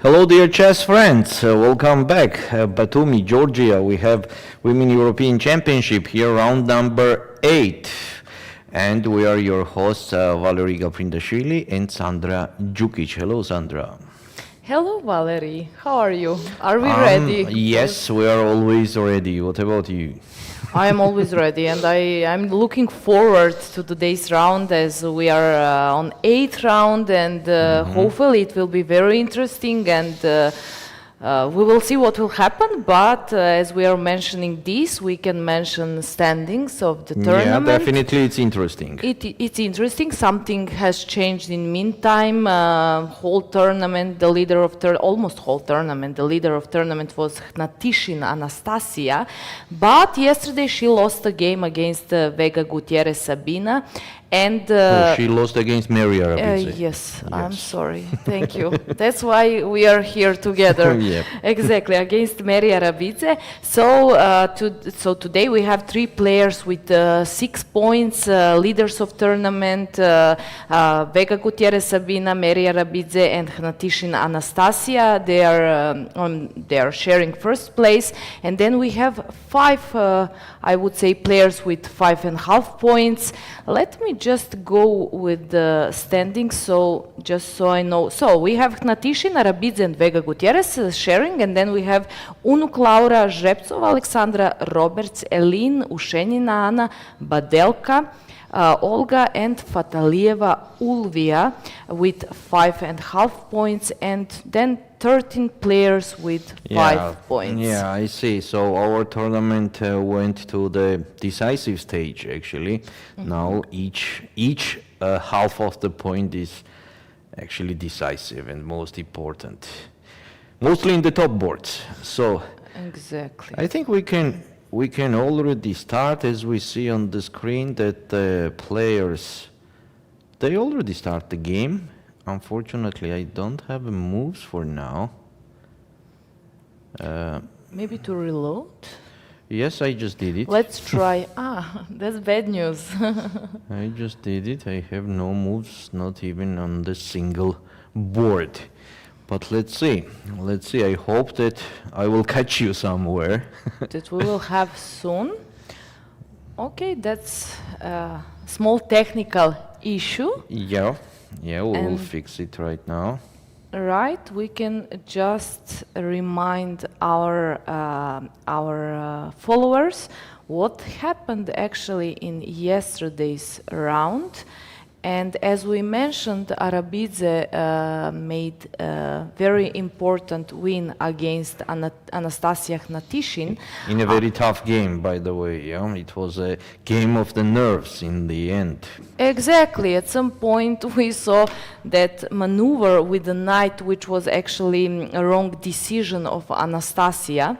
Hello, dear chess friends. Welcome back. Batumi, Georgia. We have Women European Championship here, round number 8. And we are your hosts, Valerian Gaprindashvili and Sandra Djukic. Hello, Sandra. Hello, Valerie. How are you? Are we ready? Yes, we are always ready. What about you? I am always ready, and I'm looking forward to today's round as we are on 8th round, and hopefully it will be very interesting, and we will see what will happen. But as we are mentioning this, we can mention standings of the tournament. Yeah, definitely it's interesting. It's interesting. Something has changed in meantime. Whole tournament, the leader of almost whole tournament, the leader of tournament was Khnatishin Anastasia, but yesterday she lost a game against Vega Gutierrez Sabina. And she lost against Meri Arabidze. Yes, I'm sorry. Thank you. That's why we are here together. Yep. Exactly, against Meri Arabidze. So today we have 3 players with 6 points, leaders of tournament, Vega Gutierrez Sabina, Meri Arabidze, and Khnatishin Anastasia. They are sharing first place. And then we have 5, I would say, players with 5.5 points. Let me just go with the standings, just so I know. So we have Khnatishin, Arabidze, and Vega Gutierrez sharing, and then we have Unuk Laura, Zhepcova, Alexandra, Roberts, Elin, Ushenina, Anna, Badelka, Olga, and Fataliyeva, Ulviyya with 5.5 points, and then 13 players with 5 points. Yeah, I see. So our tournament went to the decisive stage, actually. Now each half of the point is actually decisive and most important, mostly in the top boards. So exactly, I think we can already start, as we see on the screen that the players, they already start the game. Unfortunately, I don't have moves for now. Maybe to reload? Yes, I just did it. Let's try. That's bad news. I just did it. I have no moves, not even on the single board. But let's see. Let's see. I hope that I will catch you somewhere. That we will have soon. Okay, that's a small technical issue. Yeah, we will fix it right now. Right, we can just remind our followers what happened actually in yesterday's round. And as we mentioned, Arabidze made a very important win against Anastasia Khnatishin. In a very tough game, by the way. Yeah? It was a game of the nerves in the end. Exactly. At some point we saw that maneuver with the knight, which was actually a wrong decision of Anastasia.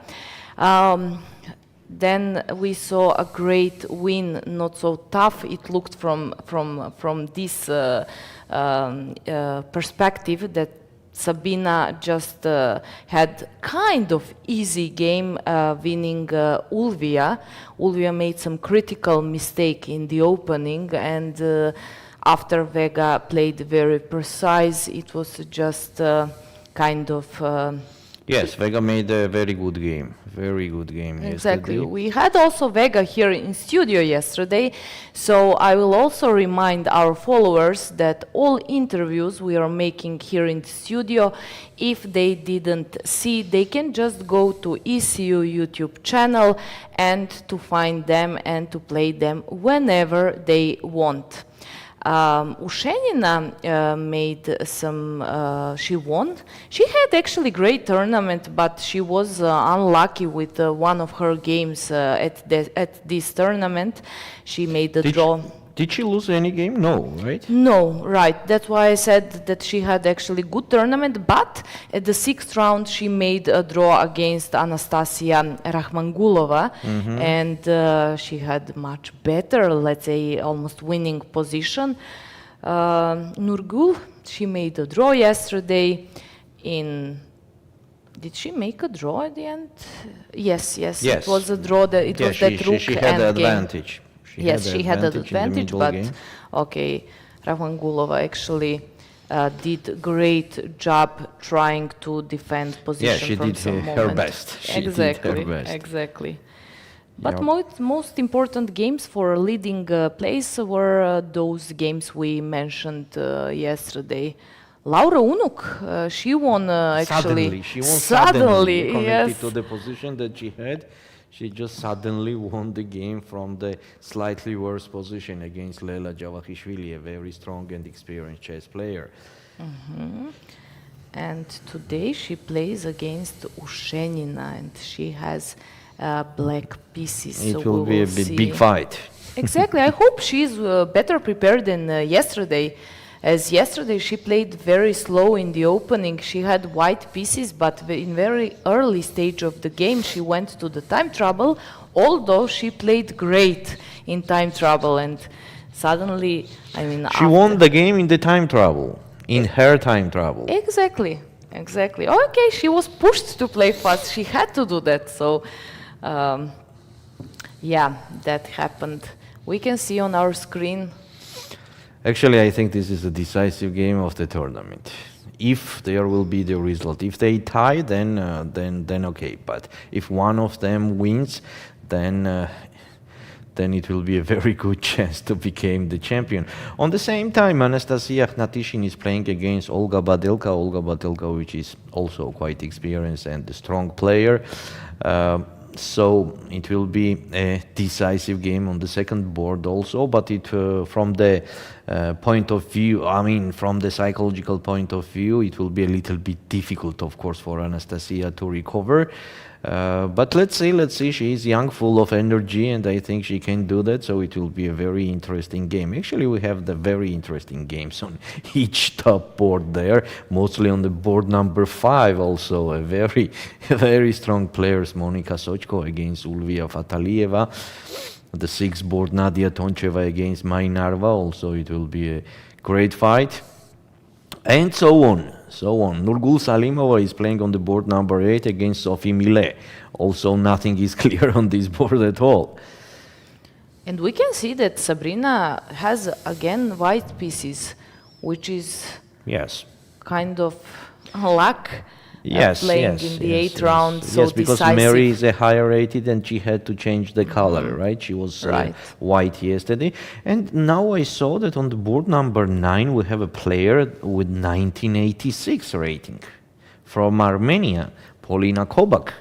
Then we saw a great win, not so tough. It looked from this perspective that Sabina just had kind of easy game winning Ulviyya. Ulviyya made some critical mistake in the opening, and after Vega played very precise, it was just kind of... Yes, Vega made a very good game. Very good game Exactly. yesterday. We had also Vega here in studio yesterday, so I will also remind our followers that all interviews we are making here in the studio, if they didn't see, they can just go to ECU YouTube channel and to find them and to play them whenever they want. Ushenina made some, she won. She had actually great tournament, but she was unlucky with one of her games at this tournament. She made a draw. Did she lose any game? No, right? No, right. That's why I said that she had actually good tournament, but at the 6th round she made a draw against Anastasia Rakhmangulova, and she had much better, let's say, almost winning position. Nurgyul, she made a draw yesterday in... Did she make a draw at the end? Yes. It was a draw. It was that rook she had the advantage. She had the advantage, but okay, Rakhmangulova actually did great job trying to defend position she from did some her moment. best. She did Exactly, her best. exactly. But Yep. most important games for leading place were those games we mentioned yesterday. Laura Unuk, she won actually. Suddenly, she won suddenly, connected Yes. to the position that she had. She just suddenly won the game from the slightly worse position against Lela Javakhishvili, a very strong and experienced chess player. And today she plays against Ushenina, and she has black pieces. It so will we be a see. big fight. Exactly. I hope she's better prepared than yesterday. As yesterday she played very slow in the opening. She had white pieces, but in very early stage of the game she went to the time trouble, although she played great in time trouble. And suddenly, I mean, She won the game in the time trouble, in her time trouble. Exactly, exactly. Okay, she was pushed to play fast. She had to do that. So, yeah, that happened. We can see on our screen. Actually, I think this is a decisive game of the tournament. If there will be the result, if they tie, then okay. But if one of them wins, then it will be a very good chance to become the champion. On the same time, Anastasia Hnatyshin is playing against Olga Badelka, which is also quite experienced and a strong player. So it will be a decisive game on the second board also, but it from the point of view, I mean from the psychological point of view, it will be a little bit difficult, of course, for Anastasia to recover. But let's see, she is young, full of energy, and I think she can do that, so it will be a very interesting game. Actually, we have the very interesting games on each top board there, mostly on the board number 5 also, a very strong players, Monika Sochko against Ulviyya Fataliyeva, the 6th board, Nadia Toncheva against Mai Narva, also it will be a great fight. And so on. Nurgyul Salimova is playing on the board number 8 against Sophie Millet. Also, nothing is clear on this board at all. And we can see that Sabrina has again white pieces, which is kind of luck. Playing in the 8th round, so yes, because decisive. Meri is a higher rated and she had to change the color, right? She was white yesterday. And now I saw that on the board number 9 we have a player with 1986 rating from Armenia, Polina Kobak,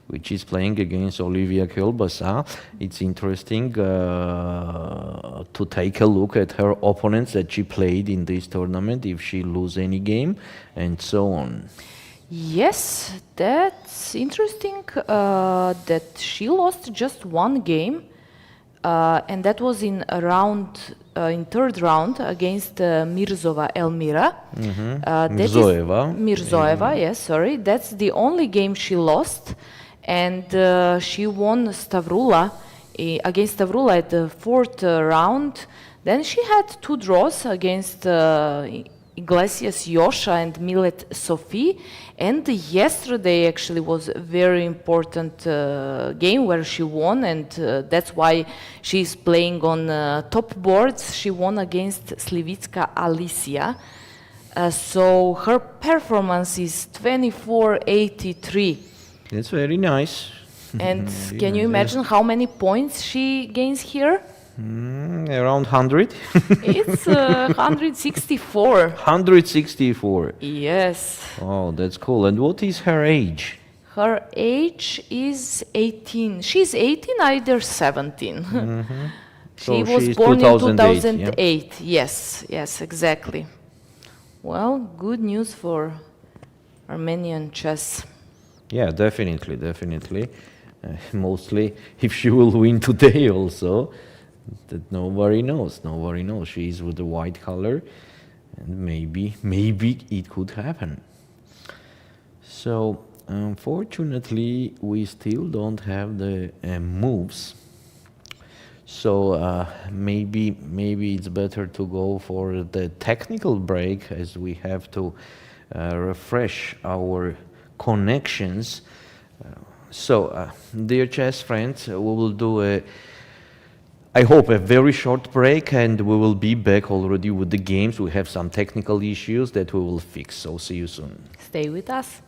which is playing against Olivia Kielbasa. It's interesting to take a look at her opponents that she played in this tournament, if she lose any game, and so on. Yes, that's interesting that she lost just one game, and that was in 3rd round against Mirzova Elmira. Mirzoeva, yes, sorry. That's the only game she lost, and she won Stavroula against Stavroula at the 4th round. Then she had 2 draws against Iglesias Yosha and Millet Sophie, and yesterday actually was a very important game where she won, and that's why she's playing on top boards. She won against Slivitska Alicia, so her performance is 24-83. That's very nice. And can you imagine how many points she gains here? Around 100. It's 164. 164. Yes. Oh, that's cool. And what is her age? Her age is 18. She's 18, either 17. She So was she's born in 2008, 2008. Yes, exactly. Well, good news for Armenian chess. Yeah, definitely. Mostly if she will win today also. That nobody knows. She is with the white color, and maybe it could happen. So unfortunately, we still don't have the moves. So maybe it's better to go for the technical break, as we have to refresh our connections. So dear chess friends, we will do I hope a very short break, and we will be back already with the games. We have some technical issues that we will fix, so see you soon. Stay with us.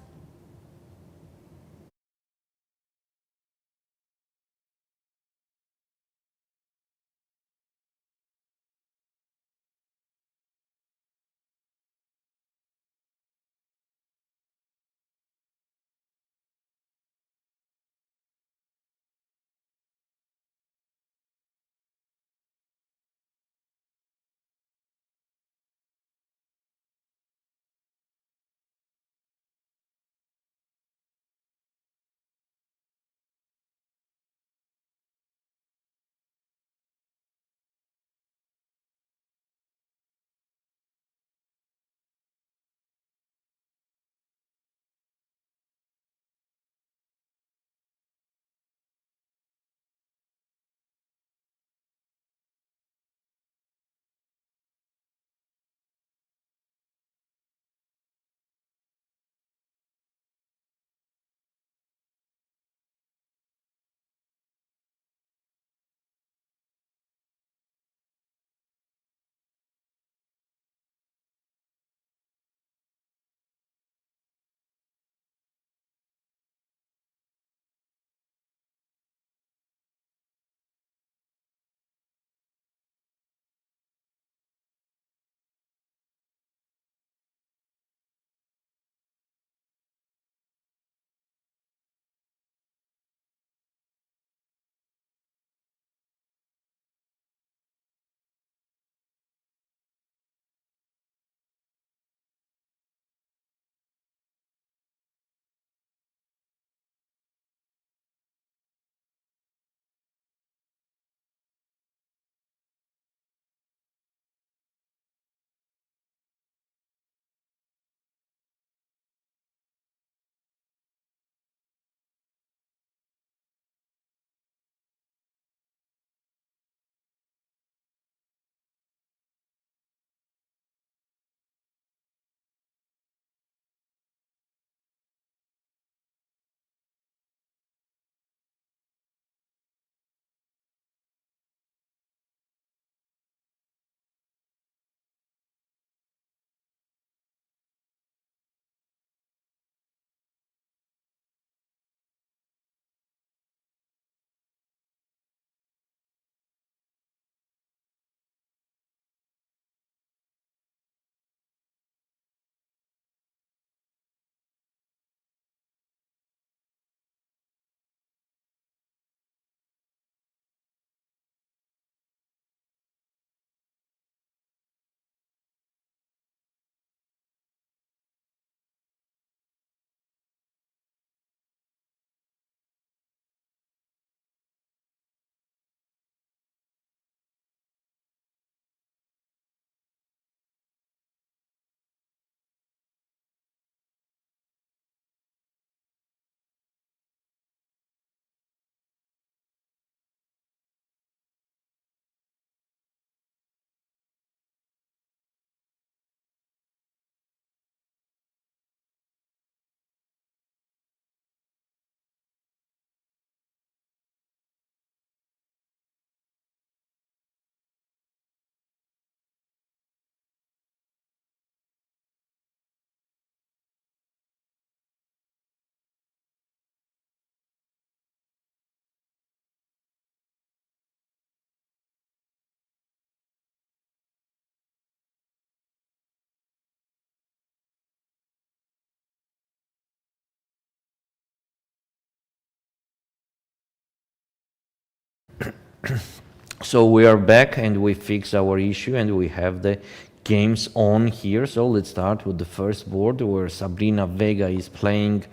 So we are back and we fix our issue and we have the games on here. So let's start with the first board where Sabrina Vega is playing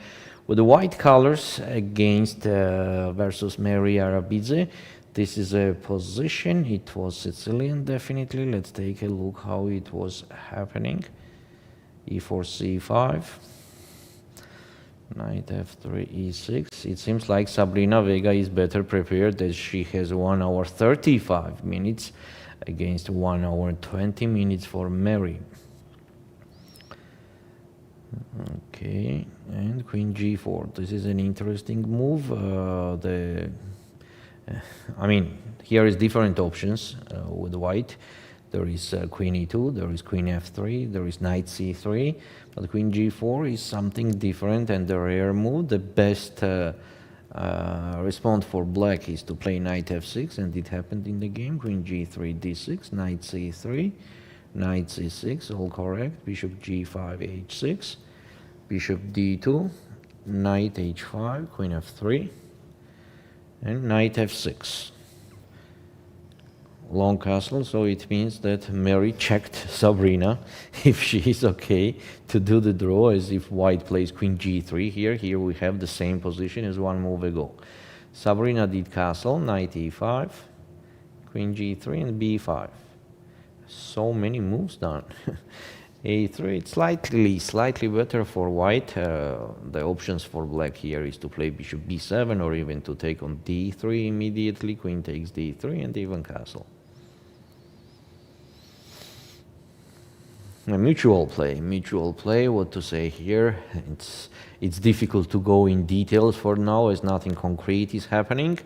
with the white colors against versus Meri Arabidze. This is a position. It was Sicilian definitely. Let's take a look how it was happening. E4, C5. Knight f3, e6. It seems like Sabrina Vega is better prepared as she has 1 hour 35 minutes against 1 hour 20 minutes for Meri. Okay, and Queen g4. This is an interesting move. I mean, here is different options with white. There is queen e2, there is queen f3, there is knight c3, but queen g4 is something different and the rare move. The best response for black is to play knight f6, and it happened in the game. Queen g3, d6, knight c3, knight c6, all correct. Bishop g5, h6, bishop d2, knight h5, queen f3, and knight f6. Long castle, so it means that Meri checked Sabrina if she is okay to do the draw, as if white plays queen g3 here. Here we have the same position as one move ago. Sabrina did castle, knight e5, queen g3 and b5. So many moves done. a3, it's slightly better for white. The options for black here is to play bishop b7 or even to take on d3 immediately. Queen takes d3 and even castle. A mutual play, what to say here? It's difficult to go in details for now, as nothing concrete is happening,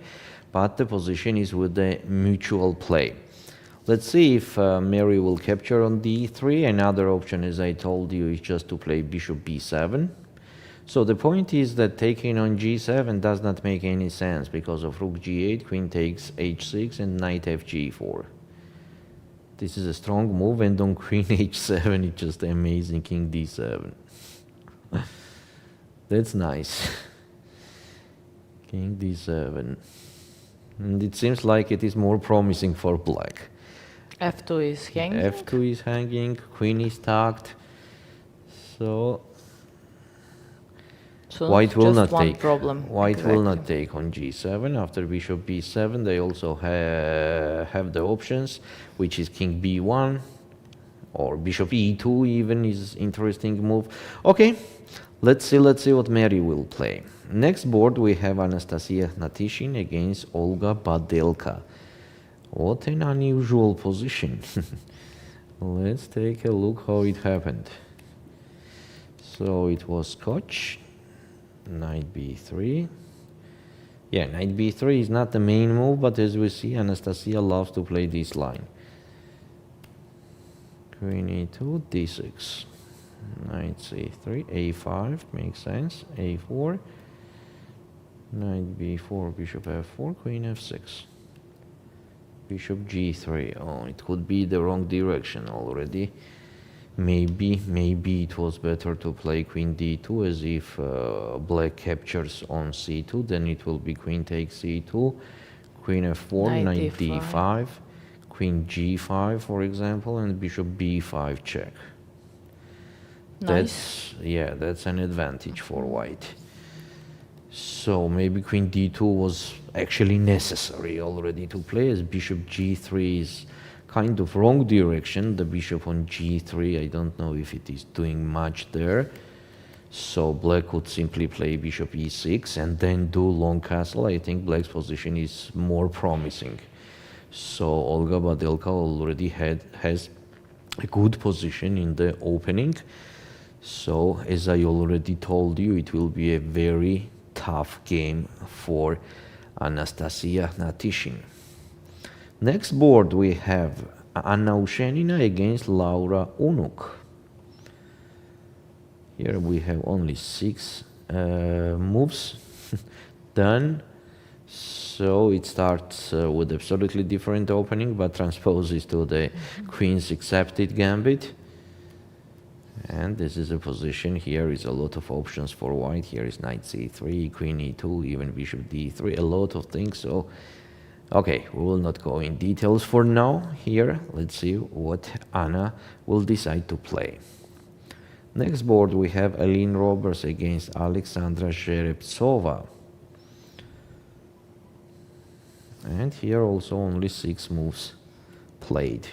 but the position is with the mutual play. Let's see if Meri will capture on d3. Another option, as I told you, is just to play bishop b7. So the point is that taking on g7 does not make any sense because of rook g8, queen takes h6 and knight fg4. This is a strong move, and on queen h7 it's just amazing. King d7. That's nice. King d7. And it seems like it is more promising for black. f2 is hanging. f2 is hanging, queen is tucked. So white will not take. White will not take on g7. After bishop b7, they also have the options, which is king b1 or bishop e2. Even is interesting move. Okay, let's see what Meri will play. Next board we have Anastasia Natishin against Olga Badelka. What an unusual position. Let's take a look how it happened. So it was Scotch. Knight b3. Yeah, knight b3 is not the main move, but as we see, Anastasia loves to play this line. Queen e2, d6. Knight c3, a5, makes sense. a4. Knight b4, bishop f4, queen f6. Bishop g3. Oh, it could be the wrong direction already. Maybe it was better to play queen d2, as if black captures on c2, then it will be queen takes c2, queen f4, knight d5, queen g5, for example, and bishop b5 check. Nice. That's an advantage for white. So maybe queen d2 was actually necessary already to play, as bishop g3 is kind of wrong direction. The bishop on g3, I don't know if it is doing much there. So black would simply play bishop e6 and then do long castle. I think black's position is more promising. So Olga Badelka already has a good position in the opening. So as I already told you, it will be a very tough game for Anastasia Natishin. Next board we have Anna Ushenina against Laura Unuk. Here we have only 6 moves done. So it starts with absolutely different opening, but transposes to the queen's accepted gambit. And this is a position. Here is a lot of options for white. Here is knight c3, queen e2, even bishop d3, a lot of things. So okay, we will not go in details for now. Here, let's see what Anna will decide to play. Next board we have Aline Roberts against Alexandra Zhereptsova. And here also only 6 moves played.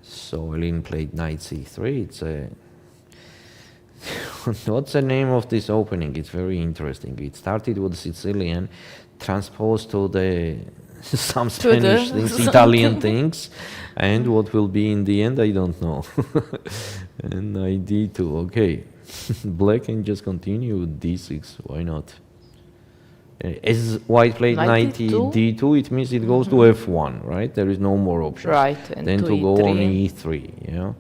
So Aline played knight c3. It's a what's the name of this opening? It's very interesting. It started with Sicilian, transposed to the some Spanish things, Italian things, and what will be in the end, I don't know. And knight d2, okay. Black can just continue with d6, why not? As white played knight 92? d2, it means it goes to f1, right? There is no more options. Right, and Then to to go on E3. e3, yeah.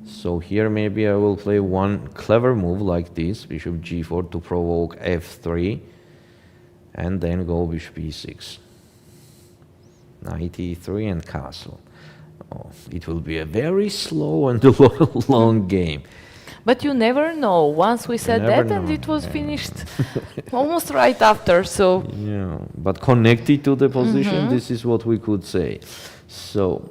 So here maybe I will play one clever move like this, bishop g4 to provoke f3, and then go bishop e6. Knight e3 and castle. Oh, it will be a very slow and long game. But you never know. Once we said never that, and know, it was yeah. finished almost right after. So Yeah, but connected to the position, this is what we could say. So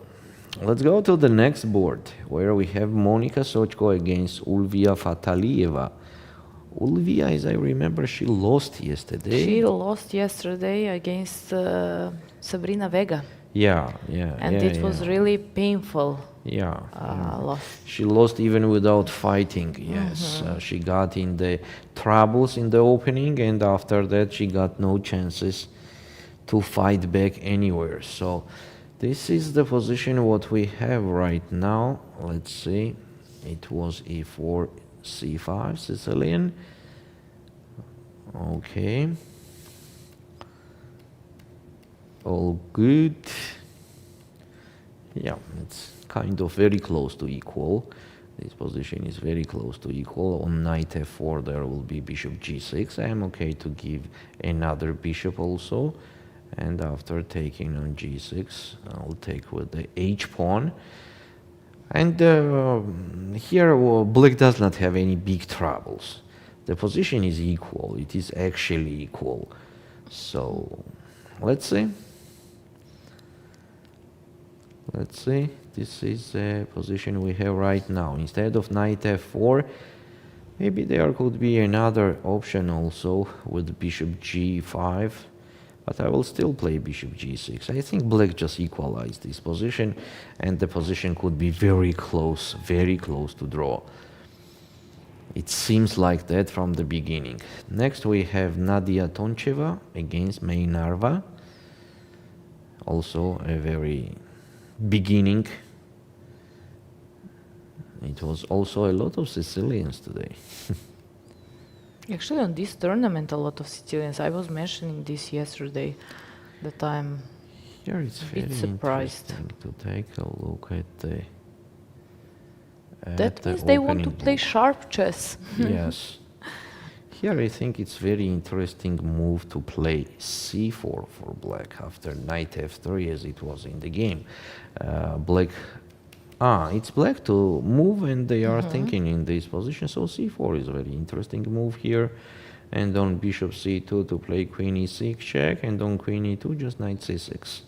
let's go to the next board, where we have Monika Sochko against Ulviyya Fataliyeva. Ulviyya, as I remember, she lost yesterday. she lost yesterday against Sabrina Vega, Yeah, and it was really painful yeah. loss. She lost even without fighting, yes. She got in the troubles in the opening, and after that she got no chances to fight back anywhere. So this is the position what we have right now. Let's see. It was e4, c5, Sicilian. Okay. All good. Yeah, it's kind of very close to equal. This position is very close to equal. On knight f4 there will be bishop g6. I am okay to give another bishop also. And after taking on g6, I'll take with the h pawn. And here black does not have any big troubles. The position is equal. It is actually equal. So let's see. Let's see. This is the position we have right now. Instead of knight f4, maybe there could be another option also with bishop g5. But I will still play bishop g6. I think black just equalized this position, and the position could be very close to draw. It seems like that from the beginning. Next we have Nadia Toncheva against Mai Narva. Also a very beginning. It was also a lot of Sicilians today. Actually, on this tournament, a lot of Sicilians. I was mentioning this yesterday, that I'm Here it's a very bit surprised. interesting to take a look at the That means they want to opening play book. sharp chess. Yes. Here I think it's very interesting move to play c4 for black after knight f3 as it was in the game. It's black to move, and they are thinking in this position, so c4 is a very interesting move here. And on bishop c2 to play queen e6 check, and on queen e2 just knight c6.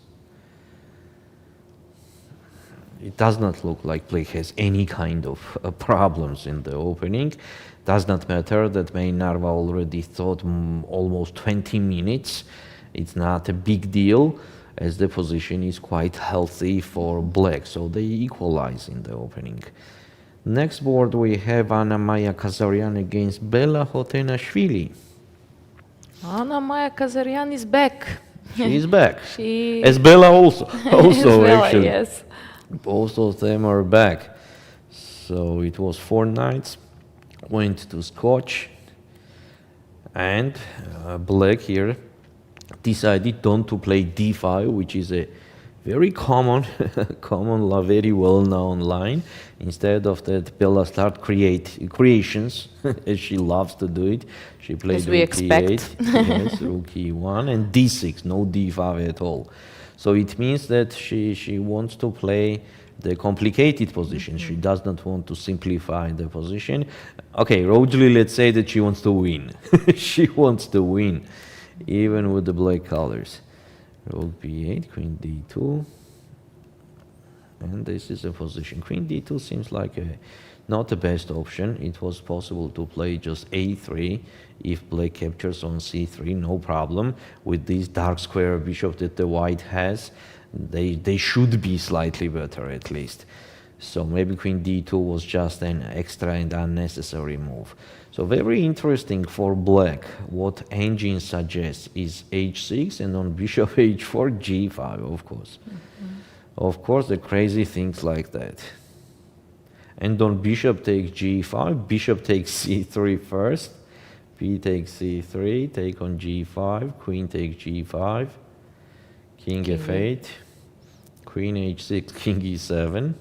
It does not look like black has any kind of problems in the opening. Does not matter that Mai Narva already thought almost 20 minutes. It's not a big deal, as the position is quite healthy for black, so they equalize in the opening. Next board we have Anna Maya Kazaryan against Bella Khotenashvili. Anna Maya Kazaryan is back. She is back. She As Bella also, Bella, actually. yes. Both of them are back. So it was 4 knights, went to Scotch, and black here decided not to play d5, which is a very common, very well-known line. Instead of that, Bella started creations, as she loves to do it. She played As we rook expect. e8, yes, rook e1, and d6, no d5 at all. So it means that she wants to play the complicated position. She does not want to simplify the position. Okay, Rojli, let's say that she wants to win. She wants to win, even with the black colors. Rook b8, queen d2, and this is a position. Queen d2 seems like not the best option. It was possible to play just a3 if black captures on c3, no problem. With this dark square bishop that the white has, they should be slightly better at least. So maybe queen d2 was just an extra and unnecessary move. So very interesting for black. What engine suggests is h6, and on bishop h4, g5, of course. Of course, the crazy things like that. And on bishop takes g5, bishop takes c3 first, b takes c3, take on g5, queen takes g5, king f8, queen h6, king e7,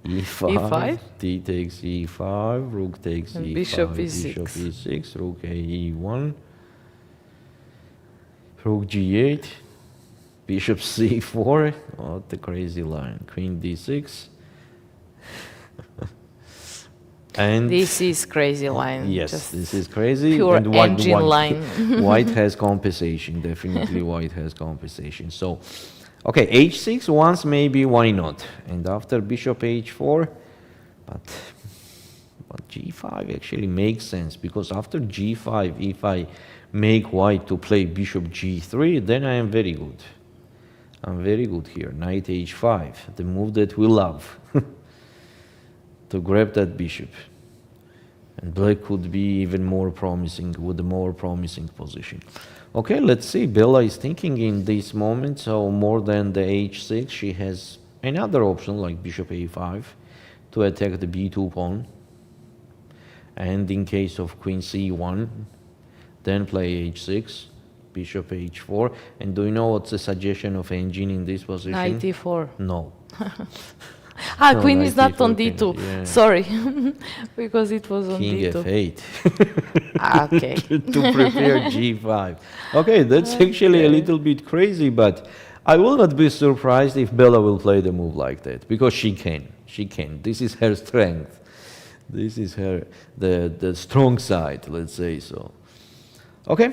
e5, d takes e5, rook takes And e5, bishop e6. bishop e6, rook a e1, rook g8, bishop c4, what a crazy line, queen d6, and This is crazy line. yes, just this is crazy. pure and engine line. white has compensation, definitely white has compensation. So, okay, h6 once, maybe, why not? And after bishop h4, but g5 actually makes sense, because after g5, if I make white to play bishop g3, then I am very good. I'm very good here. Knight h5, the move that we love. To grab that bishop. And black could be even more promising, with a more promising position. Okay, let's see. Bella is thinking in this moment, so more than the h6, she has another option like bishop a5 to attack the b2 pawn. And in case of queen c1, then play h6, bishop h4. And do you know what's the suggestion of engine in this position? Knight e4. No. No, queen is not on queen, d2. yeah. Sorry, because it was on King d2. f8. Okay. To prepare g5. Okay, that's actually a little bit crazy, but I will not be surprised if Bella will play the move like that, because she can. She can. This is her strength. This is her the strong side, let's say so. Okay.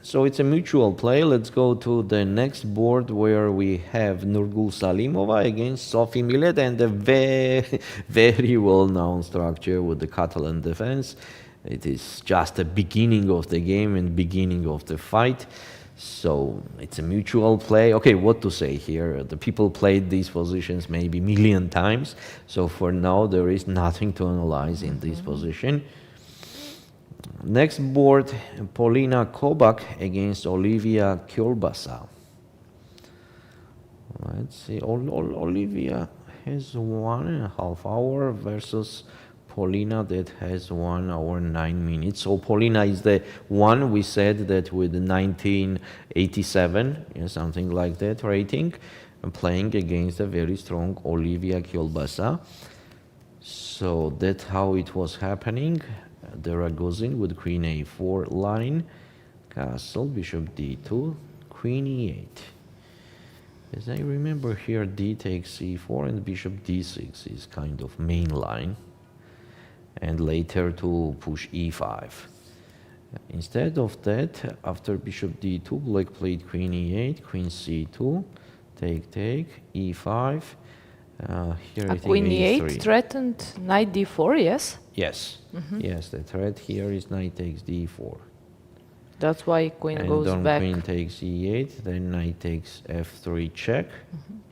So it's a mutual play. Let's go to the next board, where we have Nurgyul Salimova against Sophie Millet, and a very, very well-known structure with the Catalan defense. It is just the beginning of the game and beginning of the fight. So it's a mutual play. Okay, what to say here? The people played these positions maybe a million times. So for now, there is nothing to analyze in this position. Next board, Polina Kobak against Ulviyya Fataliyeva. Let's see, Ulviyya has 1.5 hours versus Polina that has 1 hour 9 minutes. So Polina is the one we said that with 1987, something like that rating, playing against a very strong Ulviyya Fataliyeva. So that's how it was happening. The Ragozin with queen a4 line, castle, bishop d2, queen e8. As I remember here, d takes c4 and bishop d6 is kind of main line. And later to push e5. Instead of that, after bishop d2, black played queen e8, queen c2, take, e5. Here I think Queen e8 a3. threatened knight d4, yes? Yes, yes, the threat here is knight takes d4. That's why queen And goes then back. queen takes e8, then knight takes f3 check,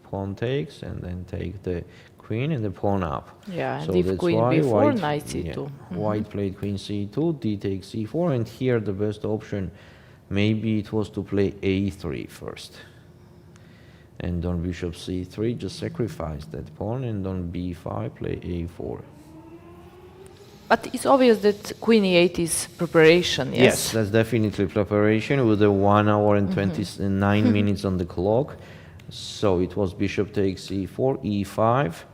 pawn takes, and then take the queen and the pawn up. Yeah, and So if that's queen why b4, white, knight c2. White played queen c2, d takes c4, and here the best option, maybe it was to play a3 first. And on bishop c3, just sacrifice that pawn, and on b5, play a4. But it's obvious that queen e8 is preparation, yes? Yes, that's definitely preparation with a 1 hour and 29 minutes on the clock. So it was bishop takes e4, e5,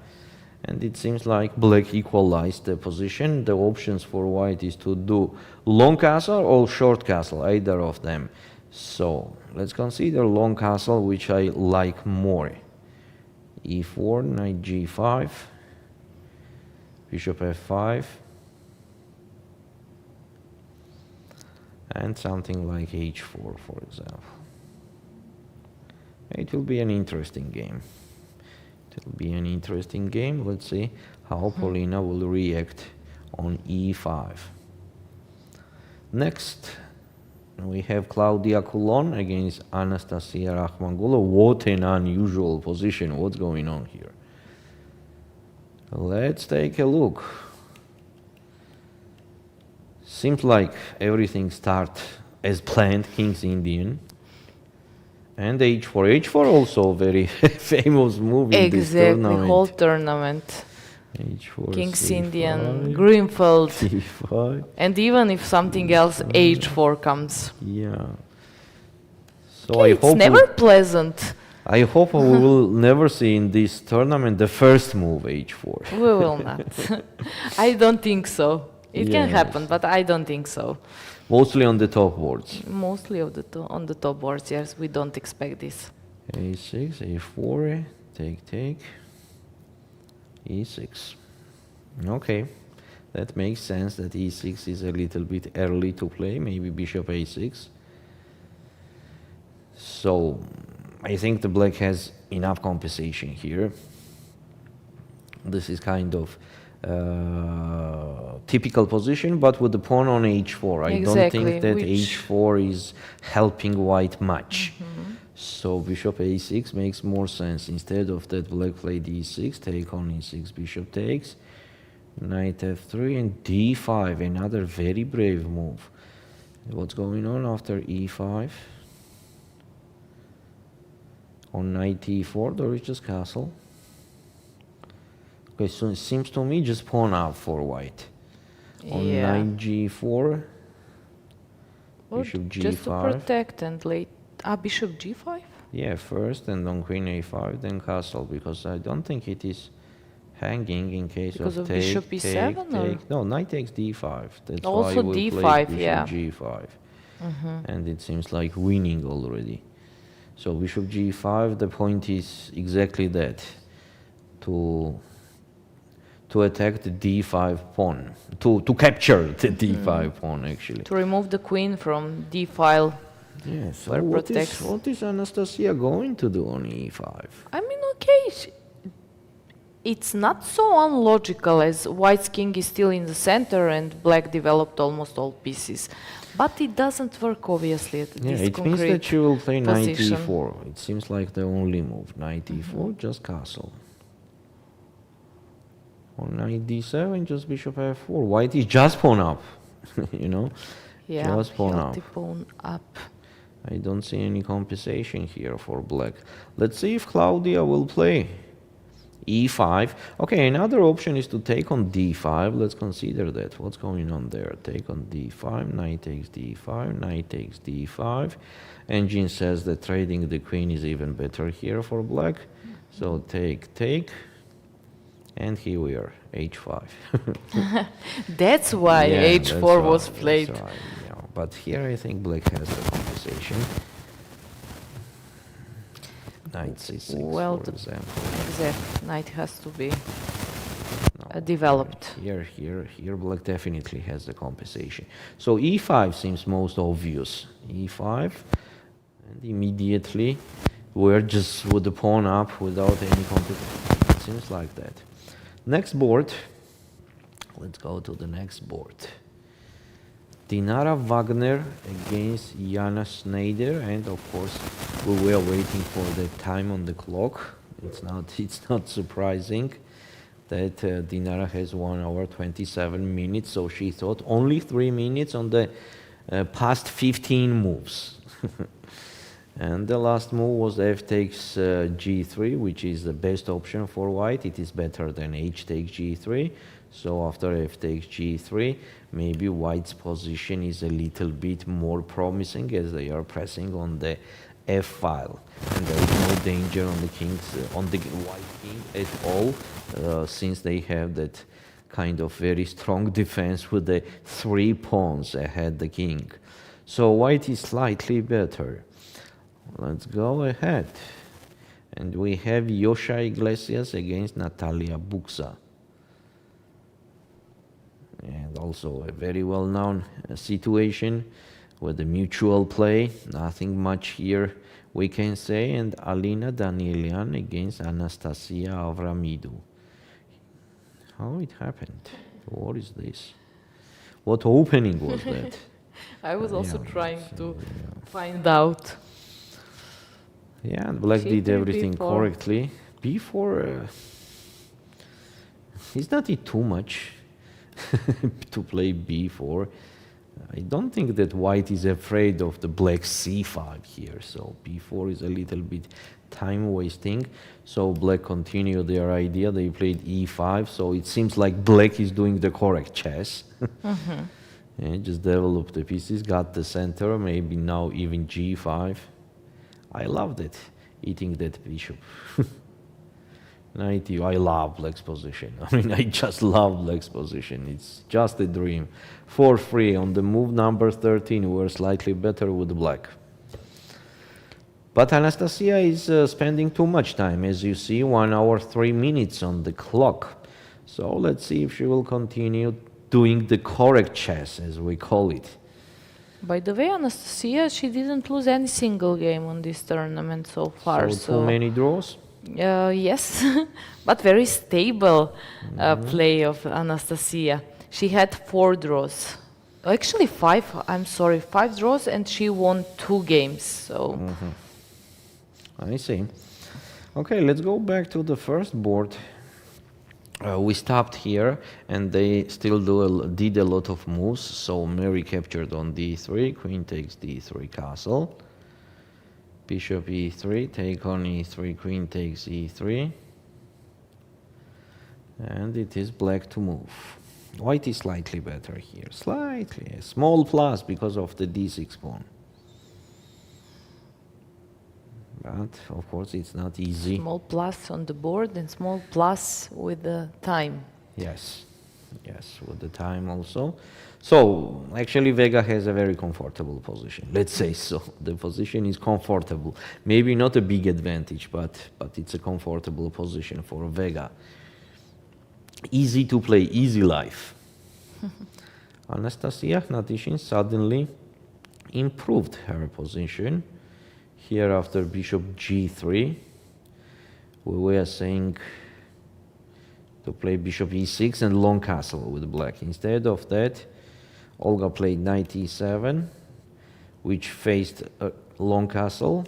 and it seems like black equalized the position. The options for white is to do long castle or short castle, either of them. So let's consider long castle, which I like more. e4, knight g5, bishop f5, and something like h4, for example. It will be an interesting game. It will be an interesting game. Let's see how Polina will react on e5. Next, we have Claudia Coulon against Anastasia Rakhmangula. What an unusual position. What's going on here? Let's take a look. Seems like everything starts as planned, King's Indian. And h4. h4 also a very famous move in this tournament. Exactly, whole tournament. H4, King's C5, Indian, Greenfield, C5. and even if something else, H4 comes. Yeah. So Okay, it's never pleasant. I hope we will never see in this tournament the first move H4. We will not. I don't think so. It can Yes. happen, but I don't think so. Mostly on the top boards. Mostly on the top boards, yes, we don't expect this. A6, A4, take, E6. Okay, that makes sense that E6 is a little bit early to play, maybe bishop A6. So I think the black has enough compensation here. This is kind of typical position, but with the pawn on H4. I don't think that H4 is helping white much. So bishop A6 makes more sense. Instead of that, black played E6, take on E6, bishop takes, knight F3, and D5, another very brave move. What's going on after E5? On knight E4, there is just castle. Okay, so it seems to me just pawn up for white. On knight G4, bishop G5. Just to protect and late. Bishop G5? Yeah, first, and on queen A5, then castle, because I don't think it is hanging in case because of take, bishop E7 take. No, knight takes D5. That's also why we D5, played bishop yeah. G5. And it seems like winning already. So bishop G5, the point is exactly that, to attack the D5 pawn, to capture the D5 pawn actually. To remove the queen from D file. Yeah, so what is Anastasia going to do on E5? I mean, okay, it's not so unlogical as white's king is still in the center and black developed almost all pieces. But it doesn't work, obviously, at this it means concrete that she will play knight position. E4. It seems like the only move. Knight E4, just castle. On knight D7, just bishop F4. White is just pawn up, you know? Yeah, just pawn up. Pawn up. I don't see any compensation here for black. Let's see if Claudia will play E5. Okay, another option is to take on D5. Let's consider that. What's going on there? Take on D5, knight takes D5, knight takes D5. Engine says that trading the queen is even better here for black. So take, and here we are, H5. That's why H4 was played. That's why, yeah. But here I think black has the compensation. Knight C6, well, for example. Exactly. Knight has to be developed. Here black definitely has the compensation. So E5 seems most obvious. E5, and immediately we're just with the pawn up without any compensation. It seems like that. Next board. Let's go to the next board. Dinara Wagner against Jana Schneider, and of course we were waiting for the time on the clock. It's not surprising that Dinara has 1 hour 27 minutes, so she thought only 3 minutes on the past 15 moves. And the last move was f takes g3, which is the best option for white. It is better than h takes g3. So after f takes g3, maybe white's position is a little bit more promising as they are pressing on the f file, and there is no danger on the on the white king at all, since they have that kind of very strong defense with the 3 pawns ahead the king. So white is slightly better. Let's go ahead, and we have Yosha Iglesias against Natalia Buksa. And also a very well-known situation with the mutual play, nothing much here we can say, and Alina Danielian against Anastasia Avramidou. How it happened? What is this? What opening was that? I was also trying to find out. Yeah, and black did everything B4. correctly. B4 is not it too much to play B4. I don't think that white is afraid of the black C5 here, so B4 is a little bit time wasting. So black continued their idea. They played e5. So it seems like black is doing the correct chess. And just develop the pieces, got the center, maybe now even g5. I loved it, eating that bishop. Knight, I love black's position. I mean, I just love black's position. It's just a dream. 4-3 on the move number 13. We're slightly better with black. But Anastasia is spending too much time. As you see, 1 hour 3 minutes on the clock. So let's see if she will continue doing the correct chess, as we call it. By the way, Anastasia, she didn't lose any single game on this tournament so far. So too many draws? Yes, but very stable play of Anastasia. She had 4 draws. Actually 5, I'm sorry, 5 draws, and she won 2 games. So I see. Okay, let's go back to the first board. We stopped here, and they still did a lot of moves. So Meri captured on d3, queen takes d3 castle. Bishop e3, take on e3, queen takes e3. And it is black to move. White is slightly better here, slightly, a small plus because of the d6 pawn. But of course it's not easy. Small plus on the board and small plus with the time. Yes, yes, with the time also. So actually Vega has a very comfortable position. Let's say so. The position is comfortable. Maybe not a big advantage, but it's a comfortable position for Vega. Easy to play, easy life. Anastasia Hnatyshin suddenly improved her position. Here after bishop g3, we were saying to play bishop e6 and long castle with black. Instead of that, Olga played knight e7, which faced a long castle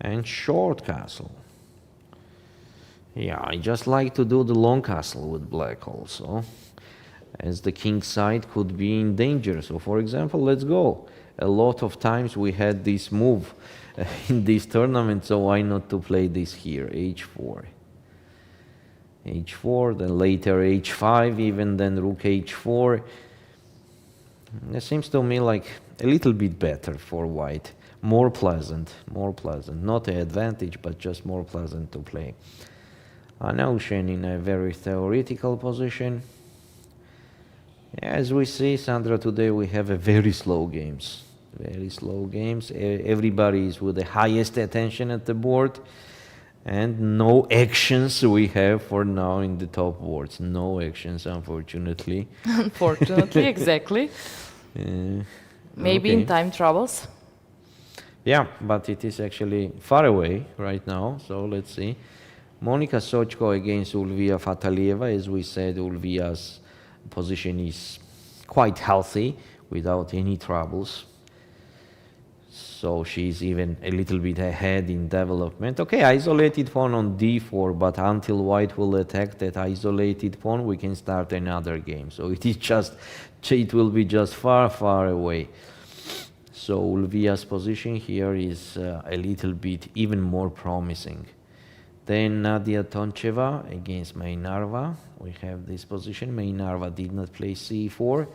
and short castle. Yeah, I just like to do the long castle with black also, as the king side could be in danger. So for example, let's go. A lot of times we had this move in this tournament, so why not to play this here, h4. h4, then later h5, even then rook h4. It seems to me like a little bit better for white, more pleasant, not an advantage, but just more pleasant to play. Anna Ushenina, a very theoretical position. As we see, Sandra, today we have a very slow games. Very slow games. Everybody is with the highest attention at the board, and no actions we have for now in the top boards. No actions, unfortunately. Unfortunately, exactly. Maybe in time troubles. Yeah, but it is actually far away right now, so let's see. Monica Sochko against Ulviyya Fataliyeva. As we said, Ulviyya's position is quite healthy without any troubles. So she's even a little bit ahead in development. Okay, isolated pawn on d4, but until white will attack that isolated pawn, we can start another game. So it will be just far, far away. So Ulviyya's position here is a little bit even more promising. Then Nadia Toncheva against Mai Narva. We have this position. Mai Narva did not play c4.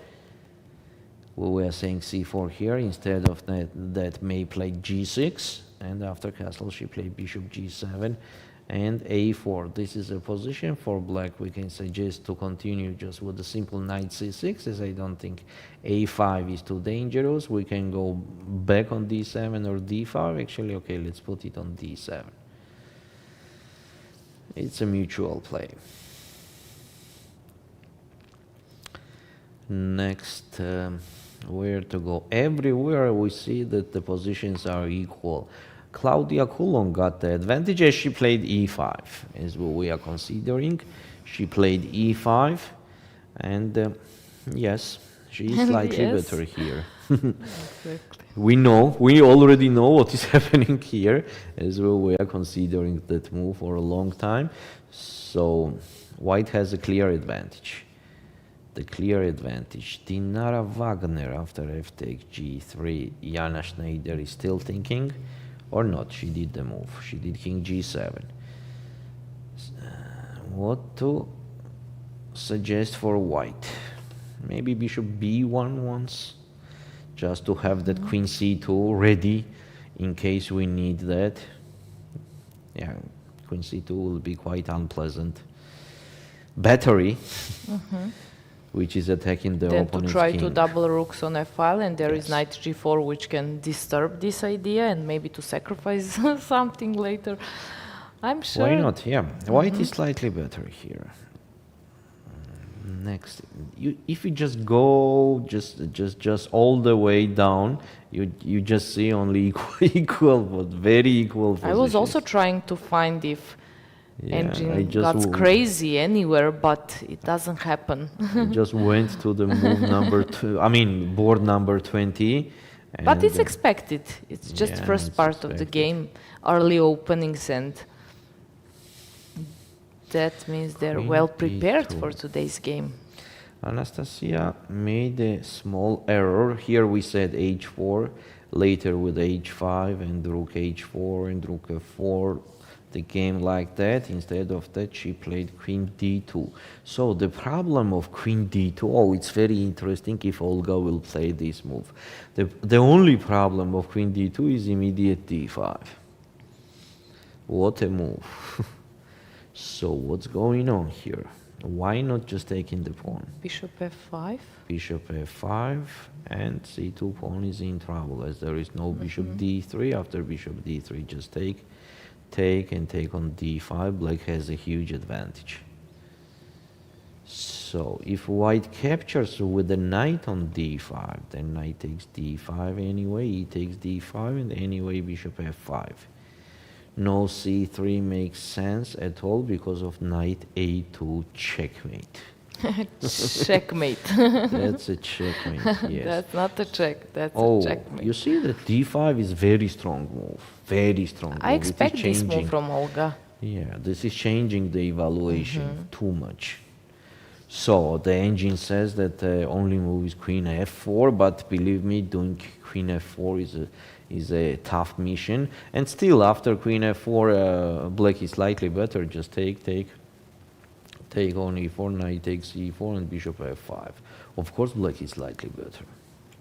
We were saying c4 here. Instead of that May played g6. And after castle, she played bishop g7 and a4. This is a position for black. We can suggest to continue just with the simple knight c6, as I don't think a5 is too dangerous. We can go back on d7 or d5. Actually, okay, let's put it on d7. It's a mutual play. Next, where to go? Everywhere we see that the positions are equal. Claudia Coulon got the advantage as she played e5, as we are considering. She played e5, and yes, she is slightly better here. Exactly. We already know what is happening here, as we are considering that move for a long time. So white has a clear advantage. The clear advantage. Dinara Wagner after f takes g3. Jana Schneider is still thinking. Or not, she did the move. She did king g7. What to suggest for white? Maybe bishop b1 once, just to have that queen c2 ready in case we need that. Yeah, queen c2 will be quite unpleasant. Battery, which is attacking the Then to opponent's try king. to double rooks on f-file, and there is Yes. knight g4, which can disturb this idea, and maybe to sacrifice something later. I'm sure. Why not? Yeah, white is slightly better here. Next, if you just go just all the way down, you just see only equal, but very equal I was also positions. trying to find if Yeah, I engine just got crazy anywhere, but it doesn't happen. I just went to the move number 2. I mean, board number 20. But and, it's expected. It's just yeah, first it's part of the expected. game, early openings, and that means they're Queen well prepared E2. for today's game. Anastasia made a small error. Here we said h4, later with h5 and rook h4 and rook f4, the game like that. Instead of that, she played queen d2. So the problem of queen d2, oh, it's very interesting if Olga will play this move. The only problem of queen d2 is immediate d5. What a move. So what's going on here? Why not just taking the pawn? Bishop f5. Bishop f5 and c2 pawn is in trouble as there is no bishop d3. After bishop d3, just take and take on d5. Black has a huge advantage. So if white captures with the knight on d5, then knight takes d5 anyway, he takes d5, and anyway bishop f5. No c3 makes sense at all because of knight a2 checkmate. Checkmate. That's a checkmate, yes. That's not a check, that's a Oh, checkmate. you see that d5 is very strong move. Very strong move. I It is expect this move changing. from Olga. Yeah, this is changing the evaluation too much. So the engine says that the only move is queen f4, but believe me, doing queen f4 is a tough mission. And still, after queen f4, black is slightly better. Just take on e4, knight takes e4, and bishop f5. Of course, black is slightly better.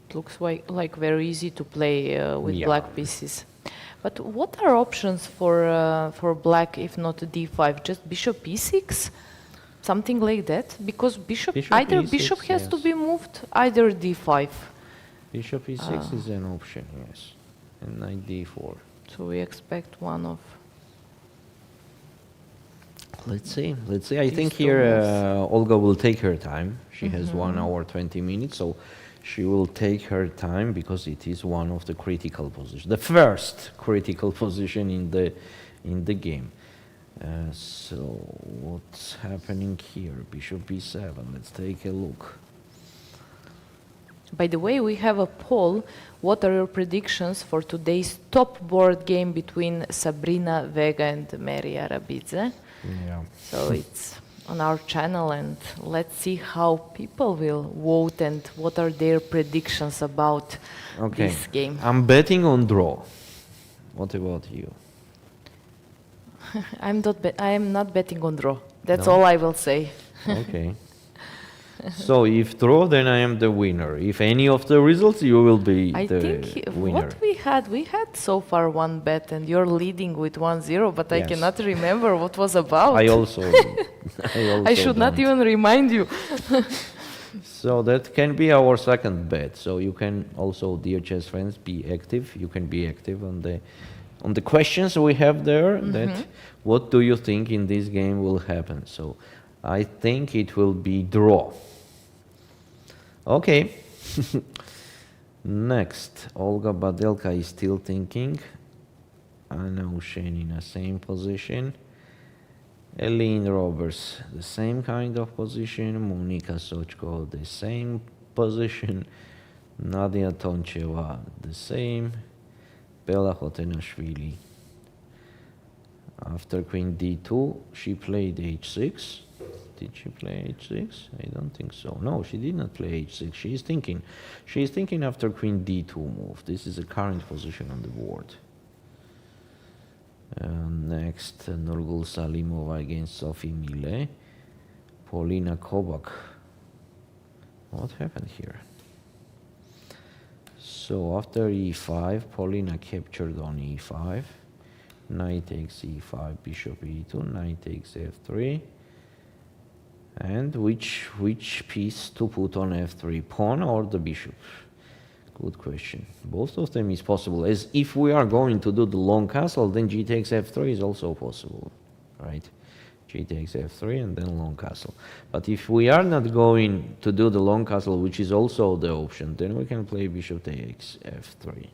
It looks like very easy to play with Yeah. black pieces. But what are options for black if not d5? Just bishop e6? Something like that? Because either E6, bishop has to yes. be moved, either d5. Bishop e6 is an option, yes. And knight d4. So we expect one of... Let's see. I These think two here moves. Olga will take her time. She has 1 hour 20 minutes, so she will take her time because it is one of the critical positions, the first critical position in the game. So what's happening here? Bishop b7. Let's take a look. By the way, we have a poll. What are your predictions for today's top board game between Sabrina Vega and Meri Arabidze? Yeah. So it's on our channel, and let's see how people will vote and what are their predictions about this game. I'm betting on draw. What about you? I am not betting on draw. That's No? all I will say. Okay. So if draw, then I am the winner. If any of the results, you will be I the think winner. what we had so far one bet, and you're leading with 1-0, but I Yes. cannot remember what was about. I also I should not don't. even remind you. So that can be our second bet. So you can also, dear chess friends, be active. You can be active on the questions we have there. That what do you think in this game will happen? So I think it will be draw. Okay. Next, Olga Badelka is still thinking. Anna Ushenina, same position. Eileen Roberts, the same kind of position. Monika Sochko, the same position. Nadia Toncheva, the same. Bella Khotenashvili. After queen d2, she played h6. Did she play h6? I don't think so. No, she did not play h6. She is thinking. She is thinking after queen d2 move. This is the current position on the board. Next, Nurgyul Salimova against Sophie Mille. Polina Kobak. What happened here? So after e5, Polina captured on e5. Knight takes e5, bishop e2, knight takes f3. And which piece to put on f3, pawn or the bishop? Good question. Both of them is possible. As if we are going to do the long castle, then g takes f3 is also possible, right? G takes f3 and then long castle. But if we are not going to do the long castle, which is also the option, then we can play bishop takes f3.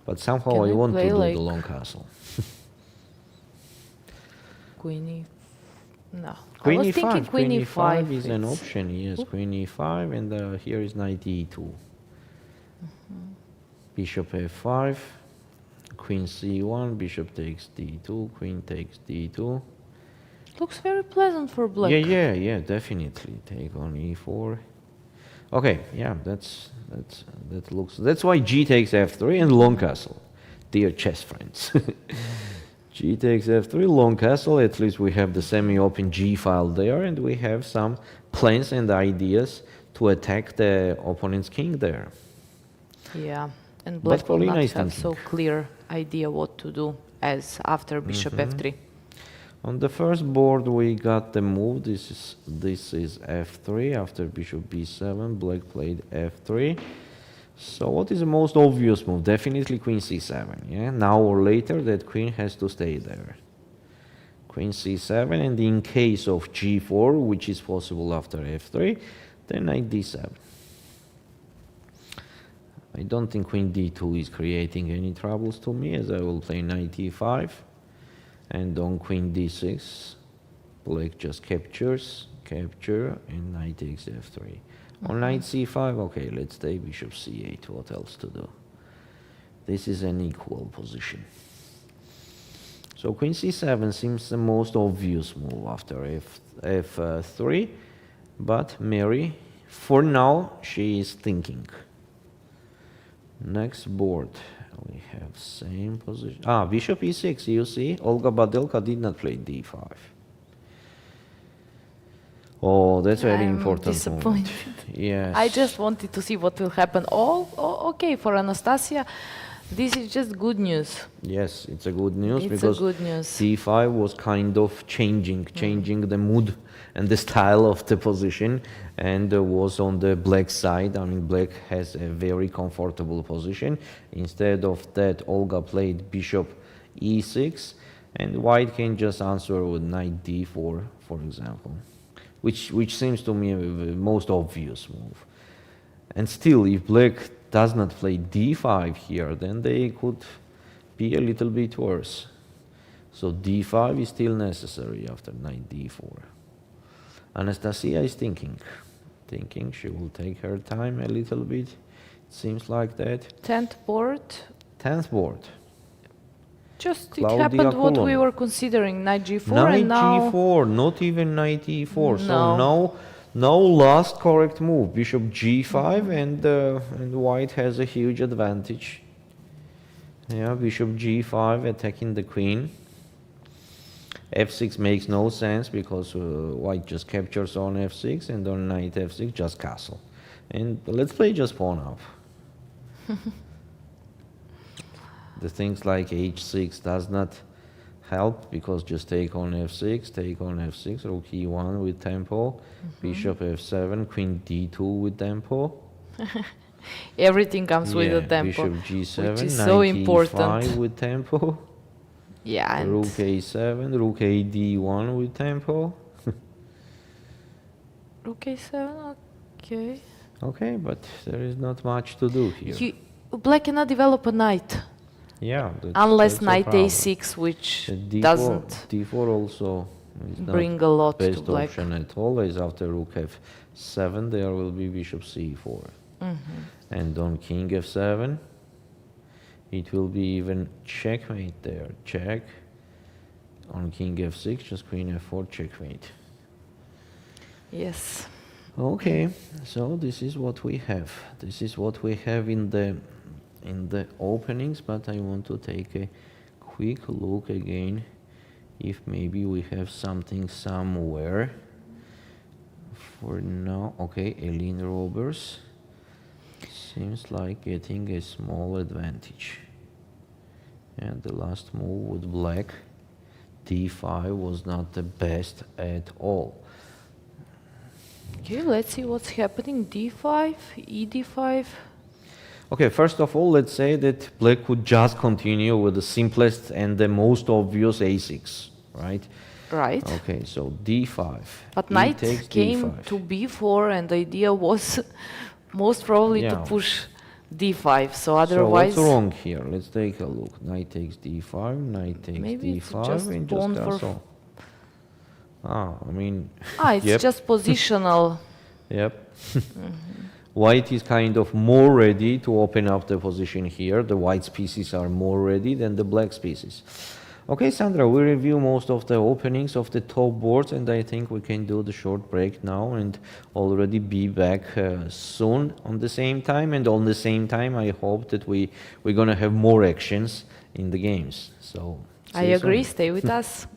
But somehow I want to do the long castle. Queen e... No. Queen I was thinking e5. Queen e5 is an option, yes. Queen e5, and here is knight e2. Bishop f5, queen c1, bishop takes d2, queen takes d2. Looks very pleasant for black. Yeah, definitely. Take on e4. Okay, yeah, that's why g takes f3 and long castle, dear chess friends. G takes f3, long castle. At least we have the semi-open g file there, and we have some plans and ideas to attack the opponent's king there. Yeah, and black will Polina not is have thinking. so clear idea what to do as after bishop f3. On the first board we got the move. This is f3 after bishop b7. Black played f3. So what is the most obvious move? Definitely queen c7. Yeah, now or later that queen has to stay there. Queen c7, and in case of g4, which is possible after f3, then knight d7. I don't think queen d2 is creating any troubles to me, as I will play knight e5, and on queen d6 black just capture, and knight takes f3. On knight c5, okay, let's take bishop c8, what else to do? This is an equal position. So queen c7 seems the most obvious move after f3, but Meri, for now, she is thinking. Next board, we have same position. Bishop e6, you see, Olga Badelka did not play d5. Oh, that's very important Disappointed. moment. Yes. I just wanted to see what will happen. Okay, for Anastasia, this is just good news. Yes, it's a good news It's because a good news. c5 was kind of changing the mood and the style of the position, and was on the black side. I mean, black has a very comfortable position. Instead of that, Olga played bishop e6, and white can just answer with knight d4, for example, which seems to me the most obvious move. And still, if black does not play d5 here, then they could be a little bit worse. So d5 is still necessary after knight d4. Anastasia is thinking. She will take her time a little bit. It seems like that. 10th board. 10th board. Just it Claudia happened what we Coulon. were considering, knight g4, Knight and now... g4, not even knight e4. No. So now last correct move, bishop g5, and white has a huge advantage. Yeah, bishop g5 attacking the queen. f6 makes no sense because white just captures on f6, and on knight f6 just castle. And let's play just pawn up. The things like h6 does not help because just take on f6, rook e1 with tempo, bishop f7, queen d2 with tempo. Everything comes with a tempo, bishop g7, which is knight so important. e5 with tempo. Yeah, and Rook a7, rook a d1 with tempo. rook a7, okay. Okay, but there is not much to do here. Black cannot develop a knight. Yeah, Unless that's a knight problem. a6, which D4, doesn't D4 also is not bring a lot to best black. option at all, as after rook f7 there will be bishop c4. And on king f7 it will be even checkmate there, check. On king f6 just queen f4, checkmate. Yes. Okay, so this is what we have. This is what we have in the openings, but I want to take a quick look again if maybe we have something somewhere. For now, okay, Elin Roberts seems like getting a small advantage. And the last move with black, d5, was not the best at all. Okay, let's see what's happening. d5, ed5. Okay, first of all, let's say that black could just continue with the simplest and the most obvious a6, right? Right. Okay, so d5. But He knight takes came d5. to b4, and the idea was most probably to Yeah. push d5. So So otherwise, what's wrong here? Let's take a look. Knight takes d5, knight takes maybe it's d5, just and pawn just for castle. I mean, it's yep. just positional. Yep. White is kind of more ready to open up the position here. The white's pieces are more ready than the black's pieces. Okay, Sandra, we review most of the openings of the top boards, and I think we can do the short break now and already be back soon on the same time. And on the same time, I hope that we're going to have more actions in the games. So I see you agree. soon. Stay with us.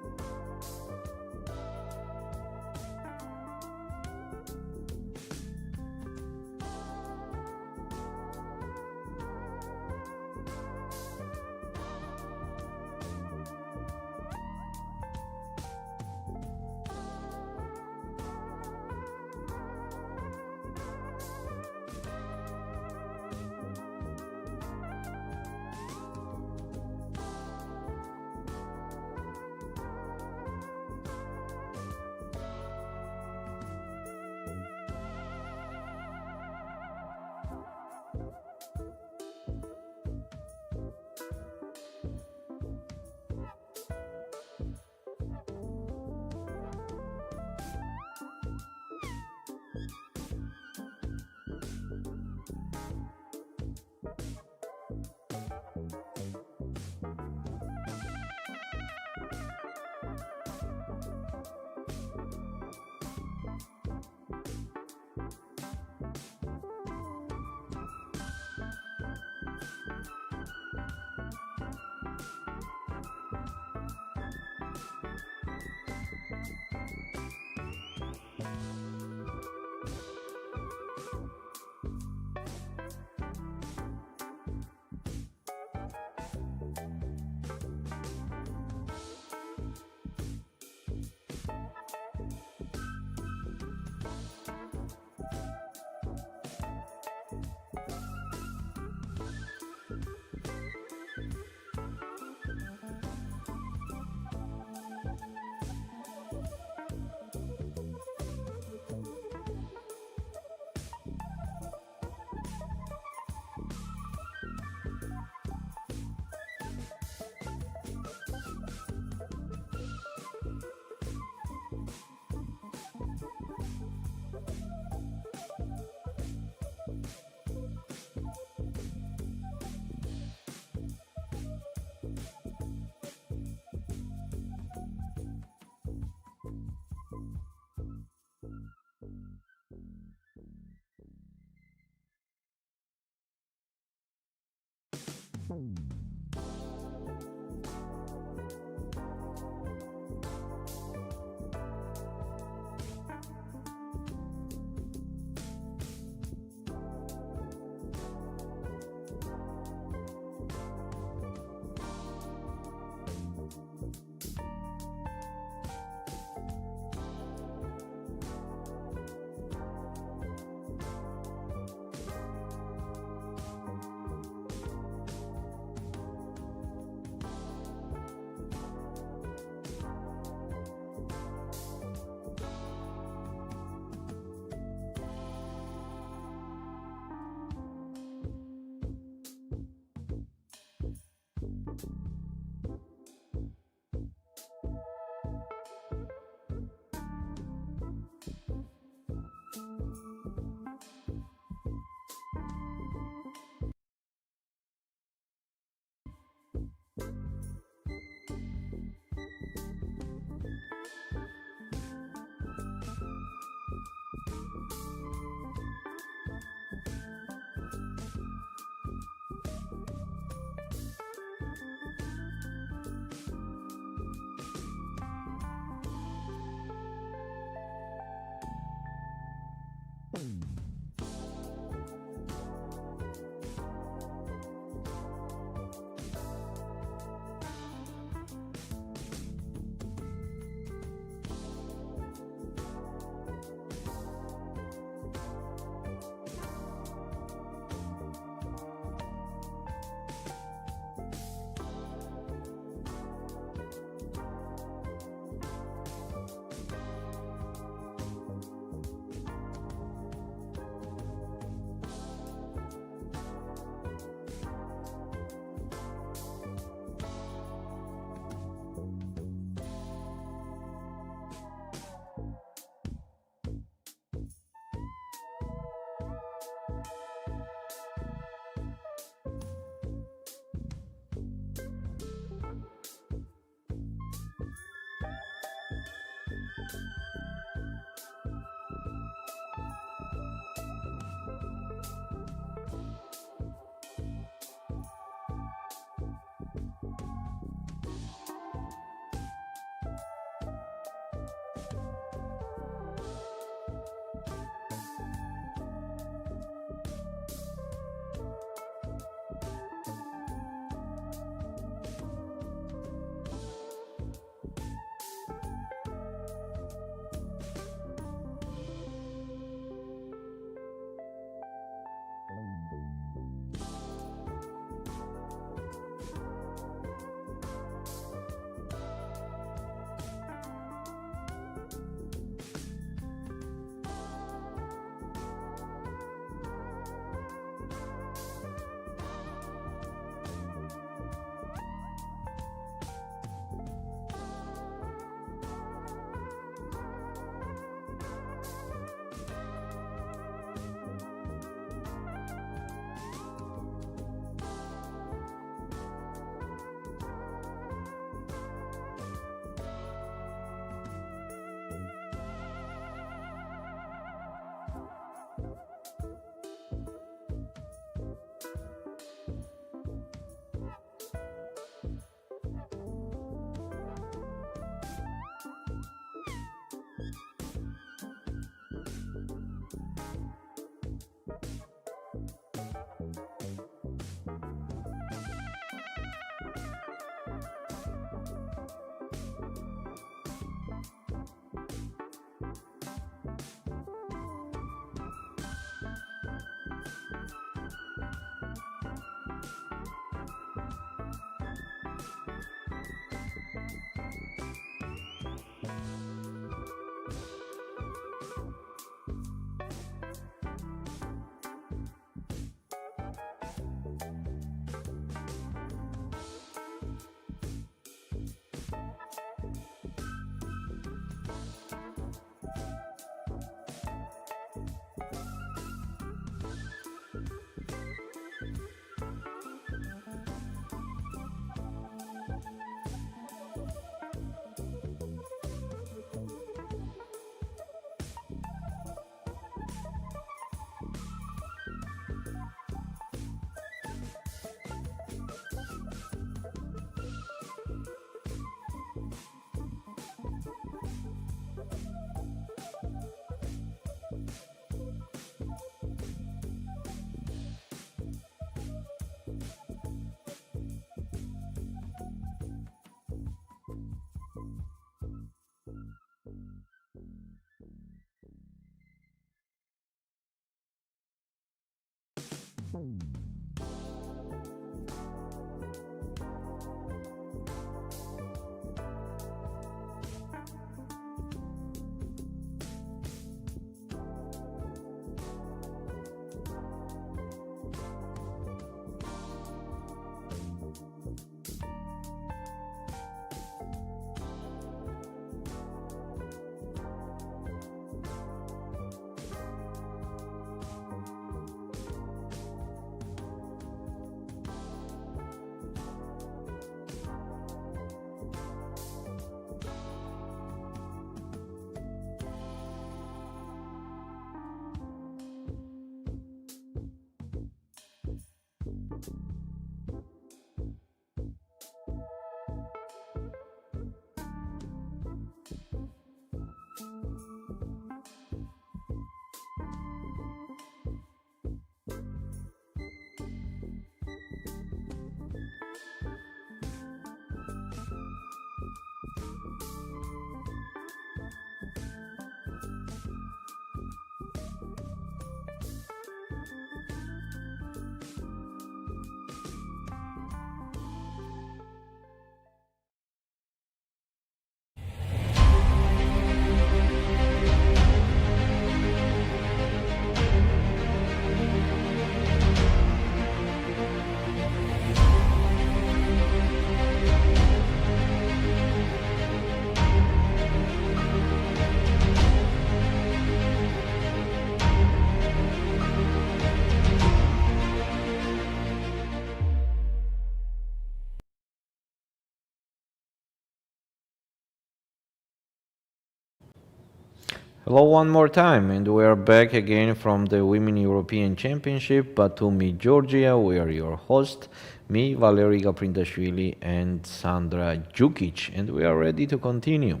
Hello one more time, and we are back again from the Women European Championship, Batumi, Georgia. We are your host, me, Valerian Gaprindashvili, and Sandra Djukic, and we are ready to continue.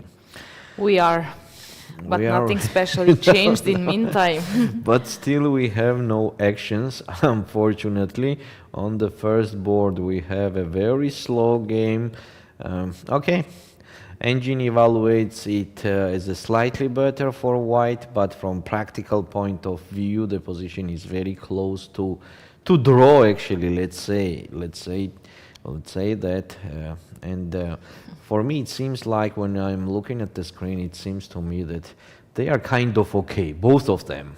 We are, but nothing specially changed in meantime. But still we have no actions, unfortunately. On the first board we have a very slow game. Okay. Engine evaluates it as a slightly better for white, but from practical point of view, the position is very close to draw. Actually, let's say that. For me, it seems like when I'm looking at the screen, it seems to me that they are kind of okay. Both of them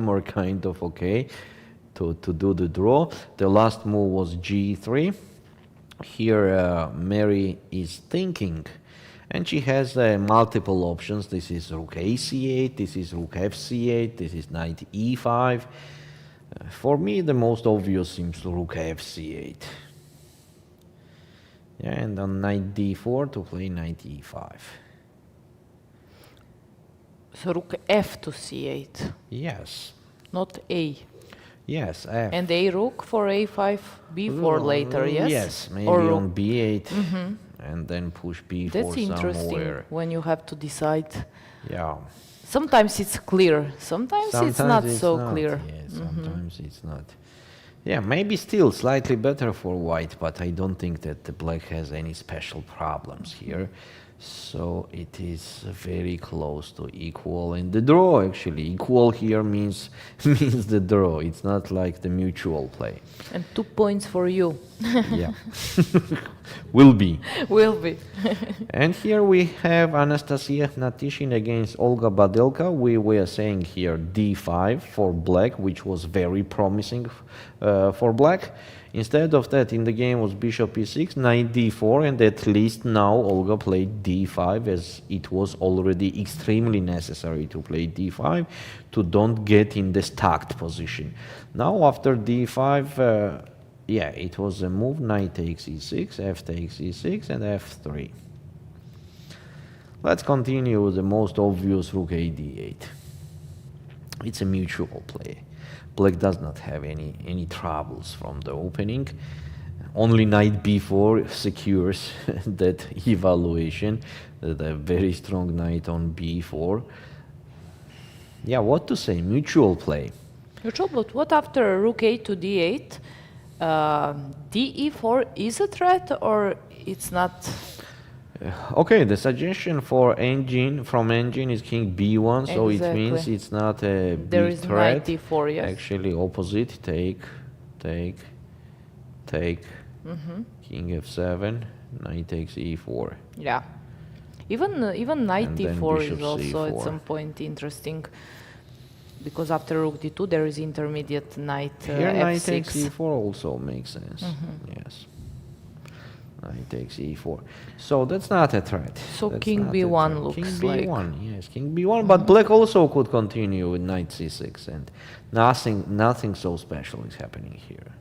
are kind of okay to do the draw. The last move was G3. Here Meri is thinking, and she has multiple options. This is rook AC8, this is rook FC8, this is knight E5. For me, the most obvious seems to rook FC8. Yeah, and on knight D4 to play knight E5. So rook F to C8. Yes. Not A. Yes, F. And A rook for A5, B4 later, yes? Yes, maybe or on B8, and then push B4 That's interesting somewhere. when you have to decide. Yeah. Sometimes it's clear, sometimes it's not so clear. Yeah, sometimes it's not. Yeah, maybe still slightly better for white, but I don't think that the black has any special problems here. So it is very close to equal in the draw. Actually, equal here means the draw. It's not like the mutual play. And 2 points for you. Yeah, will be. Will be. And here we have Anastasia Natishin against Olga Badelka. We were saying here D5 for black, which was very promising for black. Instead of that, in the game was bishop e6, knight d4, and at least now Olga played d5, as it was already extremely necessary to play d5 to don't get in the stacked position. Now after d5, yeah, it was a move, knight takes e6, f takes e6, and f3. Let's continue with the most obvious rook a d8. It's a mutual play. Black does not have any troubles from the opening. Only knight b4 secures that evaluation, the very strong knight on b4. Yeah, what to say? Mutual play. Neutral, but what after rook a to d8? de4 is a threat, or it's not? Okay, the suggestion for engine is king b1, so it means it's not a big there is threat. knight d4, yes. Actually, opposite, take, king f7, knight takes e4. Yeah, even knight And d4 then is also c4. at some point interesting, because after rook d2 there is intermediate knight Here f6. knight takes e4 also makes sense. Yes. Knight takes e4. So that's not a threat. So That's king not a b1 threat. looks king like. b1, yes, king b1. But black also could continue with knight c6, and nothing so special is happening here.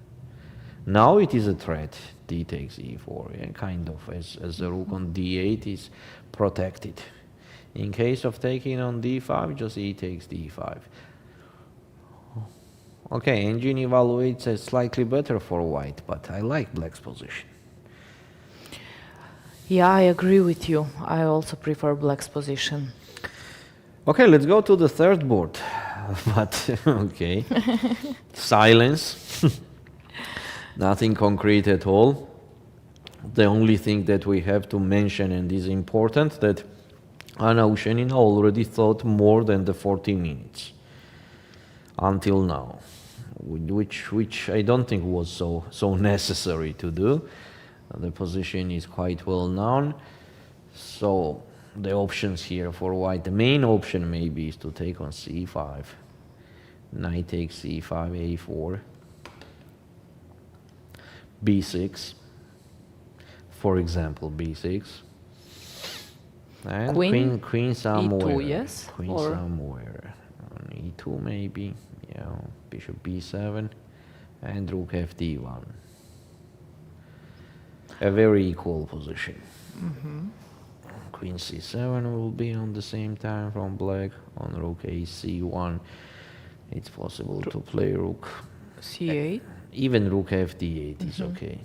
Now it is a threat. D takes e4, yeah, kind of, as the rook on d8 is protected. In case of taking on d5, just e takes d5. Okay, engine evaluates as slightly better for white, but I like black's position. Yeah, I agree with you. I also prefer black's position. Okay, let's go to the third board. But, okay. Silence. Nothing concrete at all. The only thing that we have to mention, and is important, that Anna Ushenina already thought more than the 40 minutes until now, which I don't think was so necessary to do. The position is quite well known, so the options here for white, the main option maybe is to take on c5, knight takes c5, a4, b6, for example, b6, and queen somewhere, e2, yes, queen or somewhere, on e2 maybe, yeah, bishop b7, and rook fd1. A very equal position. queen c7 will be on the same time from black. On rook ac1, it's possible to play rook. c8. Even rook fd8 is okay.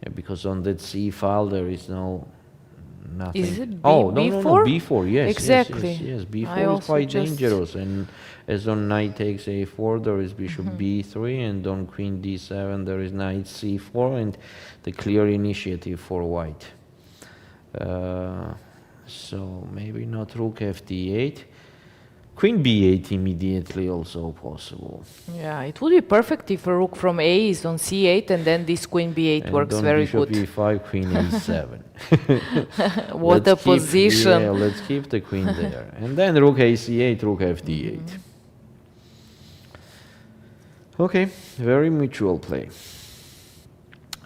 Yeah, because on that c file there is nothing. Is it no, b4? b4, yes. Exactly. Yes, I b4 is also quite just- dangerous. And as on knight takes a4, there is bishop b3, and on queen d7, there is knight c4, and the clear initiative for white. So maybe not rook fd8. Queen b8 immediately also possible. Yeah, it would be perfect if a rook from A is on c8 and then this queen b8 And works on very bishop good. e5, queen a7. What a position. Yeah, let's keep the queen there. And then rook ac8, rook fd8. Okay, very mutual play.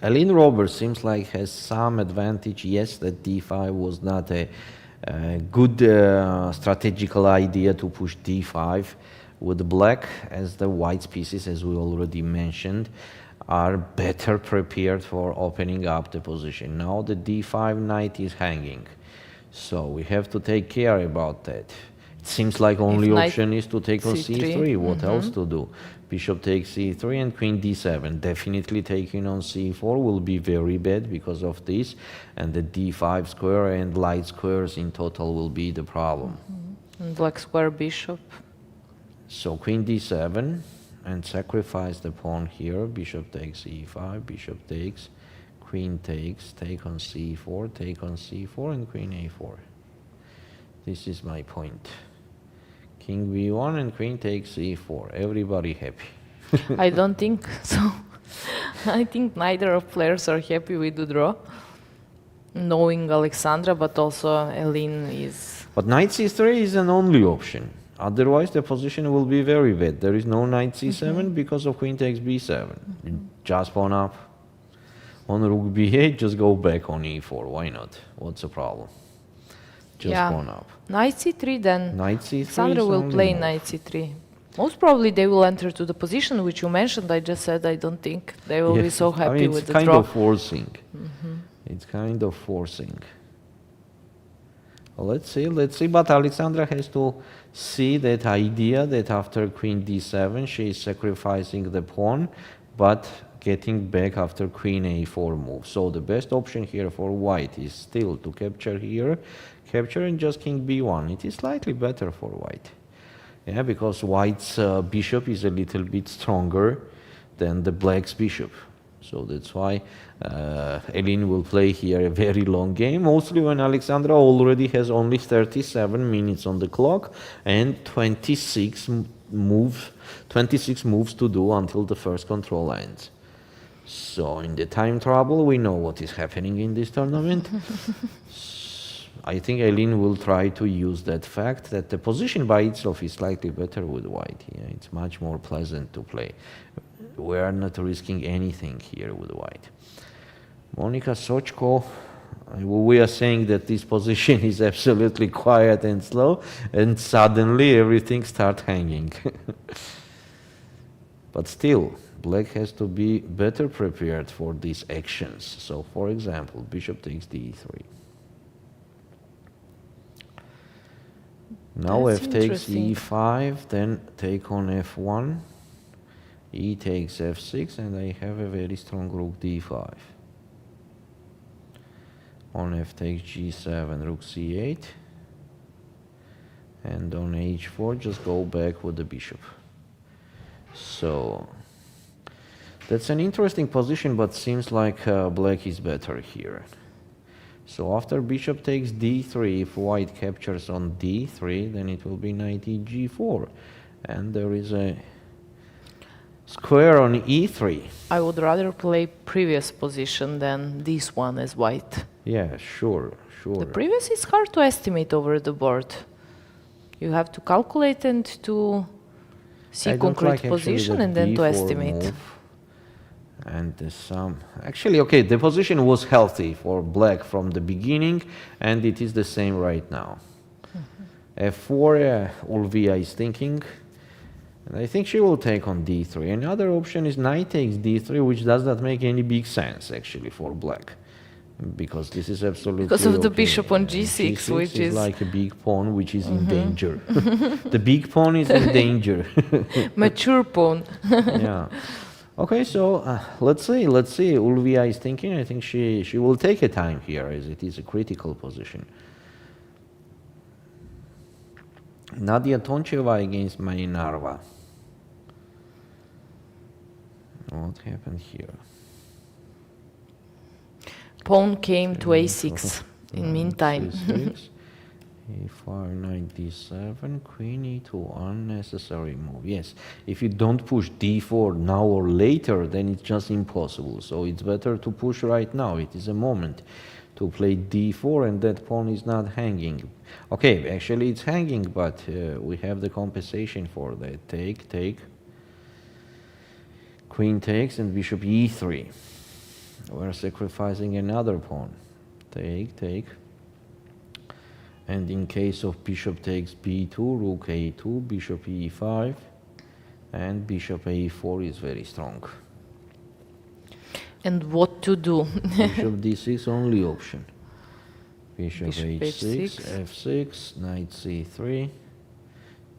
Aline Roberts seems like has some advantage. Yes, that d5 was not a good strategical idea to push d5 with black, as the white pieces, as we already mentioned, are better prepared for opening up the position. Now the d5 knight is hanging, so we have to take care about that. It seems like only option is to take on c3. What else to do? Bishop takes c3 and queen d7. Definitely taking on c4 will be very bad because of this, and the d5 square and light squares in total will be the problem. And black square bishop. So queen d7 and sacrifice the pawn here. Bishop takes e5, bishop takes, queen takes, take on c4, take on c4, and queen a4. This is my point. King b1 and queen takes e4. Everybody happy. I don't think so. I think neither of players are happy with the draw. Knowing Alexandra, but also Aline is... But knight c3 is an only option. Otherwise the position will be very bad. There is no knight c7 because of queen takes b7. Just pawn up. On rook b8, just go back on e4. Why not? What's the problem? Just pawn up. Knight c3 then. Knight c3 Sandra will play knight c3. Most probably they will enter to the position which you mentioned. I just said I don't think they will be so happy with the draw. It's kind of forcing. It's kind of forcing. Well, let's see. But Alexandra has to see that idea that after queen d7 she is sacrificing the pawn, but getting back after queen a4 move. So the best option here for white is still to capture here, capture and just king b1. It is slightly better for white. Yeah, because white's bishop is a little bit stronger than the black's bishop. So that's why Aline will play here a very long game, mostly when Alexandra already has only 37 minutes on the clock and 26 moves to do until the first control ends. So in the time trouble, we know what is happening in this tournament. I think Aline will try to use that fact that the position by itself is slightly better with white. Yeah, it's much more pleasant to play. We are not risking anything here with white. Monika Sochko, we are saying that this position is absolutely quiet and slow, and suddenly everything starts hanging. But still, black has to be better prepared for these actions. So, for example, bishop takes d3. Now That's f takes interesting. e5, then take on f1. E takes f6, and I have a very strong rook d5. On f takes g7, rook c8. And on h4, just go back with the bishop. So that's an interesting position, but seems like black is better here. So after bishop takes d3, if white captures on d3, then it will be knight g4. And there is a square on e3. I would rather play previous position than this one as white. Yeah, sure. The previous is hard to estimate over the board. You have to calculate and to see concrete position and then to estimate. Move. And some actually, okay, the position was healthy for black from the beginning, and it is the same right now. f4, Ulviyya is thinking, and I think she will take on d3. Another option is knight takes d3, which does not make any big sense actually for black, because this is absolutely Because of the okay. bishop on g6, which is like a big pawn which is in danger. The big pawn is in danger. mature pawn. Yeah. Okay, so let's see. Ulviyya is thinking. I think she will take a time here, as it is a critical position. Nadia Toncheva against Mai Narva. What happened here? Pawn came to a6 in meantime. a5, knight d7, queen e2, unnecessary move. Yes, if you don't push d4 now or later, then it's just impossible. So it's better to push right now. It is a moment to play d4, and that pawn is not hanging. Okay, actually it's hanging, but we have the compensation for that. Take. Queen takes and bishop e3. We're sacrificing another pawn. Take. And in case of bishop takes b2, rook a2, bishop e5, and bishop a4 is very strong. And what to do? Bishop d6 only option. Bishop h6, h6, f6, knight c3,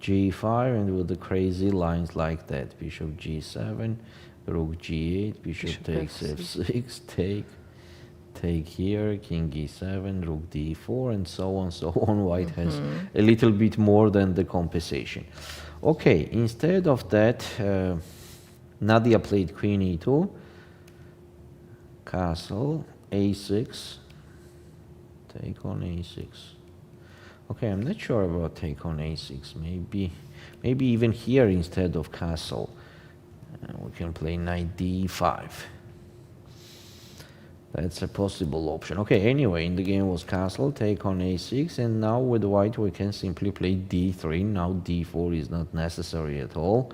g5, and with the crazy lines like that. Bishop g7, rook g8, bishop takes f6, take here, king e7, rook d4, and so on. White has a little bit more than the compensation. Okay, instead of that, Nadia played queen e2, castle, a6, take on a6. Okay, I'm not sure about take on a6. Maybe even here instead of castle, we can play knight d5. That's a possible option. Okay, anyway, in the game was castle, take on a6, and now with white we can simply play d3. Now d4 is not necessary at all.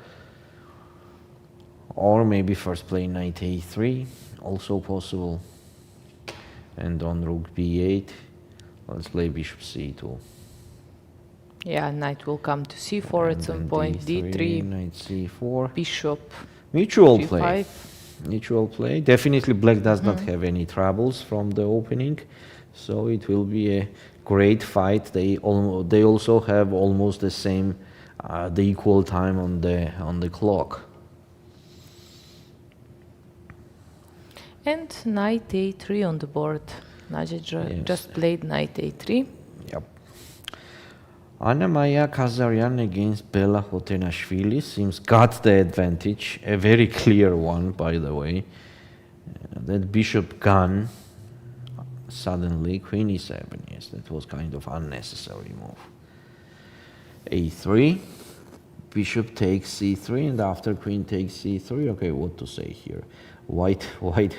Or maybe first play knight a3, also possible. And on rook b8, let's play bishop c2. Yeah, knight will come to c4 at some point, d3, knight c4. bishop, Mutual g5. play. Mutual play. Definitely black does not have any troubles from the opening, so it will be a great fight. They also have almost the same, the equal time on the clock. And knight a3 on the board. Nadia just played knight a3. Yep. Anna Kazaryan against Bella Khotenashvili seems got the advantage, a very clear one, by the way. That bishop gone suddenly, queen e7, yes, that was kind of unnecessary move. a3, bishop takes c3, and after queen takes c3, okay, what to say here? White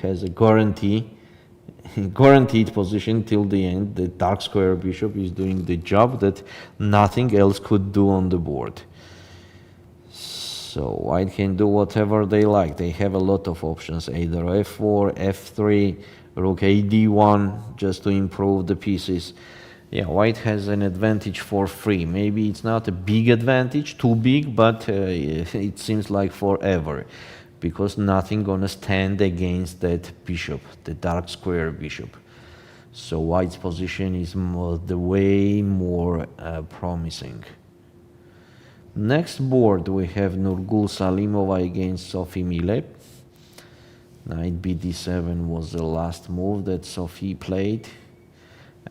has a guaranteed position till the end. The dark square bishop is doing the job that nothing else could do on the board. So white can do whatever they like. They have a lot of options, either f4, f3, rook a d1, just to improve the pieces. Yeah, white has an advantage for free. Maybe it's not a big advantage, too big, but it seems like forever, because nothing gonna stand against that bishop, the dark square bishop. So white's position is way more promising. Next board we have Nurgyul Salimova against Sophie Mile. Knight bd7 was the last move that Sophie played,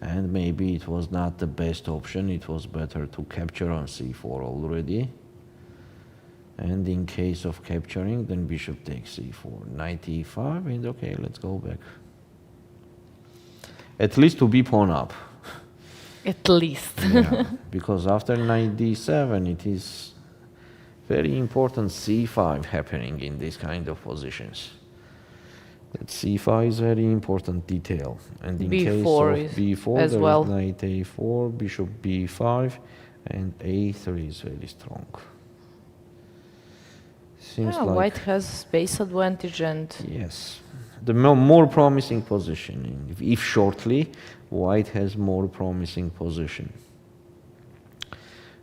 and maybe it was not the best option. It was better to capture on c4 already. And in case of capturing, then bishop takes c4, knight e5, and okay, let's go back. At least to be pawn up. At least. Yeah, because after knight d7, it is very important c5 happening in these kind of positions. That c5 is very important detail. And in case of b4, as there well. is knight a4, bishop b5, and a3 is very strong. Seems like white has space advantage and... Yes, the more promising position. If shortly, white has more promising position.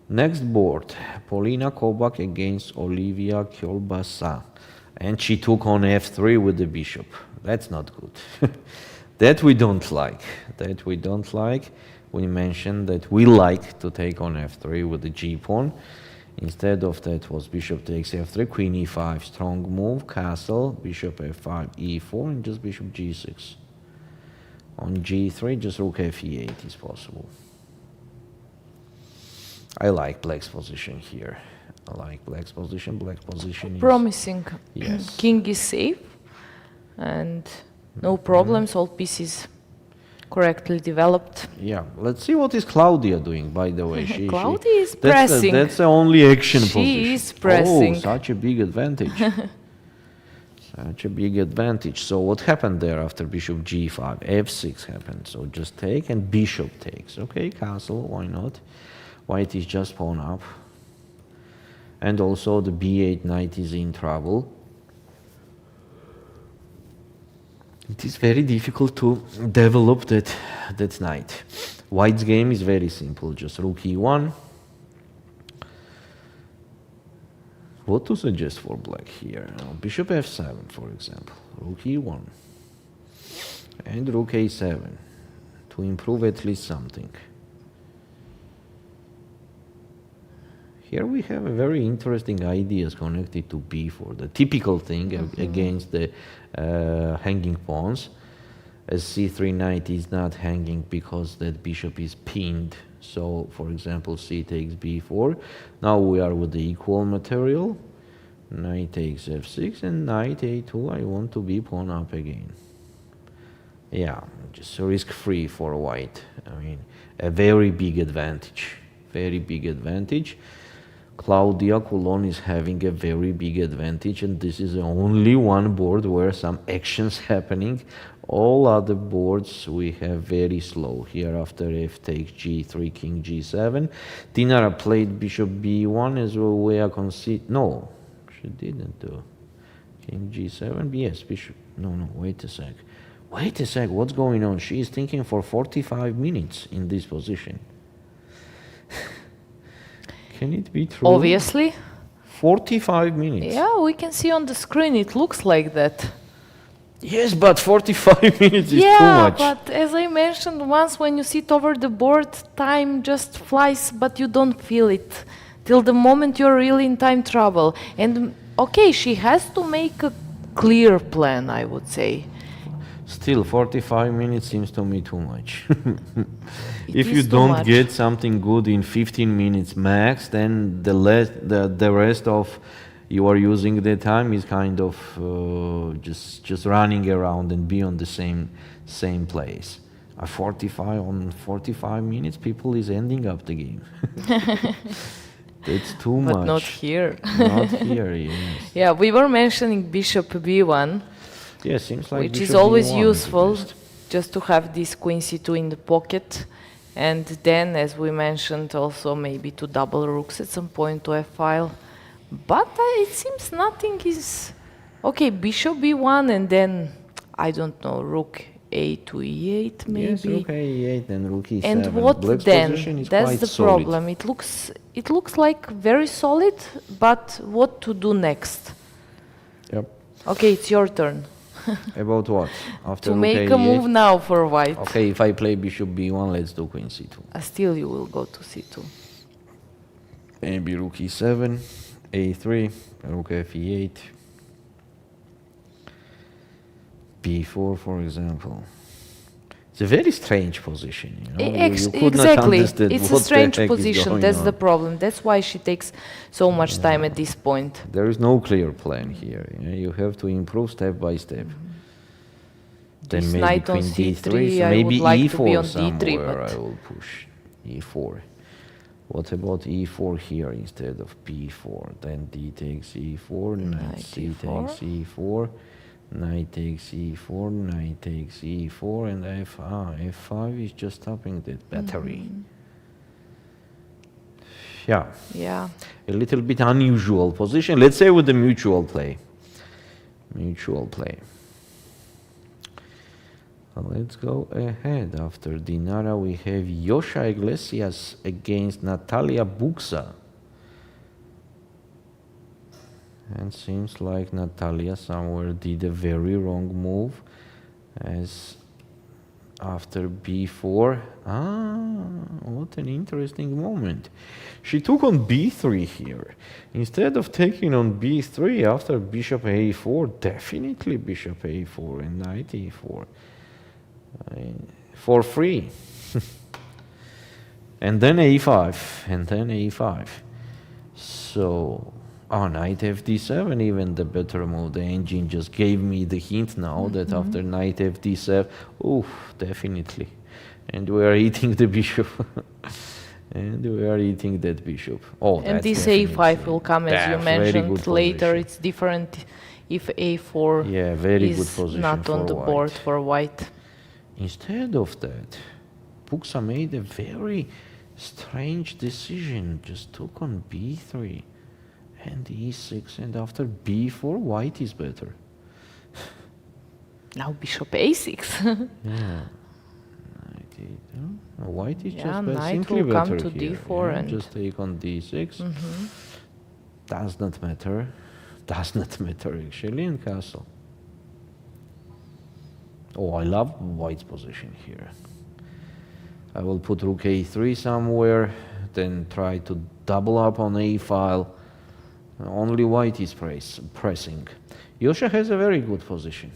Next board, Polina Kobak against Ulviyya Fataliyeva. And she took on f3 with the bishop. That's not good. That we don't like. That we don't like. We mentioned that we like to take on f3 with the g pawn. Instead of that was bishop takes f3, queen e5, strong move, castle, bishop f5, e4, and just bishop g6. On g3, just rook f e8 is possible. I like black's position here. I like black's position. Black position is Promising. Yes. King is safe, and no problems. All pieces correctly developed. Yeah, let's see what is Claudia doing, by the way. Claudia is pressing. That's the only action position. She is pressing. Oh, such a big advantage. Such a big advantage. So what happened there after bishop g5? f6 happened. So just take and bishop takes. Okay, castle, why not? White is just pawn up. And also the b8 knight is in trouble. It is very difficult to develop that knight. White's game is very simple, just rook e1. What to suggest for black here? Bishop f7, for example. Rook e1. And rook a7 to improve at least something. Here we have a very interesting ideas connected to b4. The typical thing against the hanging pawns, as c3 knight is not hanging because that bishop is pinned. So, for example, c takes b4. Now we are with the equal material. Knight takes f6 and knight a2. I want to be pawn up again. Yeah, just risk-free for white. I mean, a very big advantage. Very big advantage. Claudia Coulon is having a very big advantage, and this is the only one board where some actions happening. All other boards we have very slow. Here after f takes g3, king g7. Dinara played bishop b1 as well. We are no, she didn't do. King g7, yes, bishop. No, wait a sec. Wait a sec, what's going on? She is thinking for 45 minutes in this position. Can it be true? Obviously. 45 minutes. Yeah, we can see on the screen. It looks like that. Yes, but 45 minutes is too much. Yeah, but as I mentioned once, when you sit over the board, time just flies, but you don't feel it till the moment you're really in time trouble. And okay, she has to make a clear plan, I would say. Still, 45 minutes seems to me too much. It If you is too don't much. get something good in 15 minutes max, then the rest of you are using the time is kind of just running around and be on the same place. 45 minutes, people is ending up the game. That's too much. But not here. Not here, yes. Yeah, we were mentioning bishop b1, Yeah, seems like which is bishop always b1 useful, the best. just to have this queen c2 in the pocket. And then, as we mentioned, also maybe to double rooks at some point to f-file. But it seems nothing is... Okay, bishop b1 and then, I don't know, rook a to e8 maybe. Yes, rook a8 and rook e7. And what Black's then? position is That's quite the solid. problem. It looks like very solid, but what to do next? Yep. Okay, it's your turn. About what? After To rook make a8? a move now for white. Okay, if I play bishop b1, let's do queen c2. Still you will go to c2. Maybe rook e7, a3, rook fe8, b4, for example. It's a very strange position. You know? You could not Exactly. understand It's what a strange the heck is position. going That's on. the problem. That's why she takes so much time at this point. There is no clear plan here. You have to improve step by step. Then This maybe knight on queen c3, d3, so I maybe would like e4 to be on d3, somewhere but- I will push e4. What about e4 here instead of b4? Then d takes e4, knight c takes e4, knight takes e4, knight takes e4, and f5 is just stopping that battery. Yeah, Yeah. a little bit unusual position. Let's say with the mutual play. Mutual play. Let's go ahead. After Dinara, we have Yosha Iglesias against Natalia Buksa. And seems like Natalia somewhere did a very wrong move, as after b4. What an interesting moment. She took on b3 here. Instead of taking on b3 after bishop a4, definitely bishop a4 and knight e4. For free. And then a5, and then a5. So, knight fd7, even the better move. The engine just gave me the hint now that after knight fd7, definitely. And we are eating the bishop. And we are eating that bishop. And this a5 will come, as you mentioned later. It's different if a4 very is good position not on the board for white. Instead of that, Puksa made a very strange decision. Just took on b3 and e6, and after b4, white is better. Now bishop a6. Yeah. White is just knight simply will better come to here. d4 and just take on d6. Does not matter. Does not matter actually in castle. I love white's position here. I will put rook a3 somewhere, then try to double up on a file. Only white is pressing. Yosha has a very good position.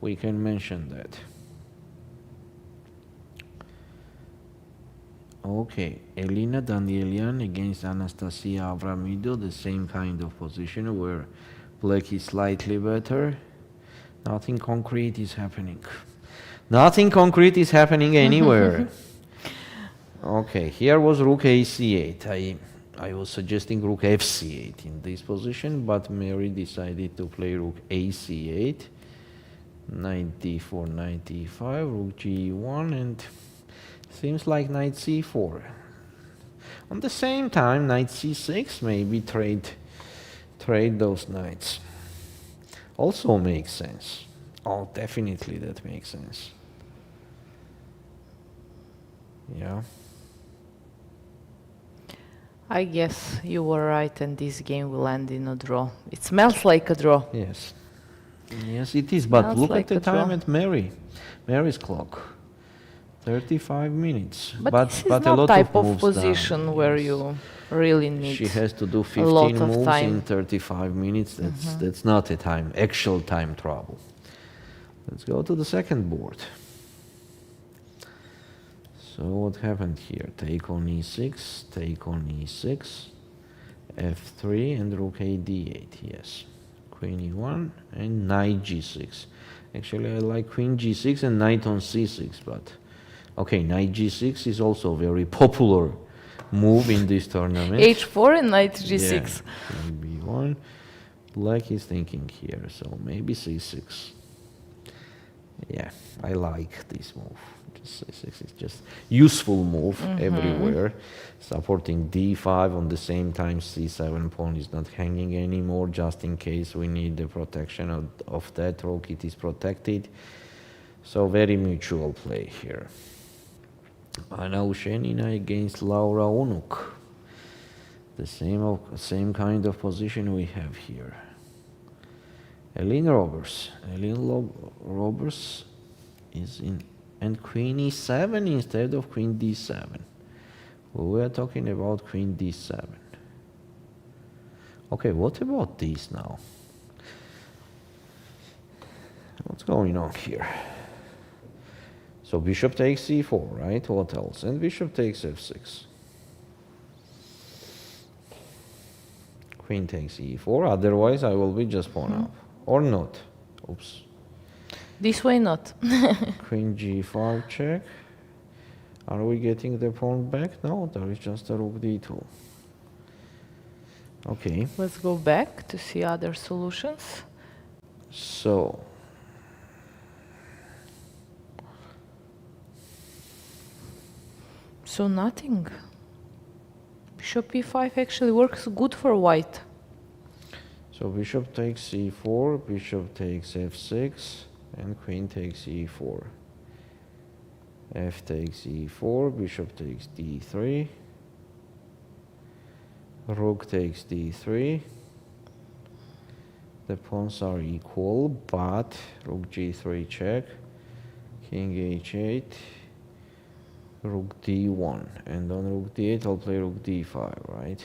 We can mention that. Okay, Elina Danielian against Anastasia Avramidou, the same kind of position where black is slightly better. Nothing concrete is happening. Nothing concrete is happening anywhere. Okay, here was rook ac8. I was suggesting rook fc8 in this position, but Meri decided to play rook ac8, knight d4, knight d5, rook g1, and seems like knight c4. On the same time, knight c6, maybe trade those knights. Also makes sense. Definitely that makes sense. Yeah. I guess you were right, and this game will end in a draw. It smells like a draw. Yes. Yes, it is. But look like at the time draw. at Meri's clock. 35 minutes. But this is a not lot type of moves position done. where Yes. you really need She has to do a lot 15 of moves time. in 35 minutes. That's not actual time trouble. Let's go to the second board. So what happened here? Take on e6, take on e6, f3, and rook a d8, yes. Queen e1 and knight g6. Actually, I like queen g6 and knight on c6, but okay, knight g6 is also a very popular move in this tournament. h4 and knight g6. Yeah, queen b1. Black is thinking here, so maybe c6. Yeah, I like this move. C6 is just useful move everywhere. Supporting d5 on the same time c7 pawn is not hanging anymore, just in case we need the protection of that rook. It is protected. So very mutual play here. Anna Ushenina against Laura Unuk. The same kind of position we have here. Elin Roberts is in, and queen e7 instead of queen d7. We are talking about queen d7. Okay, what about this now? What's going on here? So bishop takes c4, right? What else? And bishop takes f6. Queen takes e4, otherwise I will be just pawn up. Or not. Oops. This way not. Queen g5 check. Are we getting the pawn back? No, there is just a rook d2. Okay. Let's go back to see other solutions. So nothing. Bishop e5 actually works good for white. So bishop takes c4, bishop takes f6, and queen takes e4. F takes e4, bishop takes d3, rook takes d3. The pawns are equal, but rook g3 check. King h8, rook d1, and on rook d8 I'll play rook d5, right?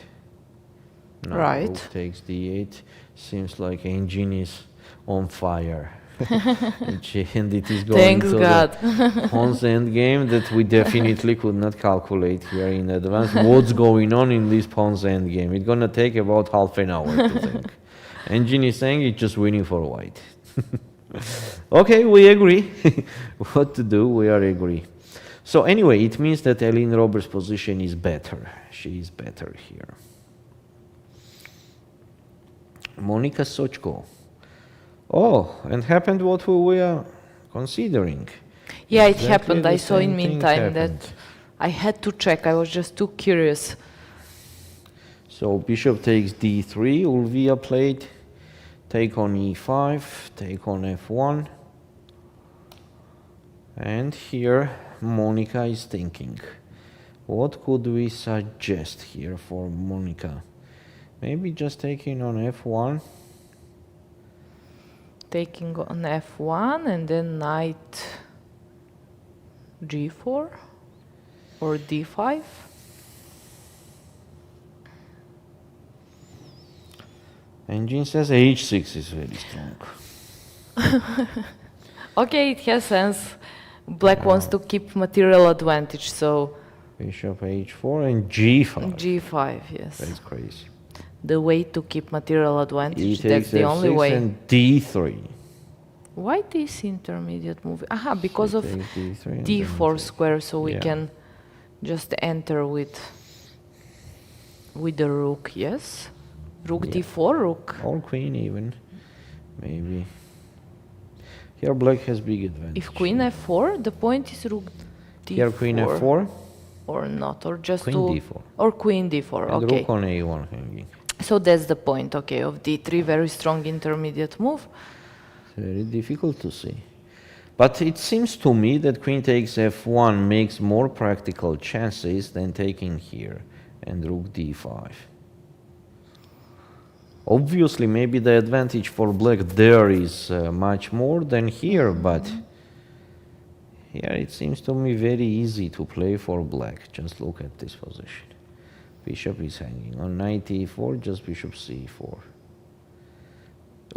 No, Right. rook takes d8. Seems like engine is on fire. And it is going Thanks to God. the pawn's end game that we definitely could not calculate here in advance. What's going on in this pawn's end game? It's gonna take about half an hour to think. Engine is saying it's just winning for white. Okay, we agree. What to do, we are agree. So anyway, it means that Elin Roberts' position is better. She is better here. Monika Sochko. Oh, and happened what we were considering. Yeah, it Exactly happened. the I saw in same thing meantime happened. that I had to check. I was just too curious. So bishop takes d3, Ulviyya played, take on e5, take on f1. And here Monika is thinking, what could we suggest here for Monika? Maybe just taking on f1. Taking on f1 and then knight g4 or d5. Engine says h6 is very strong. Okay, it has sense. Black wants to keep material advantage, so Bishop h4 and g5. g5, yes. That's crazy. The way to keep material He advantage, takes that's the only f6 way. and d3. Why this intermediate move? Aha, because of Takes d3 and then d4 square, so we Yeah. can just enter with the rook, yes? Rook Yeah. d4, rook. Or queen even, maybe. Here black has big advantage. If queen f4, the point is rook d4. Here queen f4 Or not, or just Queen to... d4. Or queen d4, and okay. rook on a1 hanging. So that's the point, okay, of d3, very strong intermediate move. Very difficult to see. But it seems to me that queen takes f1 makes more practical chances than taking here and rook d5. Obviously, maybe the advantage for black there is much more than here, but here it seems to me very easy to play for black. Just look at this position. Bishop is hanging. On knight e4, just bishop c4.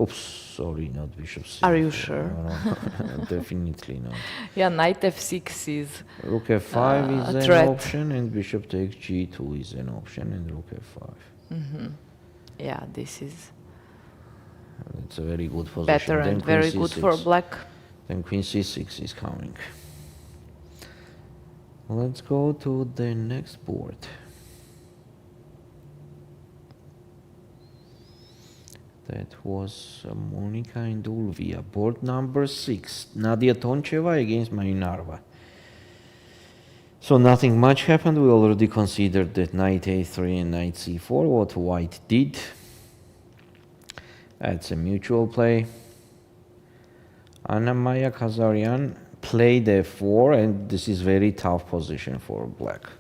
Oops, sorry, not bishop c4. Are you sure? No, definitely not. Yeah, knight f6 is... Rook f5 is a an threat. option, and bishop takes g2 is an option, and rook f5. Yeah, this is It's a very good position. better Then and queen very good c6. for black. Then queen c6 is coming. Let's go to the next board. That was Monika and Ulviyya. Board number 6. Nadia Toncheva against Mai Narva. So nothing much happened. We already considered that knight a3 and knight c4, what white did. That's a mutual play. Anna Maya Kazarian played f4, and this is very tough position for black.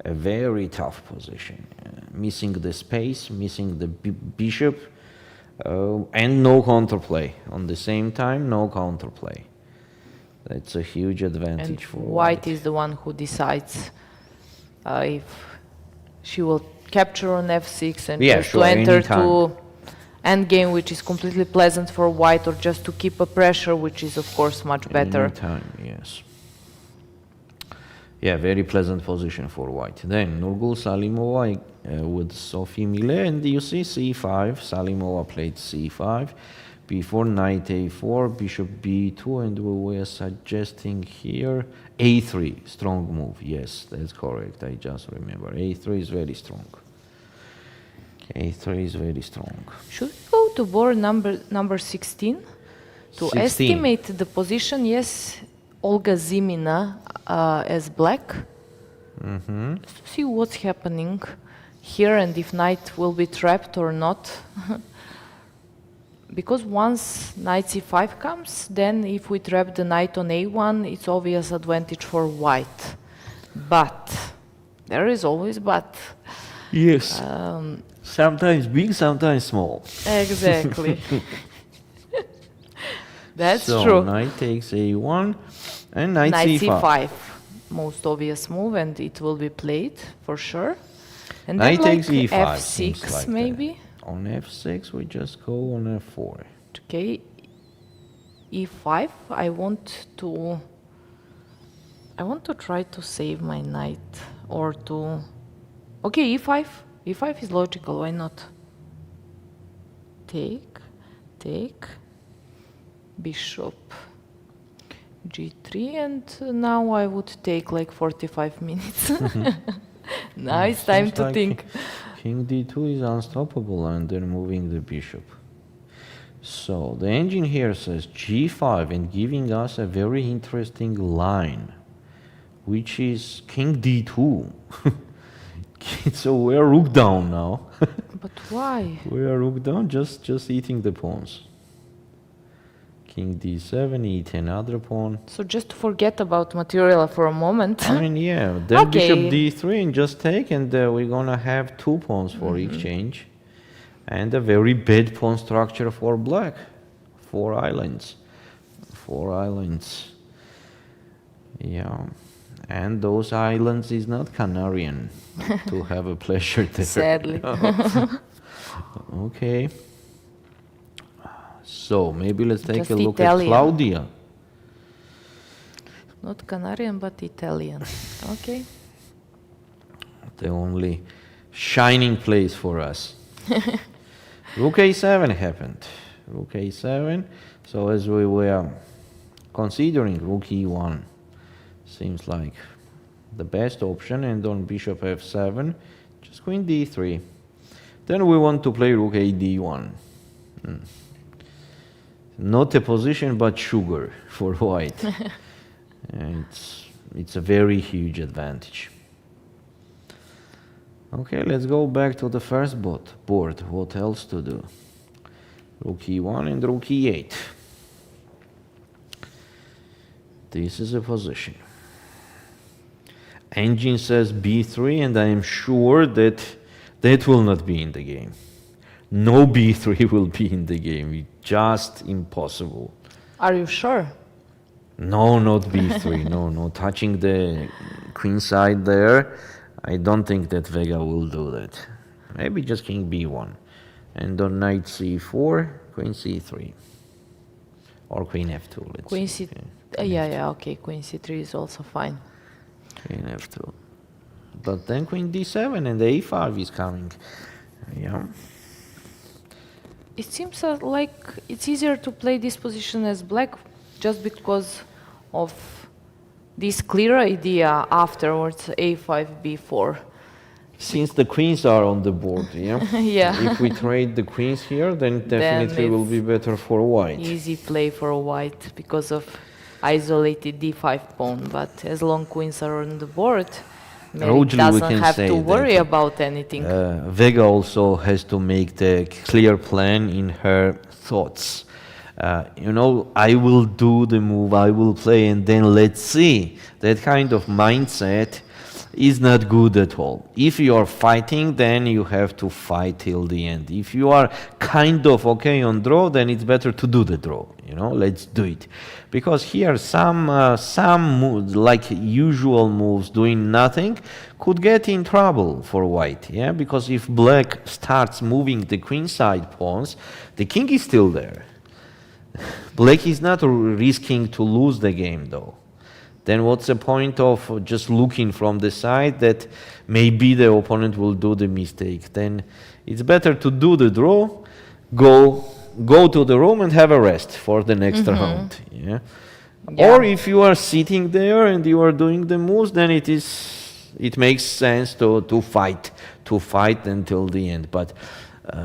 A very tough position. Missing the space, missing the bishop, and no counterplay. On the same time, no counterplay. That's a huge advantage And for white is the one who decides if she will capture on f6 and Yeah, just sure, to enter anytime. to endgame, which is completely pleasant for white, or just to keep a pressure, which is of course much better. Anytime, yes. Yeah, very pleasant position for white. Then Nurgyul Salimova with Sophie Millet, and you see c5. Salimova played c5. Before knight a4, bishop b2, and we were suggesting here a3, strong move. Yes, that's correct. I just remember. a3 is very strong. a3 is very strong. Should we go to board number 16 to 16. estimate the position? Yes, Olga Zimina as black. Let's see what's happening here and if knight will be trapped or not. Because once knight c5 comes, then if we trap the knight on a1, it's obvious advantage for white. But there is always but. Yes. Sometimes big, sometimes small. Exactly. That's so true. knight takes a1, And knight Knight c5. c5. Most obvious move, and it will be played for sure. And Knight then takes like e5. seems f6 like maybe. that. On f6 we just go on f4. Okay, e5. I want to try to save my knight or to. Okay, e5. e5 is logical. Why not? Take, bishop g3, and now I would take like 45 minutes. Now it's time Seems to like think. King d2 is unstoppable, and then moving the bishop. So the engine here says g5 and giving us a very interesting line, which is king d2. So we're rook down now. But why? We are rook down, just eating the pawns. King d7, eat another pawn. So just to forget about material for a moment. I mean, yeah, then Okay. bishop d3 and just take, and we're gonna have 2 pawns for exchange. And a very bad pawn structure for black. 4 islands. 4 islands. Yeah. And those islands is not Canarian to have a pleasure there. Sadly. Okay. So maybe let's take Just a look Italian. at Claudia. Not Canarian, but Italian. Okay. The only shining place for us. Rook a7 happened. Rook a7. So as we were considering rook e1, seems like the best option, and on bishop f7, just queen d3. Then we want to play rook a d1. Not a position, but sugar for white. And it's a very huge advantage. Okay, let's go back to the first board. What else to do? Rook e1 and rook e8. This is a position. Engine says b3, and I am sure that that will not be in the game. No b3 will be in the game. It's just impossible. Are you sure? No, not b3. No. Touching the queen side there, I don't think that Vega will do that. Maybe just king b1. And on knight c4, queen c3. Or queen f2, let's Queen see. c. Yeah, okay. Queen c3 is also fine. Queen f2. But then queen d7 and a5 is coming. Yeah. It seems like it's easier to play this position as black just because of this clear idea afterwards, a5, b4. Since the queens are on the board, yeah? Yeah. If we trade the queens here, then definitely will it's be better for white. Easy play for white because of isolated d5 pawn, but as long queens are on the board, Meri Rudely we doesn't can have say to worry that, about anything. Vega also has to make the clear plan in her thoughts. I will do the move, I will play, and then let's see. That kind of mindset is not good at all. If you are fighting, then you have to fight till the end. If you are kind of okay on draw, then it's better to do the draw. Let's do it. Because here some moves, like usual moves, doing nothing, could get in trouble for white. Yeah, because if black starts moving the queenside pawns, the king is still there. Black is not risking to lose the game, though. Then what's the point of just looking from the side that maybe the opponent will do the mistake? Then it's better to do the draw, go to the room and have a rest for the next round. Yeah? Or if you are sitting there and you are doing the moves, then it makes sense to fight until the end. But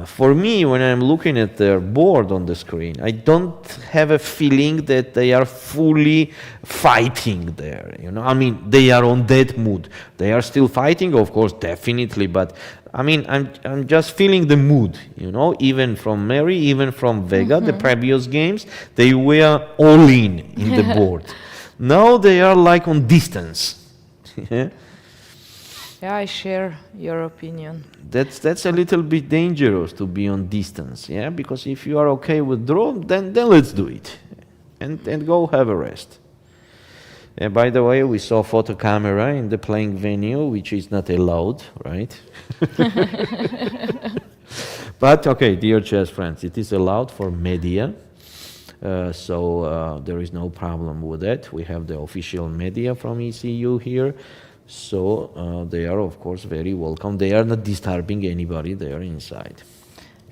for me, when I'm looking at their board on the screen, I don't have a feeling that they are fully fighting there. I mean, they are on that mood. They are still fighting, of course, definitely. But I mean, I'm just feeling the mood. Even from Meri, even from Vega, the previous games, they were all in the board. Now they are like on distance. Yeah, I share your opinion. That's a little bit dangerous to be on distance, yeah? Because if you are okay with draw, then let's do it. And go have a rest. By the way, we saw photo camera in the playing venue, which is not allowed, right? But okay, dear chess friends, it is allowed for media. So there is no problem with that. We have the official media from ECU here. So they are, of course, very welcome. They are not disturbing anybody. They are inside.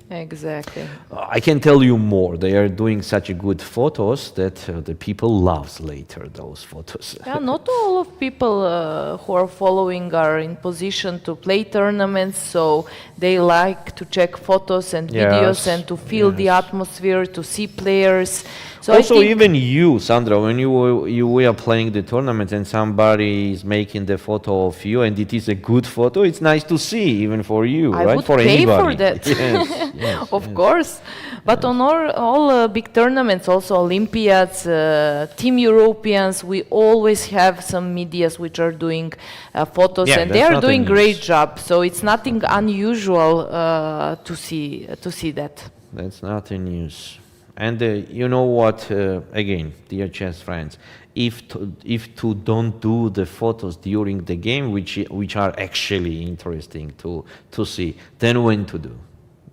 Exactly. I can tell you more. They are doing such good photos that the people loves later those photos. Yeah, not all of people who are following are in position to play tournaments, so they like to check photos and videos and to feel the atmosphere, to see players. So also, even you, Sandra, when you were playing the tournament and somebody is making the photo of you and it is a good photo, it's nice to see, even for you, I right? would For pay anybody. for that. Yes, of course. But on all big tournaments, also Olympiads, Team Europeans, we always have some medias which are doing photos, and they are doing great job. So it's nothing unusual to see that. That's not a news. And you know what? Again, dear chess friends, if to don't do the photos during the game, which are actually interesting to see, then when to do?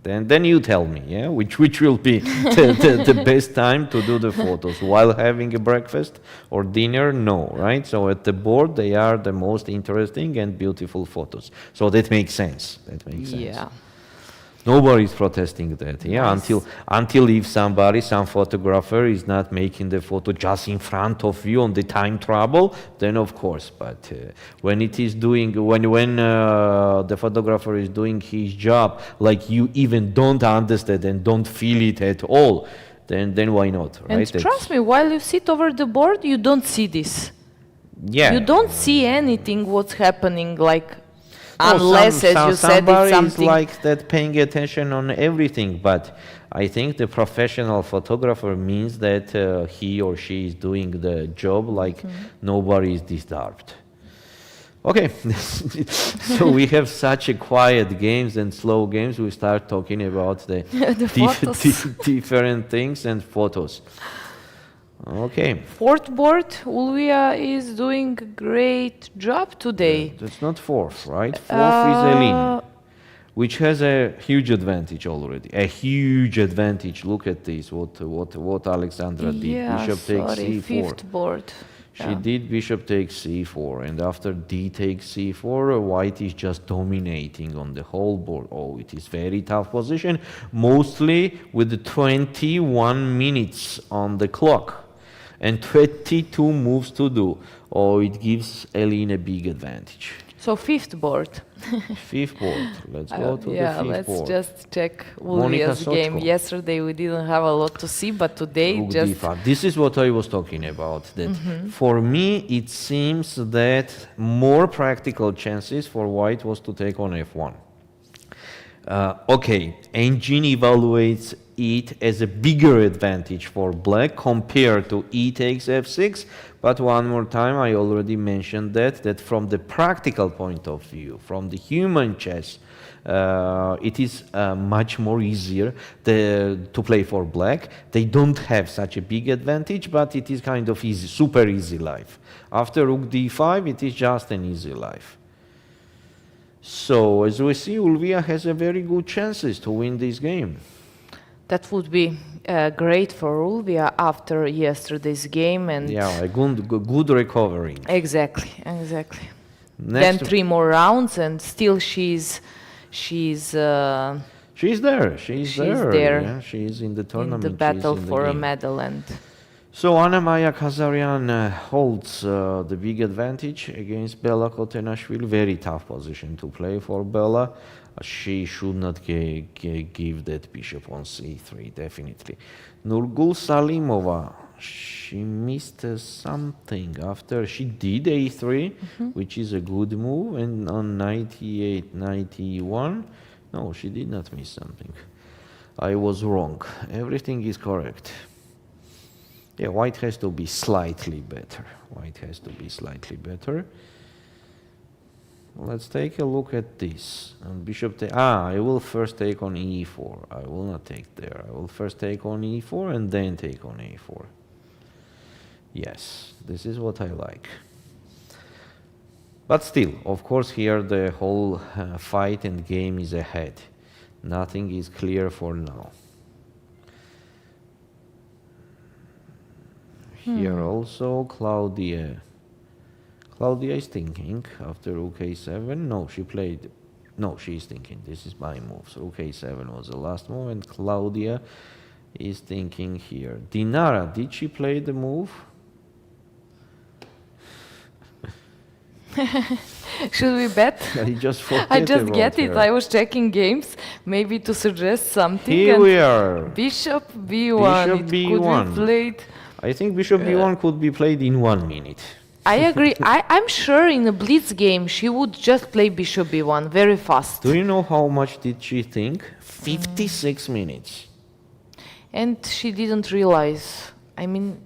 Then you tell me, yeah, which will be the best time to do the photos, while having a breakfast or dinner? No, right? So at the board, they are the most interesting and beautiful photos. So that makes sense. That makes sense. Yeah. Nobody is protesting that, yeah. Nice. Until if some photographer is not making the photo just in front of you on the time trouble, then of course. But when it is doing, when the photographer is doing his job, like you even don't understand and don't feel it at all, then why not, right? And trust me, while you sit over the board, you don't see this. Yeah. You don't see anything what's happening, like. Unless, as you said, it's something like that, paying attention on everything. But I think the professional photographer means that he or she is doing the job like nobody is disturbed. Okay, so we have such a quiet games and slow games. We start talking about the, different things and photos. Okay. Fourth board, Ulviyya is doing a great job today. That's not fourth, right? Fourth is Elin, which has a huge advantage already. A huge advantage. Look at this. What Alexandra did. Yeah, Bishop takes c4. Fifth board. She did bishop takes c4, and after d takes c4, white is just dominating on the whole board. Oh, it is very tough position, mostly with 21 minutes on the clock. And 22 moves to do. Oh, it gives Elin a big advantage. So fifth board. Fifth board. Let's go to the fifth board. Yeah, let's just check Ulviyya's game. Yesterday we didn't have a lot to see, but today just... This is what I was talking about. That for me, it seems that more practical chances for white was to take on f1. Okay, engine evaluates it as a bigger advantage for black compared to e takes f6, but one more time, I already mentioned that from the practical point of view, from the human chess, it is much more easier to play for black. They don't have such a big advantage, but it is kind of easy, super easy life. After rook d5, it is just an easy life. So, as we see, Ulviyya has a very good chances to win this game. That would be great for Ulviyya after yesterday's game, and yeah, a good recovery. Exactly. Then 3 more rounds, and still she's there. She's there. Yeah, she's in the tournament. In the battle for a medal, and so Anna Kazarian holds the big advantage against Bella Khotenashvili. Very tough position to play for Bella. She should not give that bishop on c3, definitely. Nurgyul Salimova, she missed something after she did a3, which is a good move, and on 98, 91, no, she did not miss something. I was wrong. Everything is correct. Yeah, white has to be slightly better. Let's take a look at this. And bishop I will first take on e4. I will not take there. I will first take on e4 and then take on a4. Yes, this is what I like. But still, of course, here the whole fight and game is ahead. Nothing is clear for now. Here also, Claudia is thinking after rook a7. No, she played. No, she's thinking. This is my move. So rook a7 was the last move, and Claudia is thinking here. Dinara, did she play the move? Should we bet? I just forget I just about get it. her. I was checking games, maybe to suggest something. Here and we are. Bishop b1. Bishop It b1. could be played. I think Bishop b1 could be played in 1 minute. I agree. I'm sure in a blitz game she would just play Bishop b1 very fast. Do you know how much did she think? 56 minutes. And she didn't realize. I mean,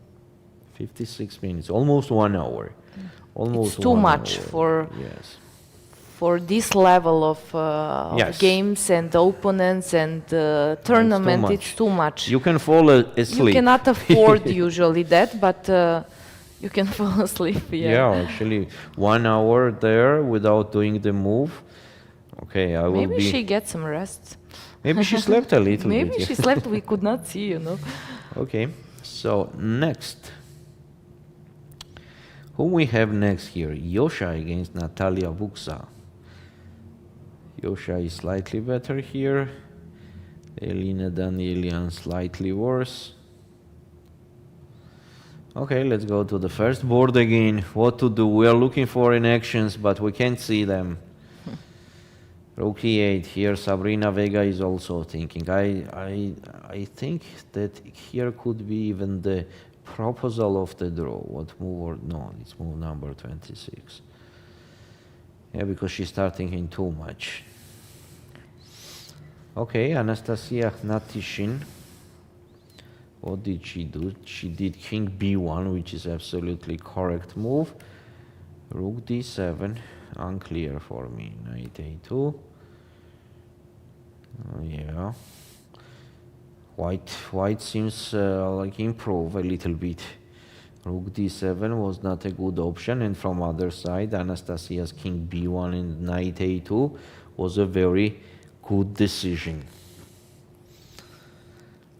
56 minutes, almost 1 hour. Almost it's too 1 much hour. Yes. for this level of Yes. games and opponents and tournament. much. It's too much. You can fall asleep. You cannot afford usually that, but you can fall asleep. Yeah, actually, 1 hour there without doing the move. Okay, I will Maybe be. she gets some rest. Maybe she slept a little Maybe bit. she slept. We could not see, you know. Okay, so next. Who we have next here? Yosha against Natalia Vuksa. Yosha is slightly better here. Elina Danielian slightly worse. Okay, let's go to the first board again. What to do? We are looking for in actions, but we can't see them. Rook e8. Here Sabrina Vega is also thinking. I think that here could be even the proposal of the draw. What move or no? It's move number 26. Yeah, because she's starting in too much. Okay, Anastasia Natishin. What did she do? She did king b1, which is absolutely correct move. Rook d7, unclear for me. Knight a2. Yeah. White seems like improve a little bit. Rook d7 was not a good option, and from other side, Anastasia's king b1 and knight a2 was a very good decision.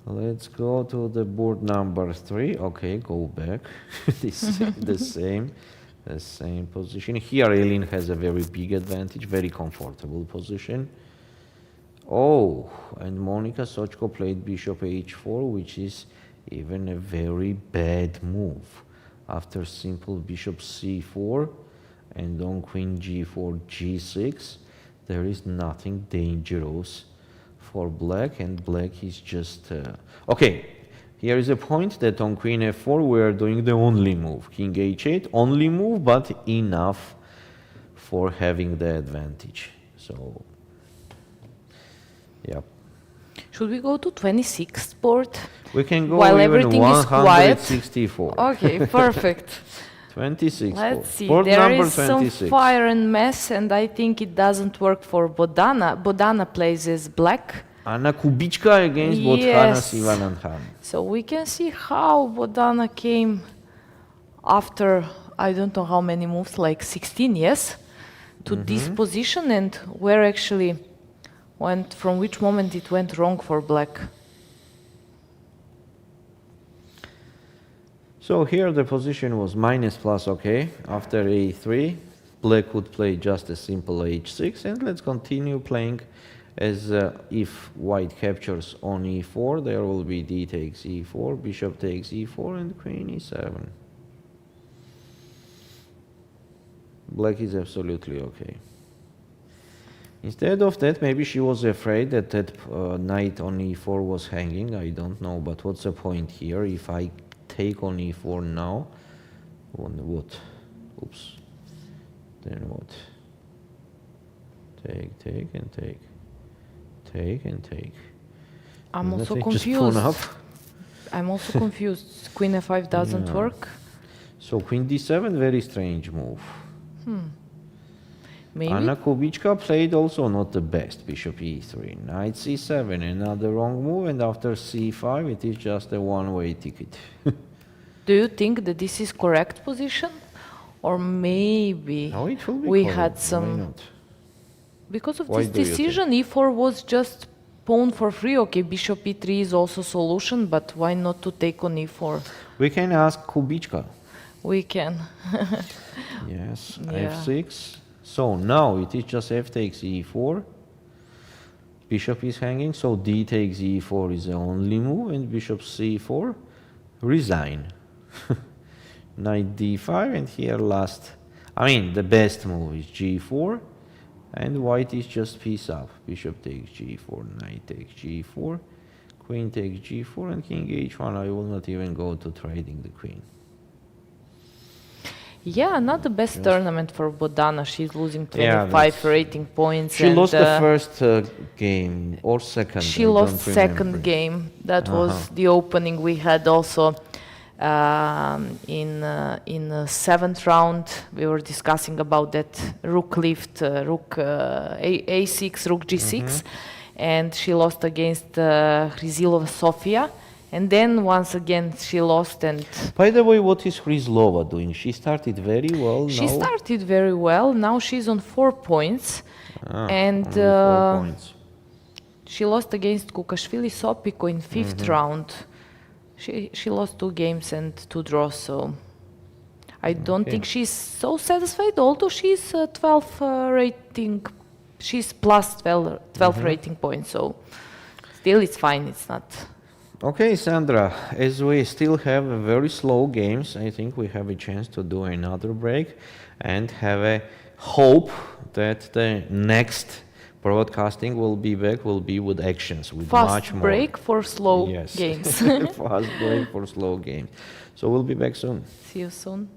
Let's go to the board number 3. Okay, go back. This the same position. Here Elin has a very big advantage, very comfortable position. Oh, and Monica Sochko played bishop h4, which is even a very bad move. After simple bishop c4 and on queen g4, g6, there is nothing dangerous for black, and black is just... Okay, here is a point that on queen f4 we are doing the only move. King h8, only move, but enough for having the advantage. So, yeah. Should we go to 26th board? We can go While even everything is quiet. 164. Okay, perfect. 26. Let's see. Board There number is 26. some fire and mess, and I think it doesn't work for Bodana. Bodana plays as black. Anna Kubichka against Bothana Sivananthan. So we can see how Bodana came after, I don't know how many moves, like 16, yes? To this position, and where actually went, from which moment it went wrong for black. So here the position was minus plus, okay. After a3, black would play just a simple h6, and let's continue playing as if white captures on e4, there will be d takes e4, bishop takes e4, and queen e7. Black is absolutely okay. Instead of that, maybe she was afraid that knight on e4 was hanging, I don't know, but what's the point here? If I take on e4 now, what? Oops. Then what? Take and take. Take and take. I'm Doesn't also it just pawn confused. up? I'm also confused. Queen f5 doesn't work. So queen d7, very strange move. Maybe. Anna Kubichka played also not the best. Bishop e3, knight c7, another wrong move, and after c5 it is just a one-way ticket. Do you think that this is correct position? Or maybe No, it will be we correct. had Why some... not? Because of Why this do you think? decision, e4 was just pawn for free. Okay, bishop e3 is also solution, but why not to take on e4? We can ask Kubichka. We can. Yes, Yeah. f6. So now it is just f takes e4. Bishop is hanging, so d takes e4 is the only move, and bishop c4, resign. Knight d5, and here the best move is g4, and white is just piece up. Bishop takes g4, knight takes g4, queen takes g4, and king h1. I will not even go to trading the queen. Yeah, not the best tournament for Bodana. She's losing Yeah, 25 rating points. She lost the first game or second. She I lost don't second remember. game. That was the opening. We had also in the seventh round. We were discussing about that rook lift, rook a6, rook g6, and she lost against Hrizilova Sofia. And then once again she lost. And By the way, what is Hrizlova doing? She started very well. she now? started very well. Now she's on 4 points, and Only 4 points. she lost against Kukashvili Sopiko in 5th round. She lost 2 games and 2 draws. So I don't think she's so satisfied. Although she's 12 rating, she's plus 12 rating points. So still it's fine. It's not. Okay, Sandra, as we still have very slow games, I think we have a chance to do another break and have a hope that the next broadcasting will be with actions, with Fast much more. break for slow Yes. games. Fast break for slow games. So we'll be back soon. See you soon.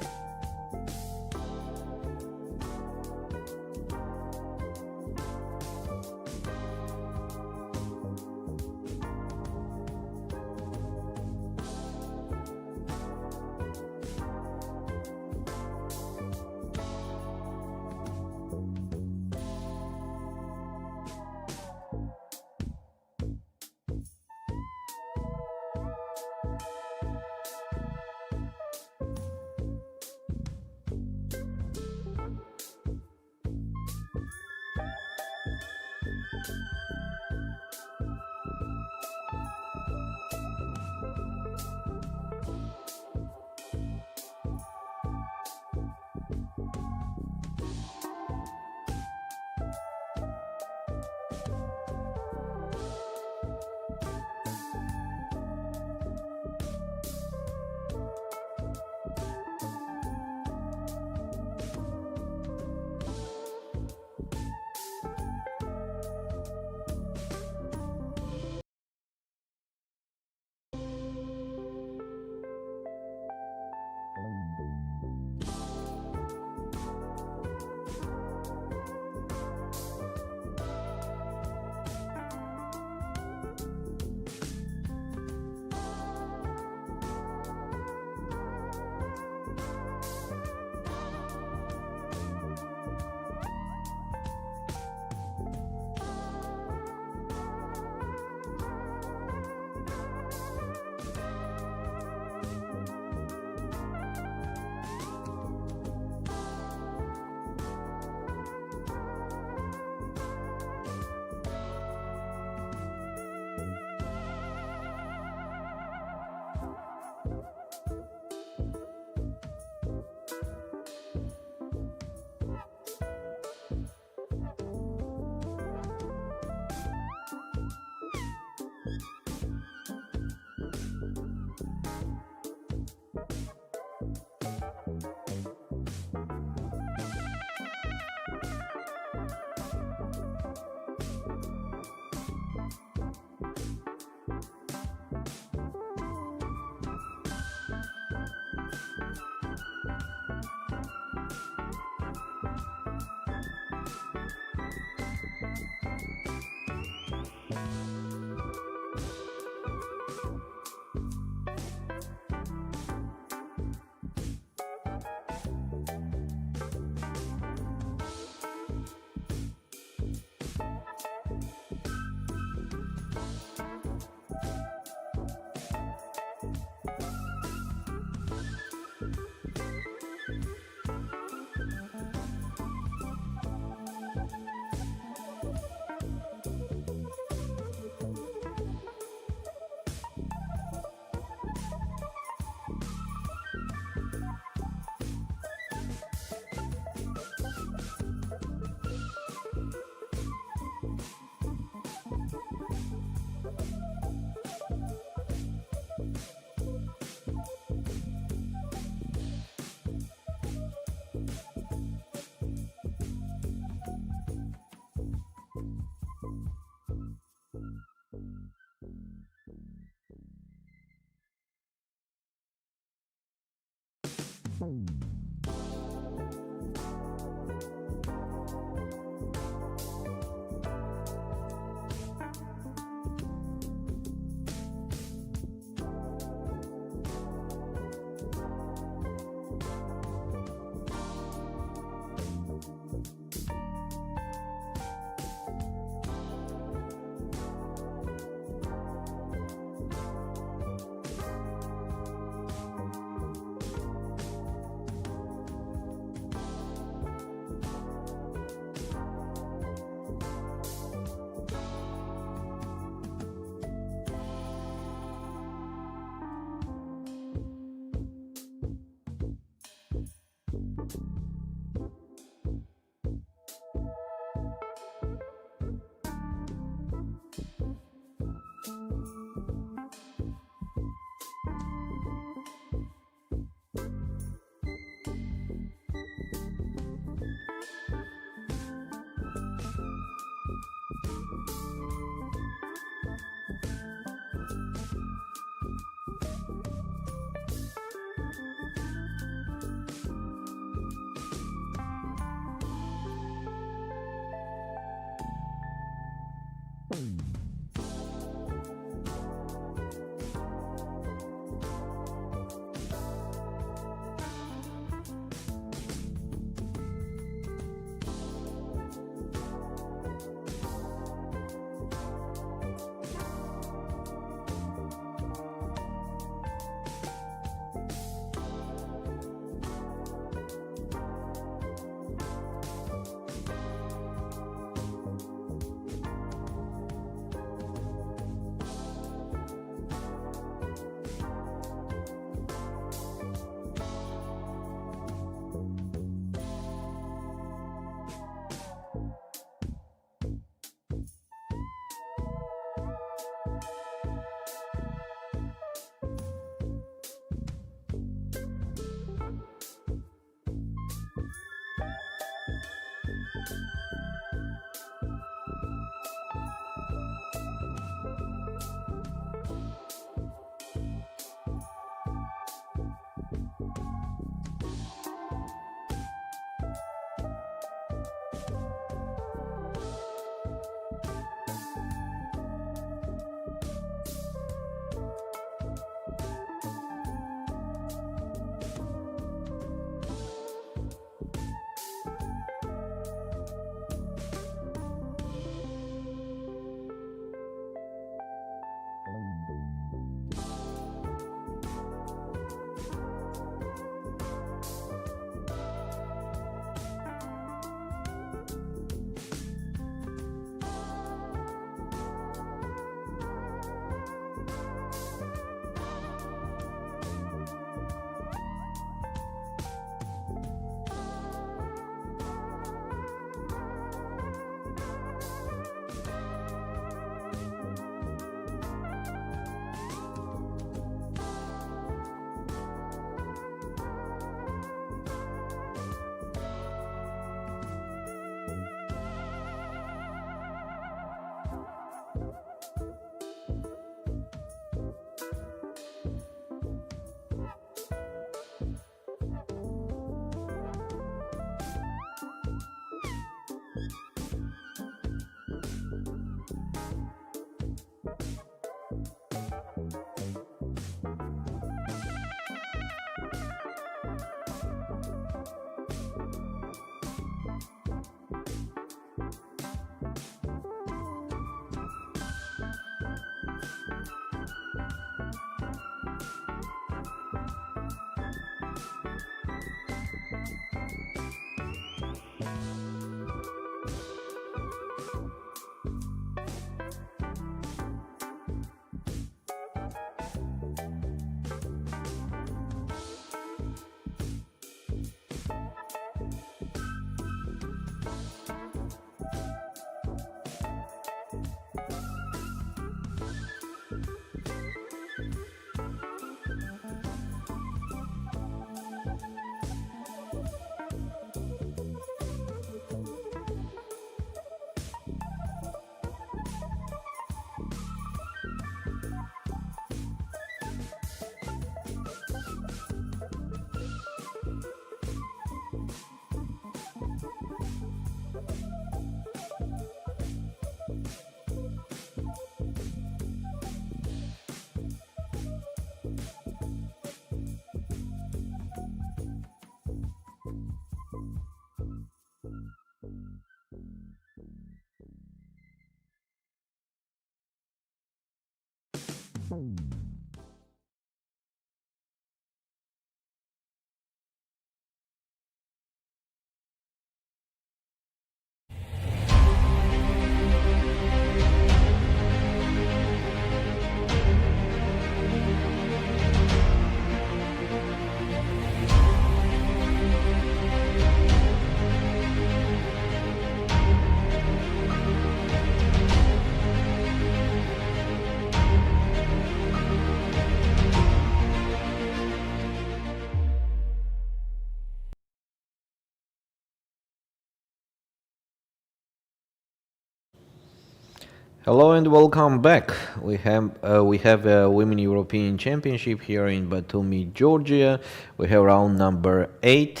Hello and welcome back. We have a Women European Championship here in Batumi, Georgia. We have round number 8.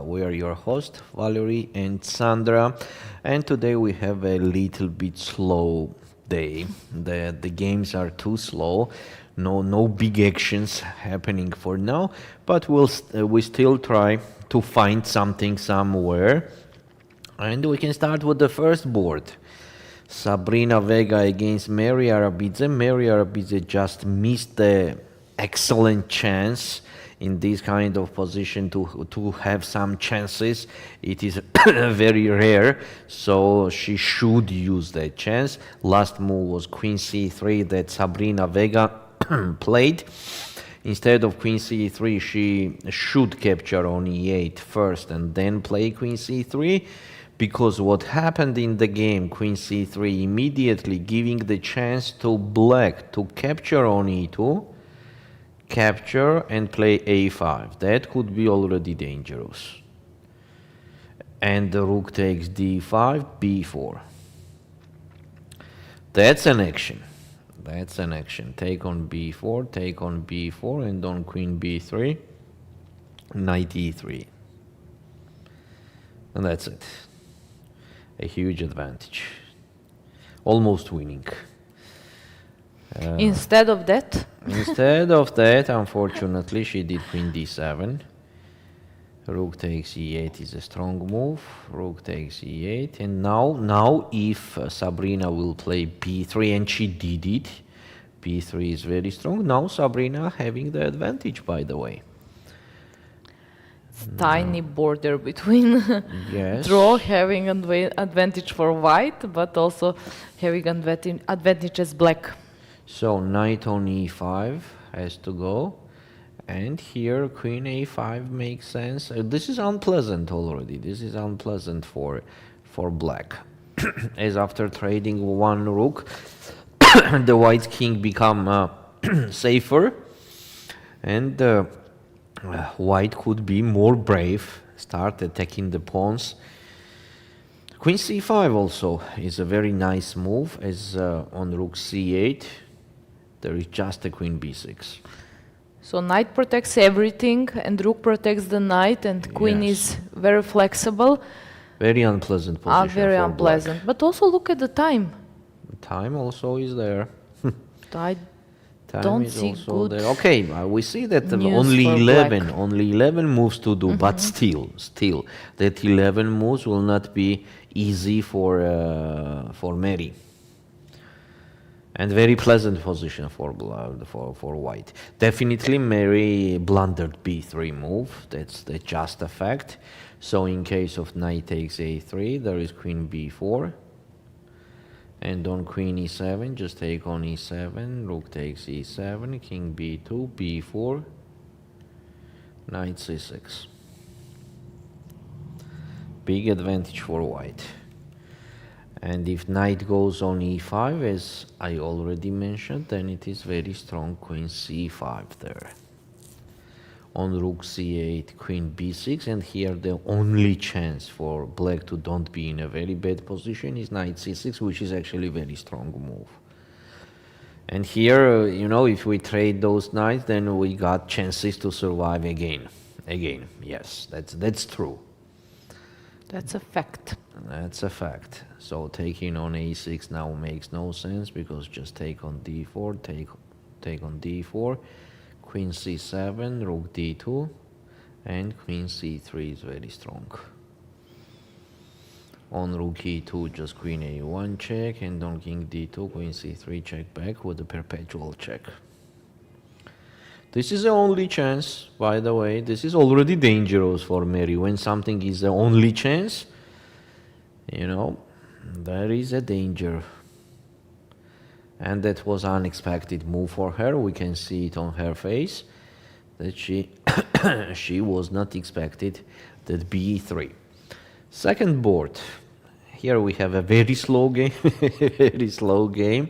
We are your host, Valerie and Sandra, and today we have a little bit slow day. The games are too slow. No big actions happening for now, but we still try to find something somewhere. And we can start with the first board. Sabrina Vega against Meri Arabidze. Meri Arabidze just missed the excellent chance in this kind of position to have some chances. It is very rare, so she should use that chance. Last move was Queen C3 that Sabrina Vega played. Instead of Queen C3, she should capture on E8 first and then play Queen C3. Because what happened in the game, Queen C3 immediately giving the chance to black to capture on E2, capture and play A5. That could be already dangerous. And the rook takes D5, B4. That's an action. That's an action. Take on B4, take on B4, and on Queen B3, Knight E3. And that's it. A huge advantage. Almost winning. Instead of that? Instead of that, unfortunately, she did Queen D7. Rook takes E8 is a strong move. Rook takes E8. And now if Sabrina will play B3, and she did it, B3 is very strong. Now Sabrina having the advantage, by the way. Tiny border between Yes. draw having advantage for white, but also having advantage as black. So knight on E5 has to go, and here Queen A5 makes sense. This is unpleasant already. This is unpleasant for black, as after trading one rook, the white king become safer, and white could be more brave, start attacking the pawns. Queen C5 also is a very nice move, as on rook C8 there is just a Queen B6. So knight protects everything and rook protects the knight, and queen is very flexible. Very unpleasant position. Very for unpleasant. black. But also look at the time. Time also is there. I Time don't is see also good there. Okay, we see that news only for 11, black. only 11 moves to do, but still, that 11 moves will not be easy for Meri. And very pleasant position for white. Definitely Meri blundered B3 move. That's just a fact. So in case of knight takes A3, there is Queen B4. And on Queen E7, just take on E7, rook takes E7, King B2, B4, Knight C6. Big advantage for white. And if knight goes on E5, as I already mentioned, then it is very strong Queen C5 there. On rook C8, Queen B6, and here the only chance for black to don't be in a very bad position is Knight C6, which is actually a very strong move. And here, if we trade those knights, then we got chances to survive again. Yes, that's true. That's a fact. That's a fact. So taking on A6 now makes no sense, because just take on D4, take on D4, Queen C7, Rook D2, and Queen C3 is very strong. On Rook E2, just Queen A1 check, and on King D2, Queen C3 check back with a perpetual check. This is the only chance, by the way. This is already dangerous for Meri. When something is the only chance, you know, there is a danger. And that was unexpected move for her. We can see it on her face that she she was not expected that b3. Second board. Here we have a very slow game, very slow game.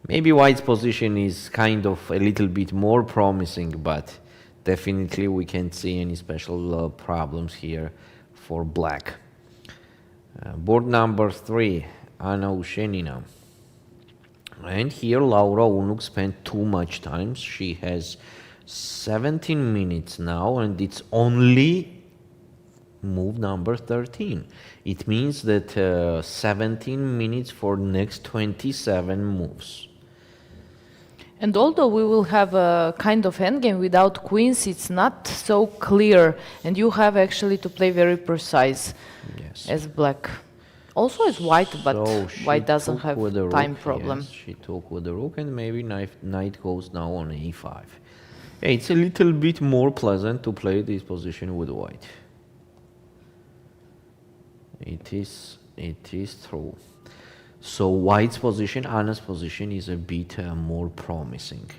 Maybe White's position is kind of a little bit more promising, but definitely we can't see any special problems here for Black. Board number 3, Anna Ushenina. And here Laura Unuk spent too much time. She has 17 minutes now, and it's only move number 13. It means that 17 minutes for next 27 moves. And although we will have a kind of endgame without queens, it's not so clear, and you have actually to play very precise as Black. Also as White, but So White she doesn't took have with the time rook, problem. yes, she took with the rook, and maybe knight goes now on a5. Yeah, it's a little bit more pleasant to play this position with White. It is true. So White's position, Anna's position, is a bit more promising.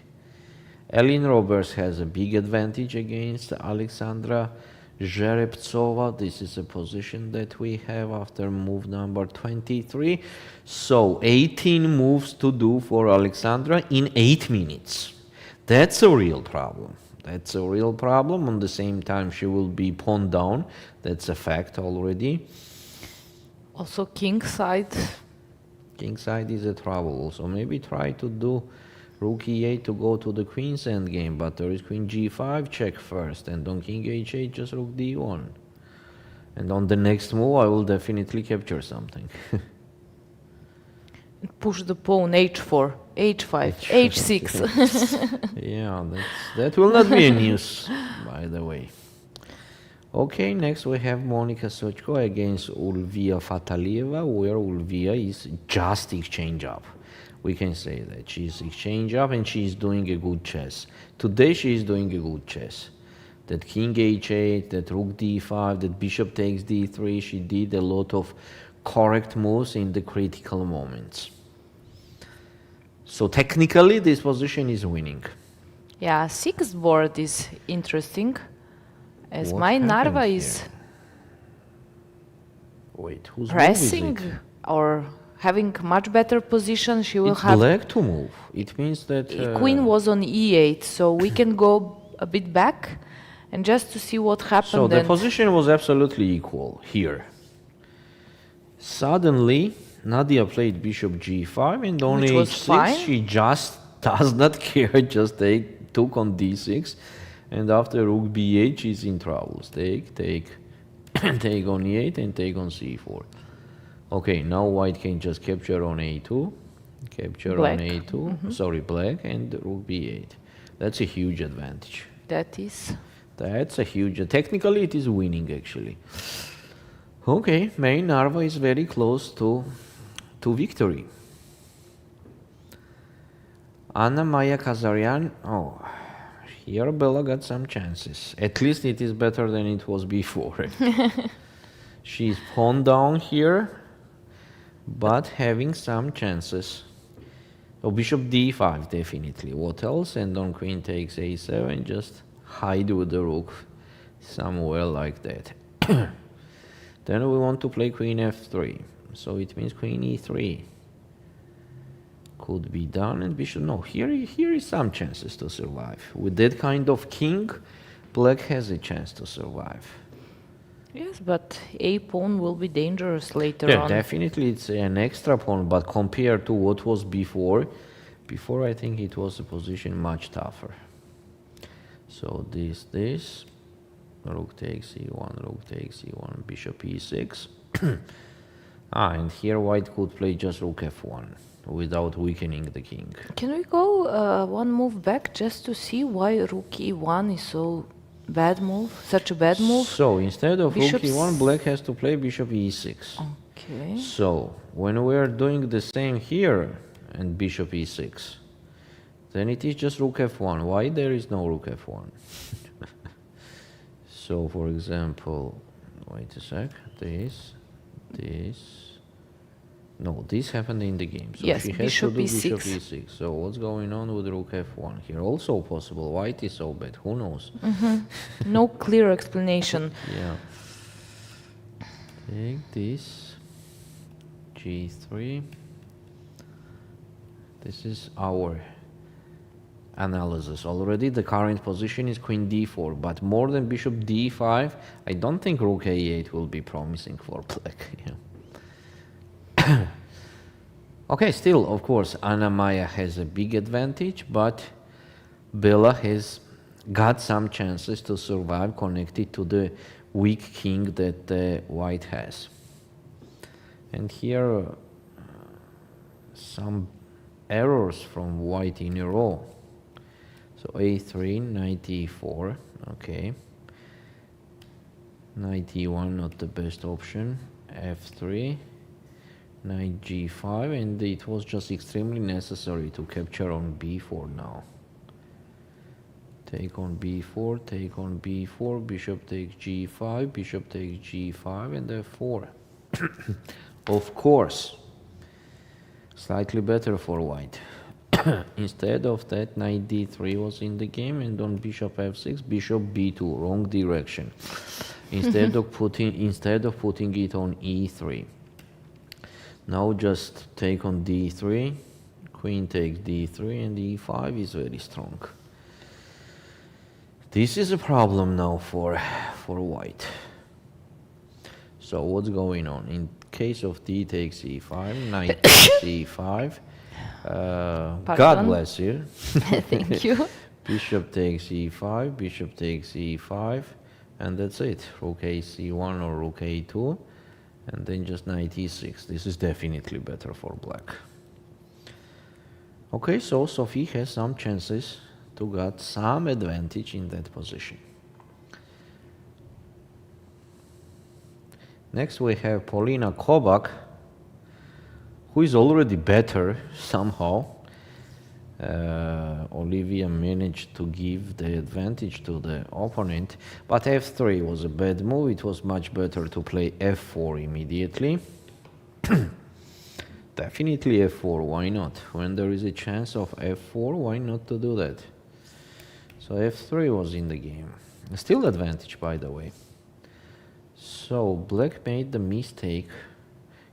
Elin Roberts has a big advantage against Alexandra Zhereptsova. This is a position that we have after move number 23. So 18 moves to do for Alexandra in 8 minutes. That's a real problem. That's a real problem. On the same time, she will be pawned down. That's a fact already. Also king side. King side is a trouble also. Maybe try to do rook e8 to go to the queen's endgame, but there is queen g5 check first, and on king h8 just rook d1. And on the next move I will definitely capture something. Push the pawn h4, h5, h6. Yeah, that will not be a news, by the way. Okay, next we have Monica Sochko against Ulviyya Fataliyeva, where Ulviyya is just exchange up. We can say that she's exchange up and she's doing a good chess. Today she is doing a good chess. That king h8, that rook d5, that bishop takes d3, she did a lot of correct moves in the critical moments. So technically this position is winning. Yeah, sixth board is interesting, as What Mai Narva happened is here? Wait, who's pressing or having much better position. She will It's have black to move. It means that queen was on e8, so we can go a bit back and just to see what happened. So the and position was absolutely equal here. Suddenly, Nadia played bishop g5 and on Which was h6 fine. she just does not care, just took on d6, and after rook b8 she's in troubles. Take, take on e8 and take on c4. Okay, now white can just capture on a2, capture Black. on a2, sorry, black, and rook b8. That's a huge advantage. That's a huge, technically it is winning actually. Okay, Mai Narva is very close to victory. Anna Maya Kazaryan, oh, here Bella got some chances. At least it is better than it was before. She's pawned down here, but having some chances. So bishop d5 definitely. What else? And on queen takes a7, just hide with the rook somewhere like that. Then we want to play queen f3. So it means queen e3 could be done, and bishop. No, here is some chances to survive. With that kind of king, black has a chance to survive. Yes, but a pawn will be dangerous later Yeah, on. definitely it's an extra pawn, but compared to what was before I think it was a position much tougher. So this, rook takes e1, rook takes e1, bishop e6. And here white could play just rook f1 without weakening the king. Can we go one move back just to see why rook e1 is so bad move, such a bad move? So instead of rook Bishops- e1, black has to play bishop e6. Okay. So when we are doing the same here and bishop e6, then it is just rook f1. Why there is no rook f1? So, for example, wait a sec, this, no, this happened in the game. So Yes, she has bishop to do e6. bishop e6. So what's going on with rook f1 here? Also possible. White is so bad. Who knows? No clear explanation. Yeah. Take this. g3. This is our analysis. Already the current position is queen d4, but more than bishop d5, I don't think rook a8 will be promising for black. Yeah. Okay, still, of course, Anna Maya has a big advantage, but Bella has got some chances to survive connected to the weak king that white has. And here, some errors from white in a row. So a3, knight e4, okay. Knight e1, not the best option. f3. Knight g5, and it was just extremely necessary to capture on b4 now. Take on b4, take on b4, bishop takes g5, bishop takes g5, and f4. Of course, slightly better for white. Instead of that, knight d3 was in the game, and on bishop f6, bishop b2, wrong direction. Instead of putting it on e3. Now just take on d3, queen takes d3, and e5 is very strong. This is a problem now for white. So what's going on? In case of d takes e5, knight takes e5. God bless you. Thank you. Bishop takes e5, bishop takes e5, and that's it. Rook a c1 or rook a2. And then just knight e6. This is definitely better for black. Okay, so Sophie has some chances to get some advantage in that position. Next we have Polina Kobak, who is already better somehow. Ulviyya managed to give the advantage to the opponent, but f3 was a bad move. It was much better to play f4 immediately. Definitely f4, why not? When there is a chance of f4, why not to do that? So f3 was in the game. Still advantage, by the way. So black made the mistake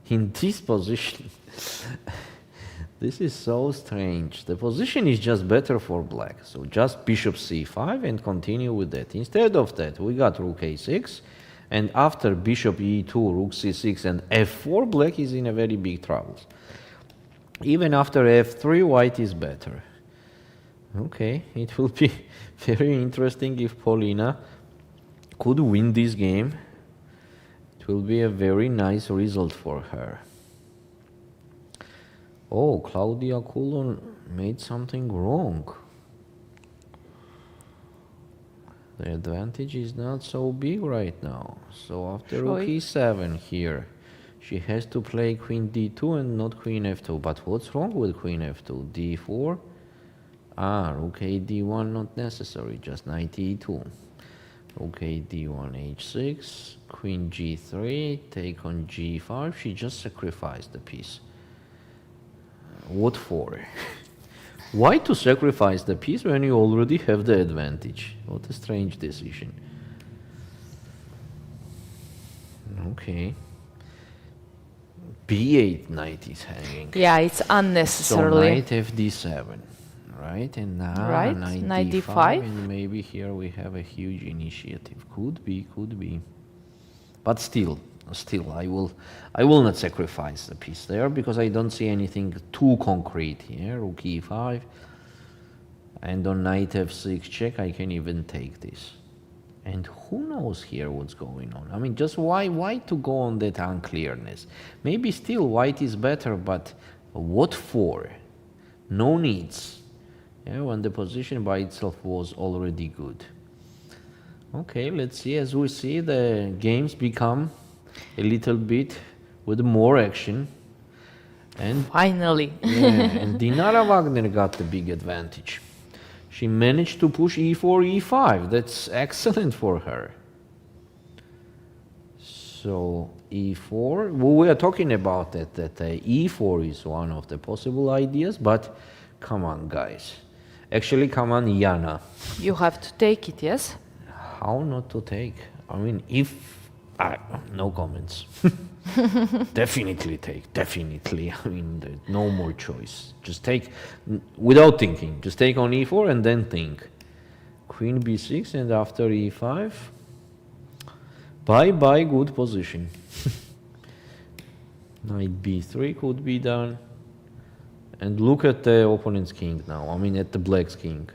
in this position. This is so strange. The position is just better for black. So just bishop c5 and continue with that. Instead of that, we got rook a6. And after bishop e2, rook c6 and f4, black is in a very big trouble. Even after f3, white is better. Okay, it will be very interesting if Polina could win this game. It will be a very nice result for her. Oh, Claudia Coulon made something wrong. The advantage is not so big right now. So after rook e7 here, she has to play queen d2 and not queen f2. But what's wrong with queen f2? d4? Ah, rook a d1 not necessary, just knight e2. Rook a d1 h6, queen g3, take on g5. She just sacrificed the piece. What for? Why to sacrifice the piece when you already have the advantage? What a strange decision. Okay. b8 knight is hanging. Yeah, it's unnecessarily. So knight fd7, right? And now Right, knight d5. d5. And maybe here we have a huge initiative. Could be. But still, I will not sacrifice the piece there because I don't see anything too concrete here. Rook e5, and on knight f6 check, I can even take this. And who knows here what's going on? I mean, just why to go on that unclearness? Maybe still white is better, but what for? No needs. Yeah, when the position by itself was already good. Okay, let's see. As we see, the games become a little bit with more action. And Finally. yeah, and Dinara Wagner got the big advantage. She managed to push e4, e5. That's excellent for her. So e4, well, we are talking about that e4 is one of the possible ideas, but come on, guys. Actually, come on, Yana. You have to take it, yes? How not to take? I mean, no comments. Definitely take, definitely. I mean, there's no more choice. Just take, without thinking, just take on e4 and then think. Queen b6 and after e5. Bye-bye, good position. Knight b3 could be done. And look at the opponent's king now, I mean at the black's king.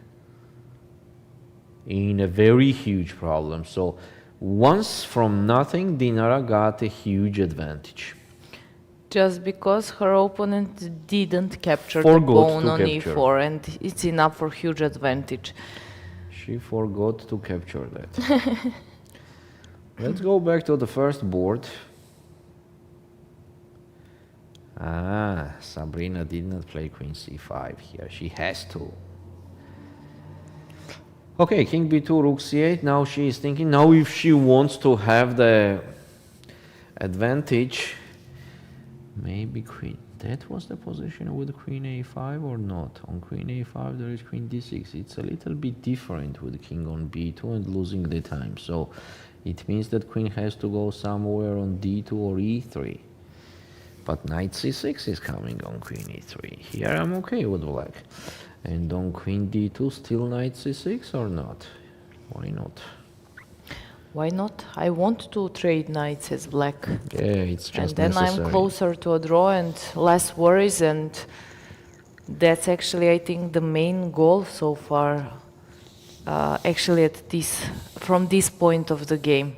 In a very huge problem. So once from nothing, Dinara got a huge advantage. Just because her opponent didn't capture Forgot the pawn to on capture. e4, and it's enough for huge advantage. She forgot to capture that. Let's go back to the first board. Sabrina did not play queen c5 here. She has to. Okay, king b2, rook c8. Now she is thinking, now if she wants to have the advantage, maybe queen. That was the position with queen a5 or not? On queen a5 there is queen d6. It's a little bit different with king on b2 and losing the time. So it means that queen has to go somewhere on d2 or e3. But knight c6 is coming on queen e3. Here I'm okay with black. And on queen d2 still knight c6 or not? Why not? Why not? I want to trade knights as black. Yeah, it's just And then necessary. I'm closer to a draw and less worries, and that's actually, I think, the main goal so far. Actually, from this point of the game,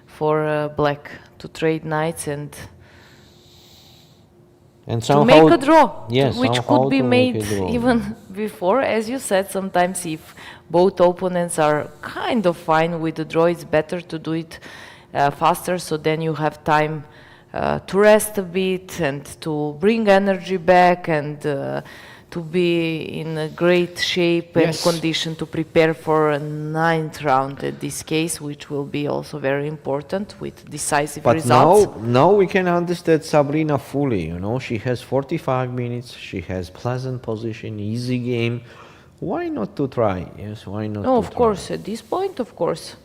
for black to trade knights and to make a draw, yes, which somehow could be to make made a draw. even before. As you said, sometimes if both opponents are kind of fine with the draw, it's better to do it faster, so then you have time to rest a bit and to bring energy back and to be in a great shape and Yes. condition to prepare for a 9th round in this case, which will be also very important with decisive But results. now we can understand Sabrina fully, you know, she has 45 minutes, she has pleasant position, easy game. Why not to try? Yes, why not No, to of try? course, at this point, of course.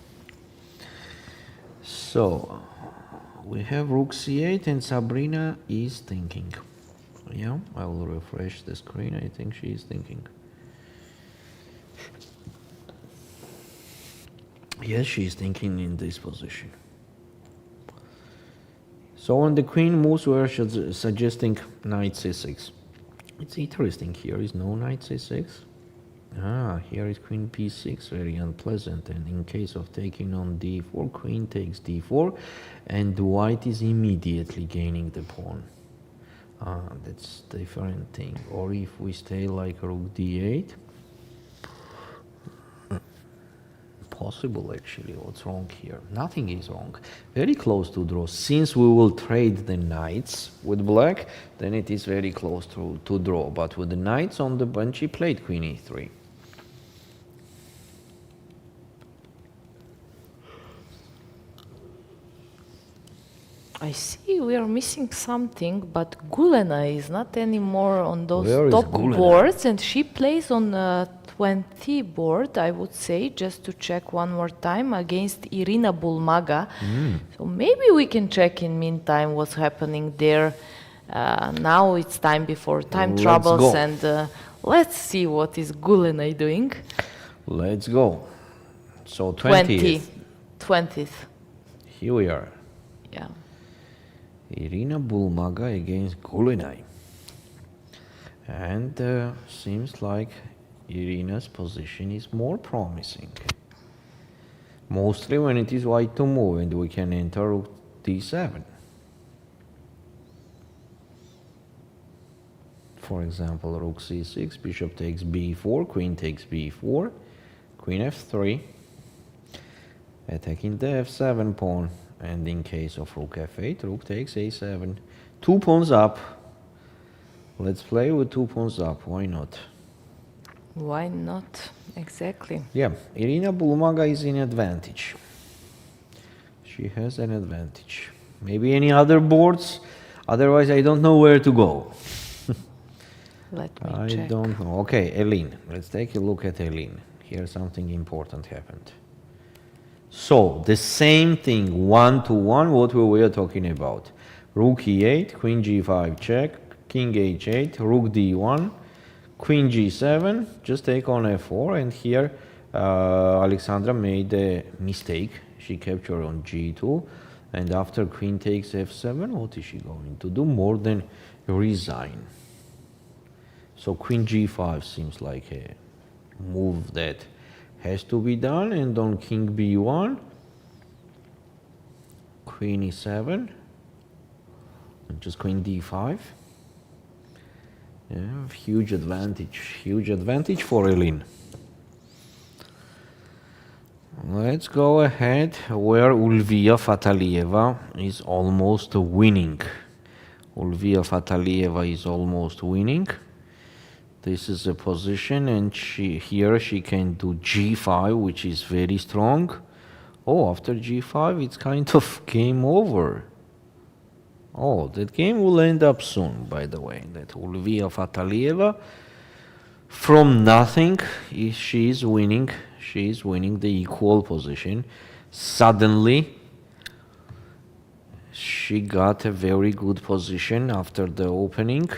So, we have rook c8 and Sabrina is thinking. Yeah, I will refresh the screen, I think she is thinking. Yes, she is thinking in this position. So when the queen moves, we are suggesting knight c6. It's interesting, here is no knight c6. Here is queen p6, very unpleasant, and in case of taking on d4, queen takes d4, and white is immediately gaining the pawn. That's different thing. Or if we stay like rook d8, possible actually. What's wrong here? Nothing is wrong. Very close to draw. Since we will trade the knights with black, then it is very close to draw. But with the knights on the bench, she played queen e3. I see we are missing something, but Gulena is not anymore on those Where is top Gulena? boards, and she plays on 20 board, I would say, just to check one more time, against Irina Bulmaga. So maybe we can check in meantime what's happening there. Now it's time before time Let's troubles, go. and let's see what is Gulena doing. Let's go. So 20th. 20th. Here we are. Yeah. Irina Bulmaga against Gulenai. And seems like Irina's position is more promising. Mostly when it is white to move and we can enter rook d7. For example, rook c6, bishop takes b4, queen takes b4, queen f3, attacking the f7 pawn. And in case of rook f8, rook takes a7. 2 pawns up. Let's play with 2 pawns up, why not? Why not? Exactly. Yeah, Irina Bulumaga is in advantage. She has an advantage. Maybe any other boards? Otherwise, I don't know where to go. Let me I check. don't know. Okay, Elin. Let's take a look at Elin. Here something important happened. So, the same thing, 1-1, what we were talking about. Rook e8, queen g5 check, king h8, rook d1, queen g7, just take on f4, and here Alexandra made a mistake. She captured on g2, and after queen takes f7, what is she going to do? More than resign. So queen g5 seems like a move that has to be done, and on king b1, queen e7, and just queen d5. Yeah, huge advantage for Elin. Let's go ahead where Ulviyya Fataliyeva is almost winning. Ulviyya Fataliyeva is almost winning. This is a position, and here she can do g5, which is very strong. Oh, after g5, it's kind of game over. Oh, that game will end up soon, by the way. That Ulviyya Fataliyeva, from nothing, she is winning. She is winning the equal position. Suddenly, she got a very good position after the opening.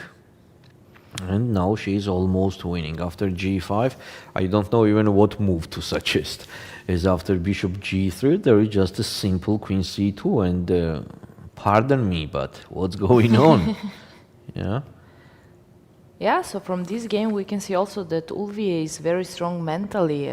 And now she is almost winning. After g5, I don't know even what move to suggest. As after bishop g3, there is just a simple queen c2, and pardon me, but what's going on? Yeah. Yeah, so from this game we can see also that Ulviyya is very strong mentally.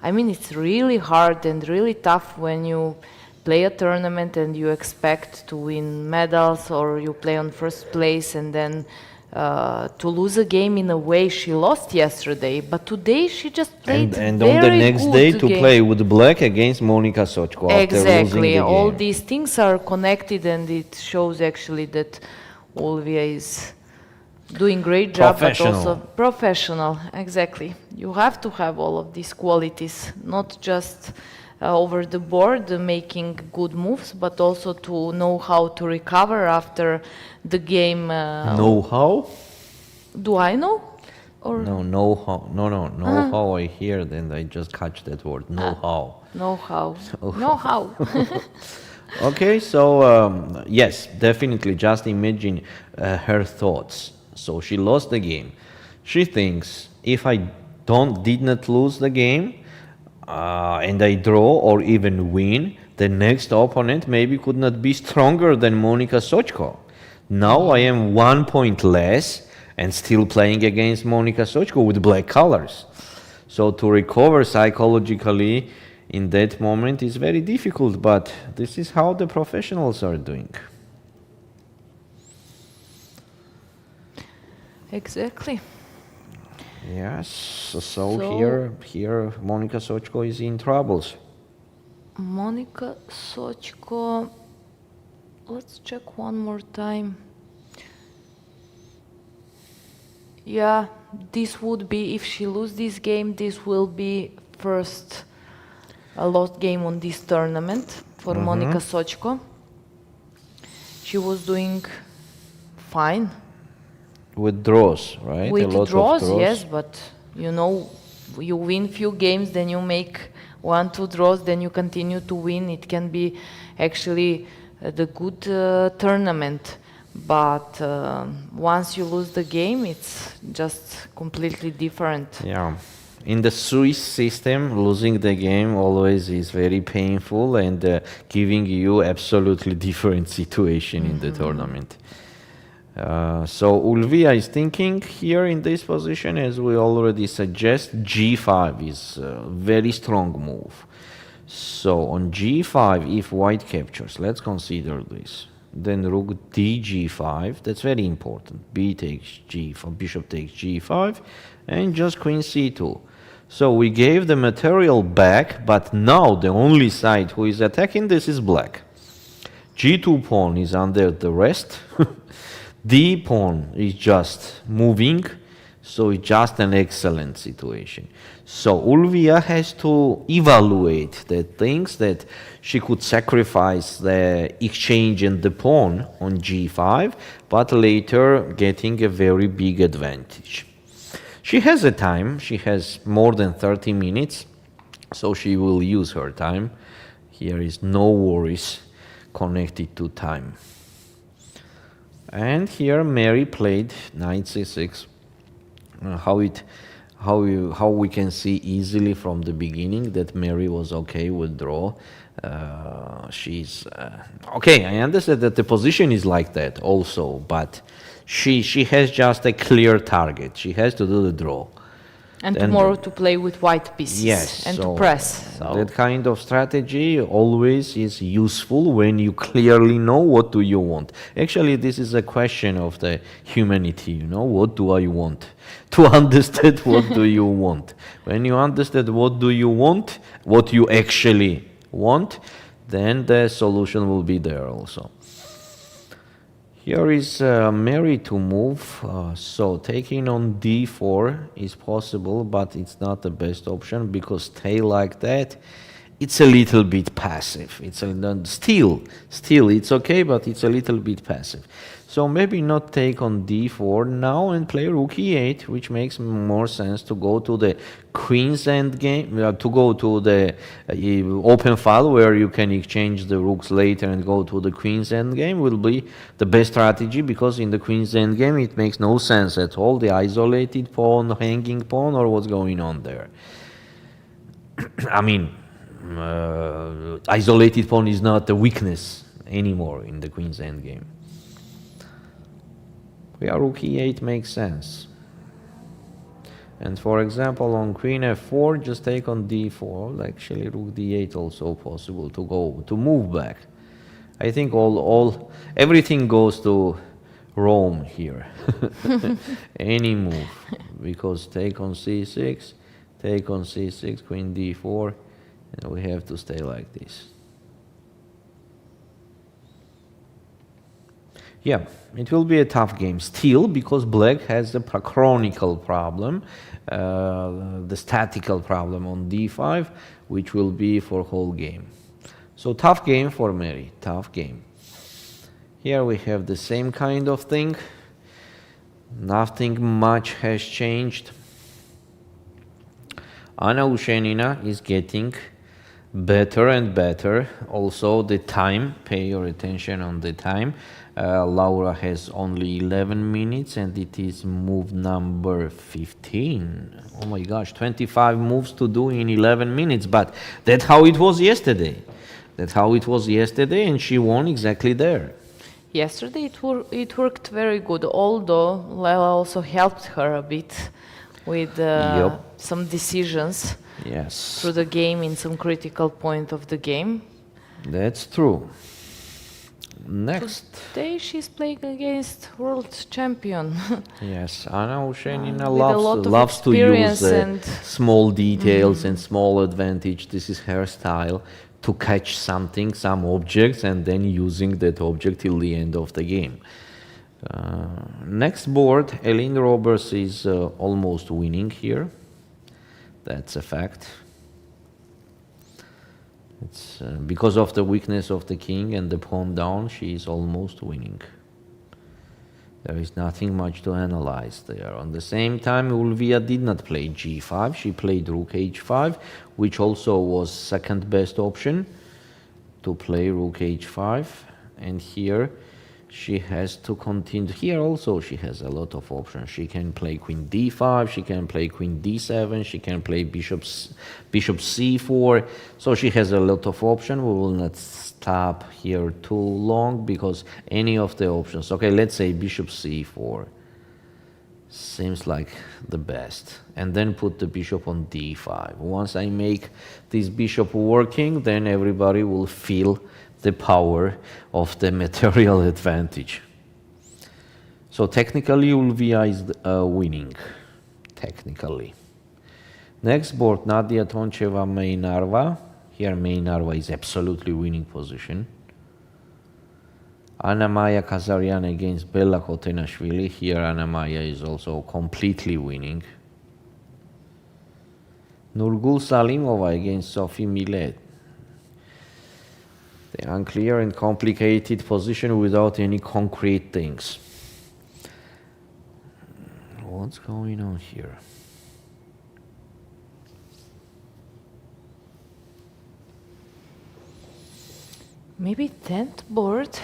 I mean, it's really hard and really tough when you play a tournament and you expect to win medals, or you play on first place and then to lose a game in a way she lost yesterday. But today she just played and very on the next good day to game. play with black against Monika Sochko after losing Exactly, the all game. these things are connected, and it shows actually that Ulviyya is doing great job, but also professional. Exactly, you have to have all of these qualities, not just over the board making good moves, but also to know how to recover after the game. Know how? Do I know? Or No, know how. No, know how I hear, then I just catch that word. Know how. know how. Know how. Okay, so yes, definitely. Just imagine her thoughts. So she lost the game. She thinks, if I did not lose the game, and I draw or even win, the next opponent maybe could not be stronger than Monika Sochko. Now I am 1 point less and still playing against Monika Sochko with black colors. So to recover psychologically in that moment is very difficult, but this is how the professionals are doing. Exactly. Yes, so here Monika Sochko is in troubles. Monika Sochko, let's check one more time. Yeah, this would be, if she loses this game, this will be first a lost game on this tournament for Monika Sochko. She was doing fine. With draws, right? With a lot draws, of draws, yes, but you know, you win few games, then you make 1-2 draws, then you continue to win. It can be actually the good tournament, but once you lose the game, it's just completely different. Yeah. In the Swiss system, losing the game always is very painful and giving you absolutely different situation in the tournament. So Ulviyya is thinking here in this position, as we already suggest, g5 is a very strong move. So on g5, if white captures, let's consider this. Then rook dg5, that's very important. B takes g5, bishop takes g5, and just queen c2. So we gave the material back, but now the only side who is attacking this is black. g2 pawn is under the rest. The pawn is just moving, so it's just an excellent situation. So Ulviyya has to evaluate the things that she could sacrifice the exchange and the pawn on g5, but later getting a very big advantage. She has a time, she has more than 30 minutes, so she will use her time. Here is no worries connected to time. And here Meri played knight c6. How we can see easily from the beginning that Meri was okay with draw. She's okay. I understand that the position is like that also, but she has just a clear target. She has to do the draw. And tomorrow to play with white pieces, yes, and so to press. So. That kind of strategy always is useful when you clearly know what do you want. Actually, this is a question of the humanity, you know, what do I want? To understand what do you want. When you understand what do you want, what you actually want, then the solution will be there also. Here is Meri to move, so taking on d4 is possible, but it's not the best option because stay like that, it's a little bit passive. It's still it's okay, but it's a little bit passive. So maybe not take on d4 now and play rook e8, which makes more sense to go to the queen's endgame, to go to the open file where you can exchange the rooks later and go to the queen's endgame will be the best strategy, because in the queen's endgame it makes no sense at all, the isolated pawn, hanging pawn, or what's going on there. I mean, isolated pawn is not a weakness anymore in the queen's endgame. Yeah, rook e8 makes sense. And for example, on queen f4, just take on d4. Actually, rook d8 also possible to move back. I think everything goes to Rome here. Any move, because take on c6, queen d4, and we have to stay like this. Yeah, it will be a tough game still, because black has the chronicle problem, the statical problem on d5, which will be for whole game. So tough game for Meri, tough game. Here we have the same kind of thing. Nothing much has changed. Anna Ushenina is getting better and better. Also the time, pay your attention on the time. Laura has only 11 minutes and it is move number 15. Oh my gosh, 25 moves to do in 11 minutes, but that's how it was yesterday. That's how it was yesterday, and she won exactly there. Yesterday it worked very good, although Lela also helped her a bit with some decisions through the game in some critical point of the game. That's true. Next. Today she's playing against world champion. Yes, Anna Ushenina loves to use small details and small advantage. This is her style, to catch something, some objects, and then using that object till the end of the game. Next board, Ellen Roberts is almost winning here. That's a fact. It's because of the weakness of the king and the pawn down, she is almost winning. There is nothing much to analyze there. On the same time, Ulviyya did not play g5, she played rook h5, which also was second best option, to play rook h5. And here she has to continue. Here also she has a lot of options. She can play queen d5, she can play queen d7, she can play bishop c4. So she has a lot of options. We will not stop here too long, because any of the options, okay, let's say bishop c4 seems like the best, and then put the bishop on d5. Once I make this bishop working, then everybody will feel the power of the material advantage. So technically Ulviyya is winning, technically. Next board, Nadia Toncheva, Mai Narva. Here Mai Narva is absolutely winning position. There is nothing much to analyze there. On the same time, Ulviyya did not play g5, she played rook h5, which also was second best option, to play rook h5. And here she has to continue. Here also she has a lot of options. She can play queen d5, she can play bishop c4. So she has a lot of options. We will not stop here too long, because any of the options, okay, let's say bishop c4 seems like the best, and then put the bishop on d5. Once I make this bishop working, then everybody will feel the power of the material advantage. So technically Ulviyya is winning, technically. Next board, Nadia Toncheva, Mai Narva. Here Mai Narva is absolutely winning position. Anna Kazarian against Bella Khotenashvili. Here Anna is also completely winning. Nurgyul Salimova against Sophie Millet. The unclear and complicated position without any concrete things. What's going on here? Maybe 10th board.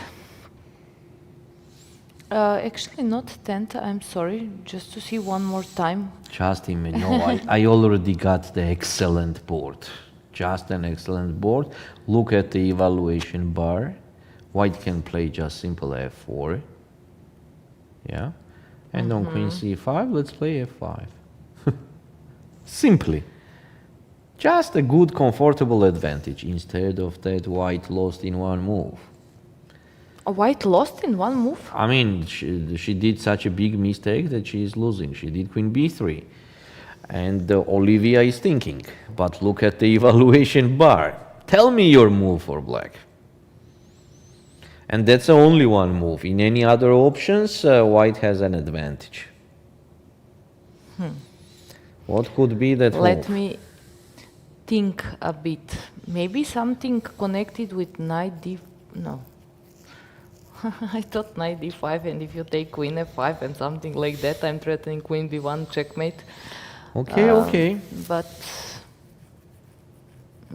Actually not 10th, I'm sorry, just to see one more time. Just imagine, no, I already got the excellent board. Just an excellent board. Look at the evaluation bar. White can play just simple f4. Yeah. And on queen c5, let's play f5. Simply. Just a good, comfortable advantage. Instead of that, white lost in one move. White lost in one move? I mean, she did such a big mistake that she is losing. She did queen b3. And Ulviyya is thinking, but look at the evaluation bar. Tell me your move for black. And that's only one move. In any other options, white has an advantage. What could be that Let move? me think a bit. Maybe something connected with knight d... No. I thought knight d5, and if you take queen f5 and something like that, I'm threatening queen b1 checkmate. Okay, okay. But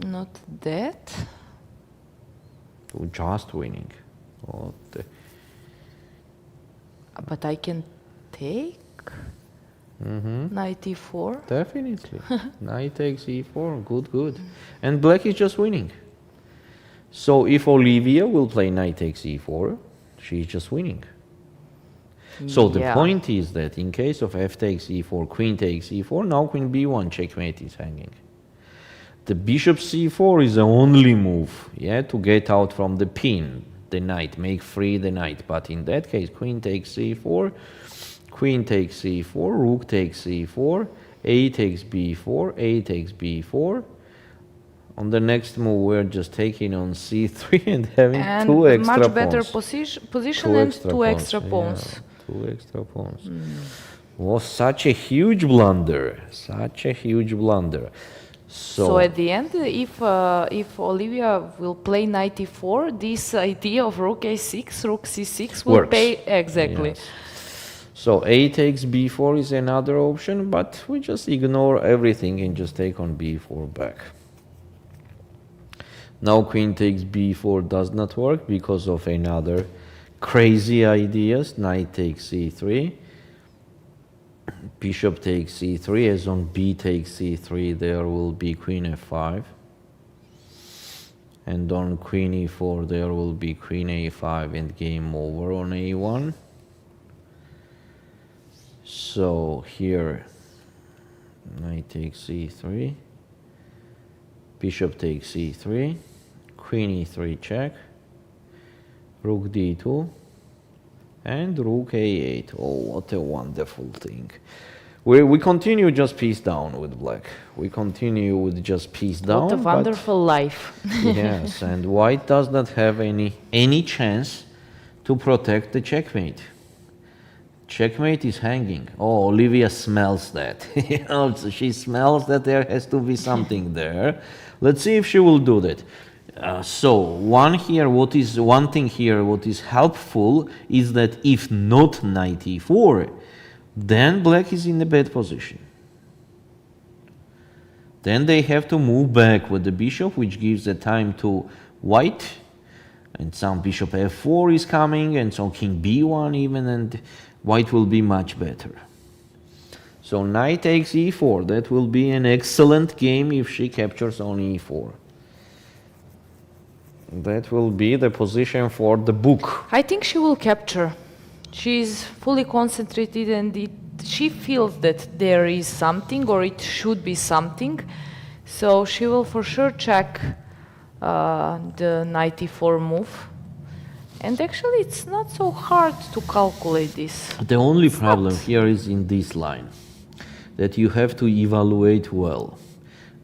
not that. Just winning. What the... But I can take knight e4. Definitely. Knight takes e4. Good, good. And black is just winning. So if Ulviyya will play knight takes e4, she is just winning. So the point is that in case of f takes e4, queen takes e4, now queen b1 checkmate is hanging. The bishop c4 is the only move, yeah, to get out from the pin, the knight, make free the knight. But in that case, queen takes c4, queen takes c4, rook takes c4, a takes b4, a takes b4. On the next move, we're just taking on c3 and having two extra much pawns. better position and two extra pawns. Yeah, two extra pawns. Was such a huge blunder. Such a huge blunder. So at the end, if Ulviyya will play knight e4, this idea of rook a6, rook c6 will pay exactly. Yes. So a takes b4 is another option, but we just ignore everything and just take on b4 back. Now queen takes b4 does not work because of another crazy ideas. Knight takes c3. Bishop takes c3, as on b takes c3 there will be queen f5. And on queen e4 there will be queen a5 and game over on a1. So here knight takes c3, bishop takes c3, queen e3 check, rook d2, and rook a8. Oh, what a wonderful thing. We continue just piece down with black. We continue with just piece down. What a wonderful life. Yes, and white does not have any chance to protect the checkmate. Checkmate is hanging. Oh, Ulviyya smells that. She smells that there has to be something there. Let's see if she will do that. So one thing here, what is helpful is that if not knight e4, then black is in a bad position. Then they have to move back with the bishop, which gives the time to white, and some bishop f4 is coming, and so king b1 even, and white will be much better. So knight takes e4. That will be an excellent game if she captures on e4. That will be the position for the book. I think she will capture. She is fully concentrated, and she feels that there is something, or it should be something. So she will for sure check the knight e4 move. And actually, it's not so hard to calculate this. The only problem here is in this line, that you have to evaluate well.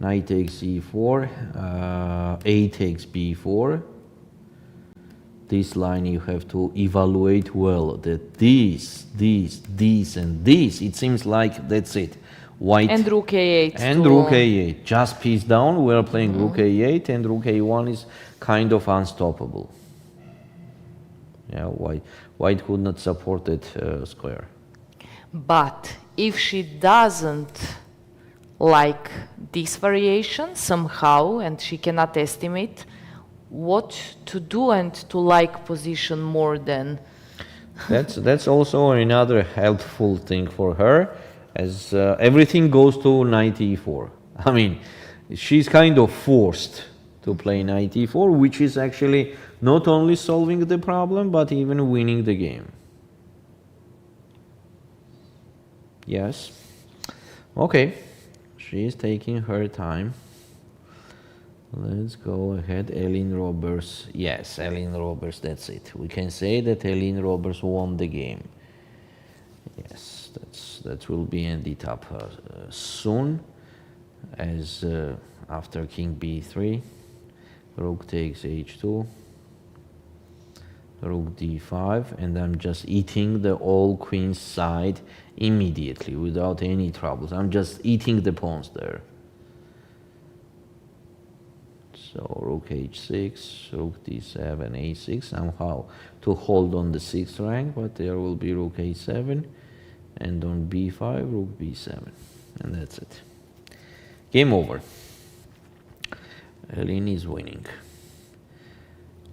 Knight takes e4, a takes b4, this line you have to evaluate well, that this, and this, it seems like that's it. White And rook a8. and rook a8. Just piece down, we are playing rook a8, and rook a1 is kind of unstoppable. Yeah, white could not support that square. But if she doesn't like this variation somehow, and she cannot estimate what to do and to like position more than... That's also another helpful thing for her, as everything goes to knight e4. I mean, she's kind of forced to play knight e4, which is actually not only solving the problem, but even winning the game. Yes. Okay. She's taking her time. Let's go ahead. Ellen Roberts. Yes, Ellen Roberts, that's it. We can say that Ellen Roberts won the game. Yes, that will be ended up soon, as after king b3, rook takes h2, rook d5, and I'm just eating the all queen's side immediately without any troubles. I'm just eating the pawns there. So rook h6, rook d7, a6, somehow to hold on the 6th rank, but there will be rook a7, and on b5, rook b7, and that's it. Game over. Ellen is winning.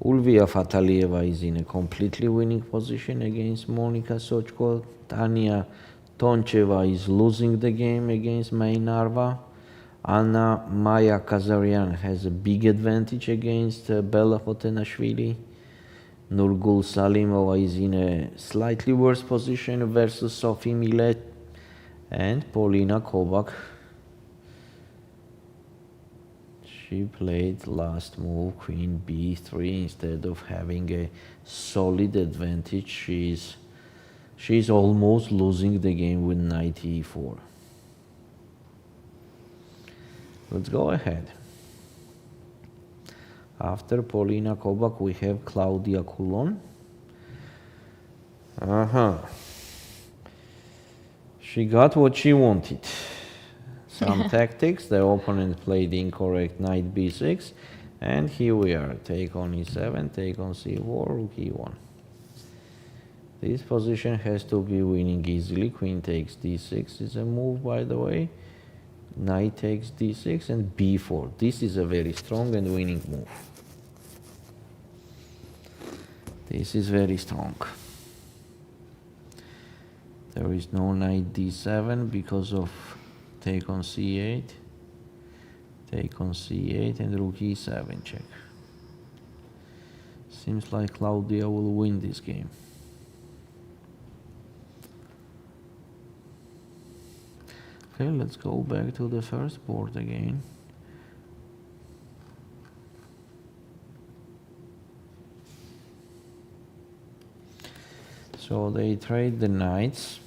Ulviyya Fataliyeva is in a completely winning position against Monica Sochko. Tanya Toncheva is losing the game against Mai Narva. Anna Maya Kazarian has a big advantage against Bella Khotenashvili. Nurgyul Salimova is in a slightly worse position versus Sophie Millet. And Polina Kovak, she played last move queen b3 instead of having a solid advantage. She's almost losing the game with knight e4. Let's go ahead. After Polina Kovak, we have Claudia Coulon. She got what she wanted. Some tactics, the opponent played incorrect knight b6, and here we are, take on e7, take on c4, rook e1. This position has to be winning easily. Queen takes d6 is a move, by the way. Knight takes d6 and b4. This is a very strong and winning move. This is very strong. There is no knight d7 because of take on c8, take on c8, and rook e7 check. Seems like Claudia will win this game. Okay, let's go back to the first board again. So they trade the knights.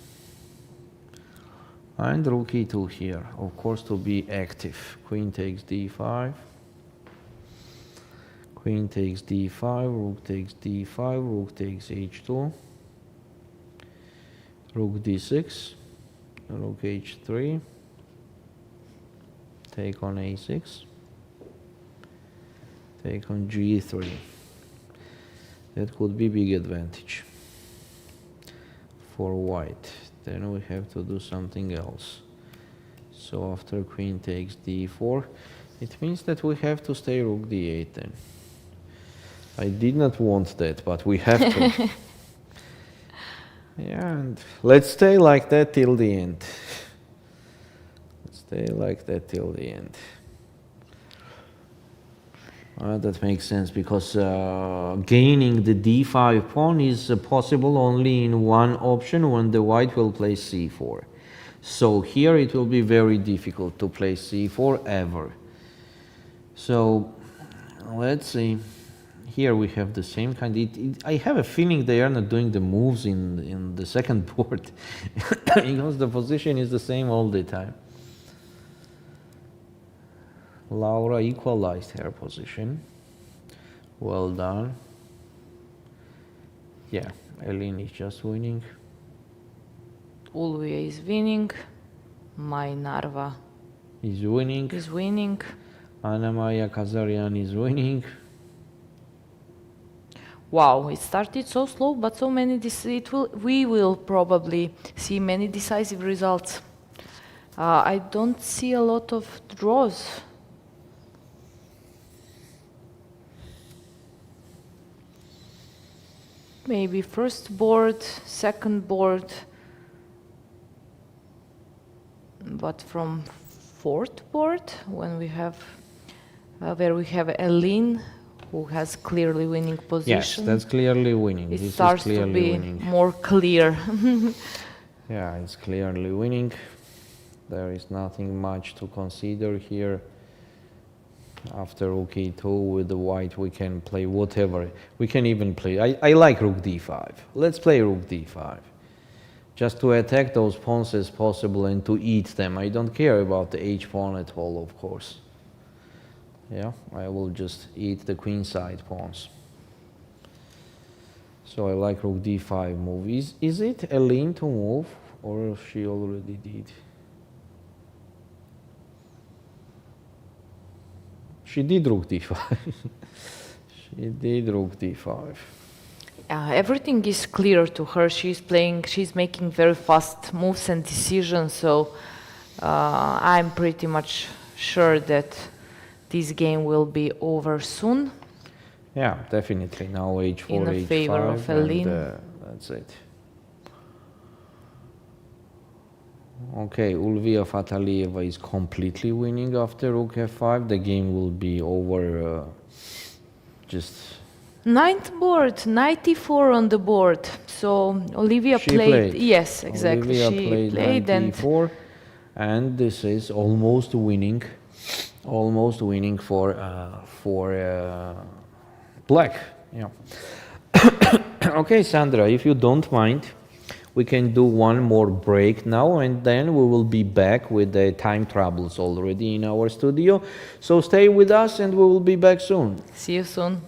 And rook e2 here, of course, to be active. Queen takes d5. Queen takes d5, rook takes d5, rook takes h2. Rook d6, rook h3. Take on a6. Take on g3. That could be big advantage for white. Then we have to do something else. So after queen takes d4, it means that we have to stay rook d8 then. I did not want that, but we have to. Yeah, and let's stay like that till the end. Let's stay like that till the end. That makes sense, because gaining the d5 pawn is possible only in one option, when the white will play c4. So here it will be very difficult to play c4 ever. So let's see. Here we have the same kind. I have a feeling they are not doing the moves in the second board because the position is the same all the time. Laura equalized her position. Well done. Yeah, Elin is just winning. Ulviyya is winning. Mai Narva Is winning. is winning. Anna Kazarian is winning. Wow, it started so slow, but so many. We will probably see many decisive results. I don't see a lot of draws. Maybe first board, second board, but from fourth board, when we have, where we have Elin, who has clearly winning position. Yes, that's clearly winning. It This starts is clearly to be winning. more clear. Yeah, it's clearly winning. There is nothing much to consider here. After rook e2 with the white, we can play whatever. We can even play. I like rook d5. Let's play rook d5. Just to attack those pawns as possible and to eat them. I don't care about the h pawn at all, of course. Yeah, I will just eat the queenside pawns. So I like rook d5 move. Is it Elin to move, or she already did? She did rook d5. She did rook d5. Everything is clear to her. She's making very fast moves and decisions. So I'm pretty much sure that this game will be over soon. Yeah, definitely. Now h4, In h5, favor of Elin. and that's it. Okay, Ulviyya Fataliyeva is completely winning after rook f5. The game will be over just... Ninth board, 94 on the board. So Ulviyya played. Yes, exactly. Ulviyya She played and 94, and this is almost winning for black. Yeah. Okay, Sandra, if you don't mind, we can do one more break now, and then we will be back with the time troubles already in our studio. So stay with us, and we will be back soon. see you soon.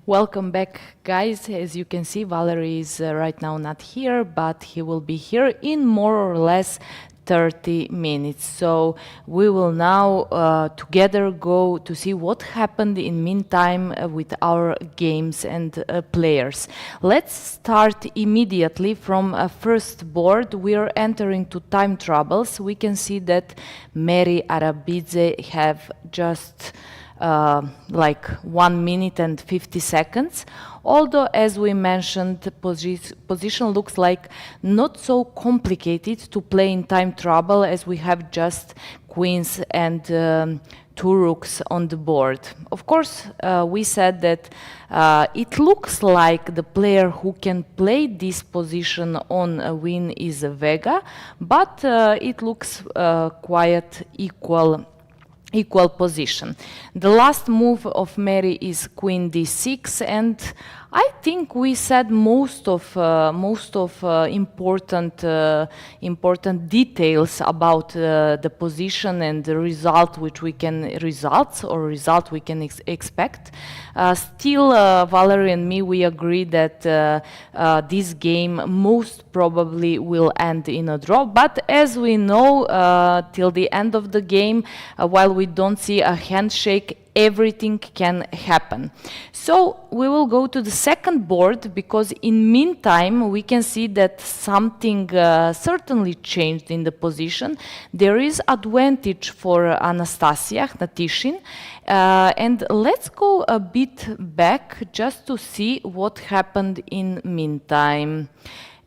Welcome back, guys. As you can see, Valerie is right now not here, but he will be here in more or less 30 minutes. So we will now together go to see what happened in meantime with our games and players. Let's start immediately from first board. We are entering to time troubles. We can see that Meri Arabidze have just like 1 minute and 50 seconds. Although, as we mentioned, the position looks like not so complicated to play in time trouble, as we have just queens and two rooks on the board. Of course, we said that it looks like the player who can play this position on a win is a Vega, but it looks quite equal position. The last move of Meri is Queen D6, and I think we said most of important details about the position and the result we can expect. Still, Valerie and me, we agree that this game most probably will end in a draw. But as we know, till the end of the game, while we don't see a handshake, everything can happen. So we will go to the second board, because in meantime we can see that something certainly changed in the position. There is advantage for Anastasia Hnatyshin, and let's go a bit back just to see what happened in meantime.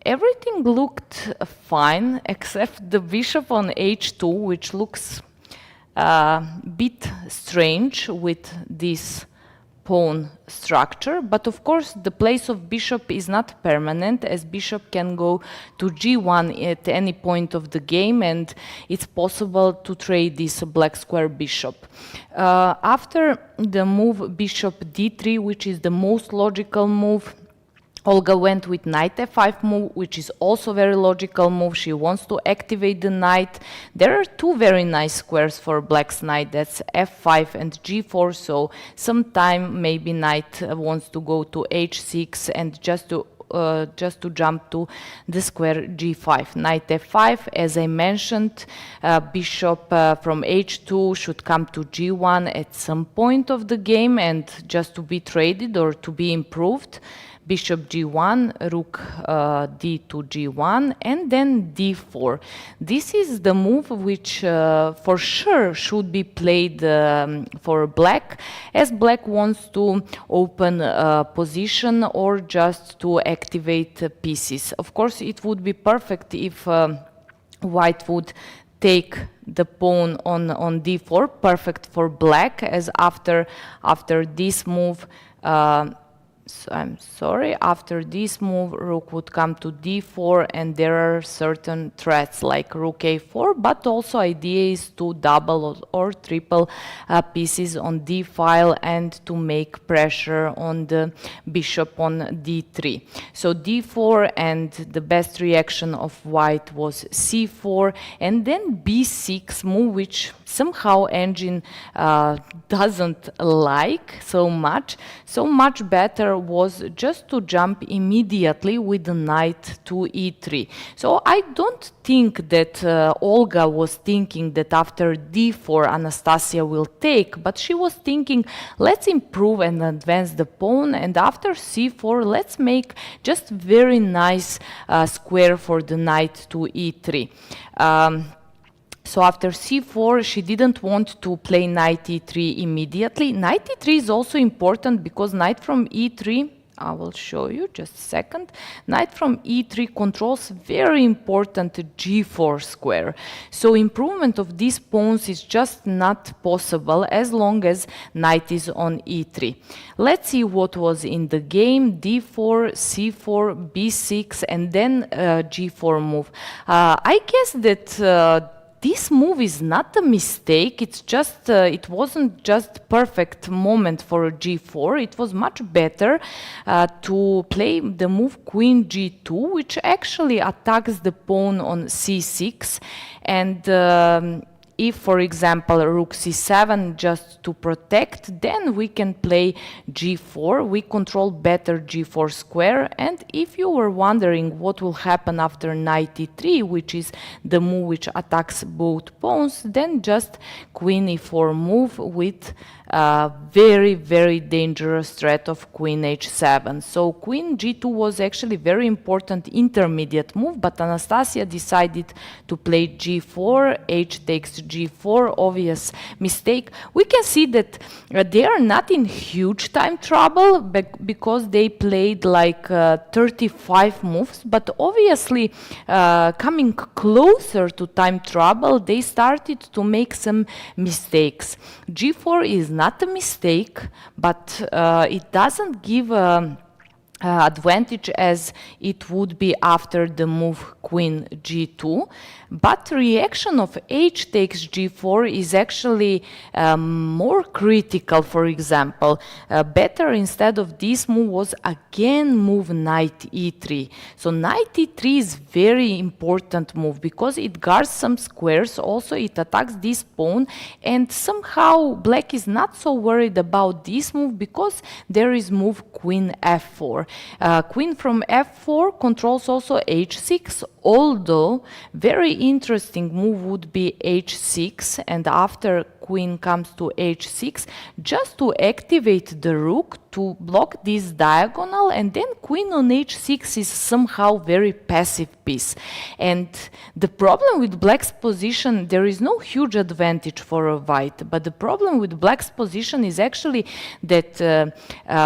Everything looked fine except the bishop on h2, which looks a bit strange with this pawn structure, but of course the place of bishop is not permanent, as bishop can go to g1 at any point of the game, and it's possible to trade this black square bishop. After the move bishop d3, which is the most logical move, Olga went with knight f5 move, which is also very logical move. She wants to activate the knight. There are two very nice squares for black's knight, that's f5 and g4, so sometime maybe knight wants to go to h6 and just to jump to the square g5. Knight f5, as I mentioned, bishop from h2 should come to g1 at some point of the game and just to be traded or to be improved. Bishop g1, rook d to g1, and then d4. This is the move which for sure should be played for black, as black wants to open position or just to activate pieces. Of course, it would be perfect if white would take the pawn on d4, perfect for black, as after this move, after this move, rook would come to d4, and there are certain threats like rook a4, but also idea is to double or triple pieces on d file and to make pressure on the bishop on d3. So d4, and the best reaction of white was c4, and then b6 move, which somehow engine doesn't like so much. So much better was just to jump immediately with the knight to e3. So I don't think that Olga was thinking that after d4 Anastasia will take, but she was thinking, let's improve and advance the pawn, and after c4 let's make just very nice square for the knight to e3. So after c4, she didn't want to play knight e3 immediately. Knight e3 is also important because knight from e3, I will show you just a second. Knight from e3 controls very important g4 square. So improvement of these pawns is just not possible as long as knight is on e3. Let's see what was in the game. d4, c4, b6, and then g4 move. I guess that this move is not a mistake, it's just, it wasn't just perfect moment for g4, it was much better to play the move queen g2, which actually attacks the pawn on c6, and if, for example, rook c7 just to protect, then we can play g4. We control better g4 square. And if you were wondering what will happen after knight e3, which is the move which attacks both pawns, then just queen e4 move with very, very dangerous threat of queen h7. So queen g2 was actually very important intermediate move, but Anastasia decided to play g4, h takes g4, obvious mistake. We can see that they are not in huge time trouble because they played like 35 moves, but obviously coming closer to time trouble, they started to make some mistakes. g4 is not a mistake, but it doesn't give advantage as it would be after the move queen g2, but reaction of h takes g4 is actually more critical. For example, better instead of this move was again move knight e3. So knight e3 is very important move because it guards some squares, also it attacks this pawn, and somehow black is not so worried about this move because there is move queen f4. Queen from f4 controls also h6, although very interesting move would be h6, and after queen comes to h6, just to activate the rook to block this diagonal, and then queen on h6 is somehow very passive piece. And the problem with black's position, there is no huge advantage for a white, but the problem with black's position is actually that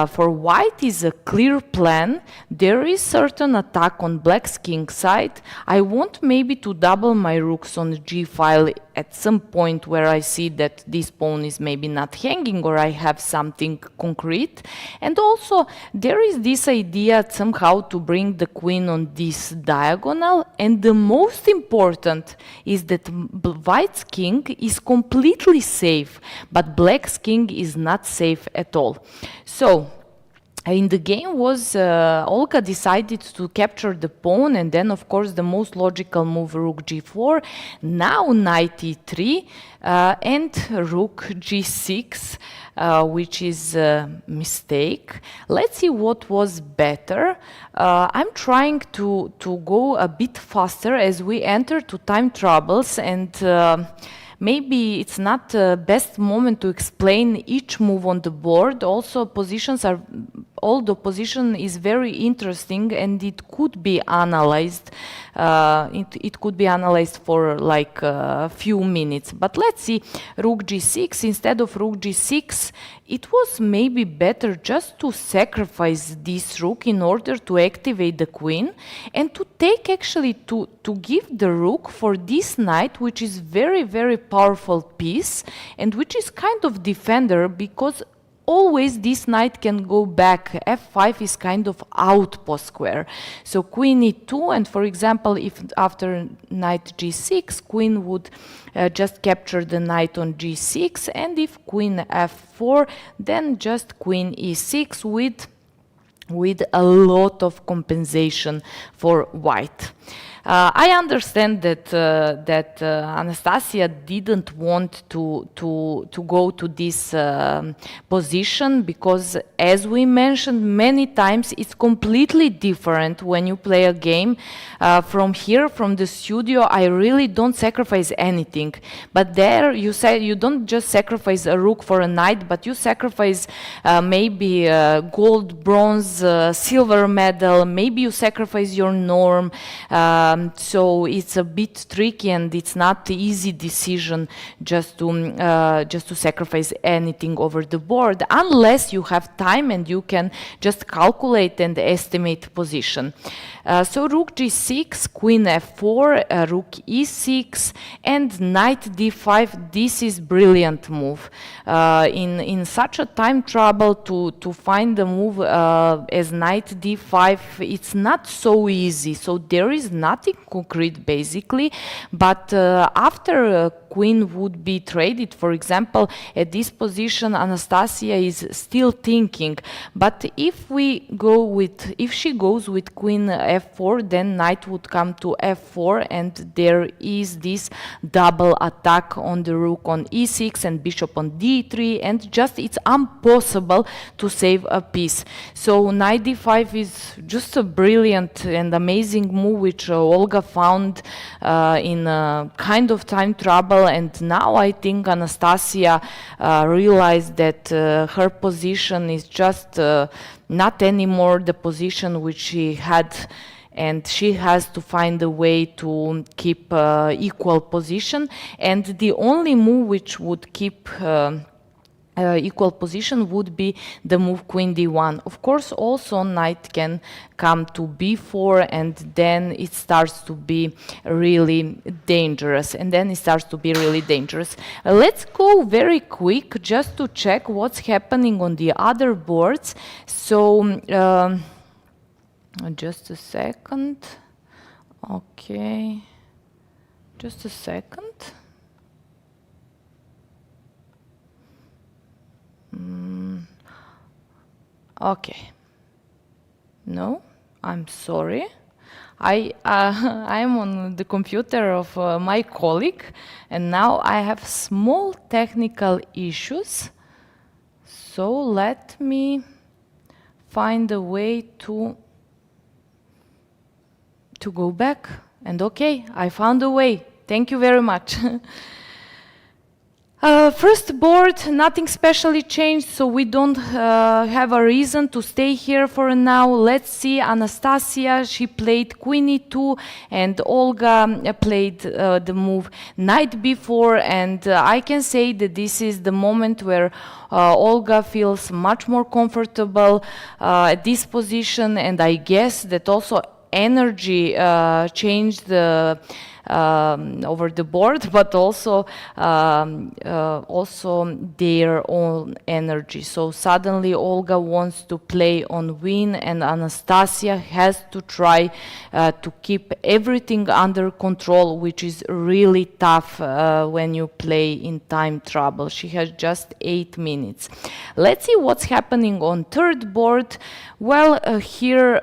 for white is a clear plan. There is certain attack on black's king side. I want maybe to double my rooks on the g file at some point where I see that this pawn is maybe not hanging, or I have something concrete. And also there is this idea somehow to bring the queen on this diagonal, and the most important is that white's king is completely safe, but black's king is not safe at all. So in the game was Olga decided to capture the pawn, and then of course the most logical move, rook g4, now knight e3, and rook g6, which is a mistake. Let's see what was better. I'm trying to go a bit faster as we enter to time troubles, and maybe it's not the best moment to explain each move on the board. Also, although position is very interesting and it could be analyzed. It could be analyzed for like a few minutes. But let's see, rook g6, instead of rook g6, it was maybe better just to sacrifice this rook in order to activate the queen, and to take actually to give the rook for this knight, which is very, very powerful piece, and which is kind of defender, because always this knight can go back. f5 is kind of outpost square. So queen e2, and for example, if after knight g6, queen would just capture the knight on g6, and if queen f4, then just queen e6 with a lot of compensation for white. I understand that Anastasia didn't want to go to this position, because, as we mentioned many times, it's completely different when you play a game from here, from the studio. I really don't sacrifice anything, but there you say you don't just sacrifice a rook for a knight, but you sacrifice maybe gold, bronze, silver medal. Maybe you sacrifice your norm. So it's a bit tricky, and it's not the easy decision just to sacrifice anything over the board, unless you have time and you can just calculate and estimate position. So rook g6, queen f4, rook e6, and knight d5. This is brilliant move. In such a time trouble to find the move as knight d5, it's not so easy. So there is nothing concrete basically, but after queen would be traded, for example, at this position, Anastasia is still thinking. But if she goes with queen f4, then knight would come to f4, and there is this double attack on the rook on e6 and bishop on d3, and just it's impossible to save a piece. So knight d5 is just a brilliant and amazing move, which Olga found in a kind of time trouble. And now I think Anastasia realized that her position is just not anymore the position which she had, and she has to find a way to keep equal position. And the only move which would keep equal position would be the move queen d1. Of course, also knight can come to b4, and then it starts to be really dangerous. Let's go very quick just to check what's happening on the other boards. So just a second. Okay, just a second. Okay. No, I'm sorry. I'm on the computer of my colleague, and now I have small technical issues. So let me find a way to go back And okay, I found a way. Thank you very much. First board, nothing specially changed, so we don't have a reason to stay here for now. Let's see, Anastasia, she played Queen E2, and Olga played the move Knight B4, and I can say that this is the moment where Olga feels much more comfortable at this position, and I guess that also energy changed over the board, but also their own energy. So suddenly Olga wants to play on win, and Anastasia has to try to keep everything under control, which is really tough when you play in time trouble. She has just 8 minutes. Let's see what's happening on third board. Well, here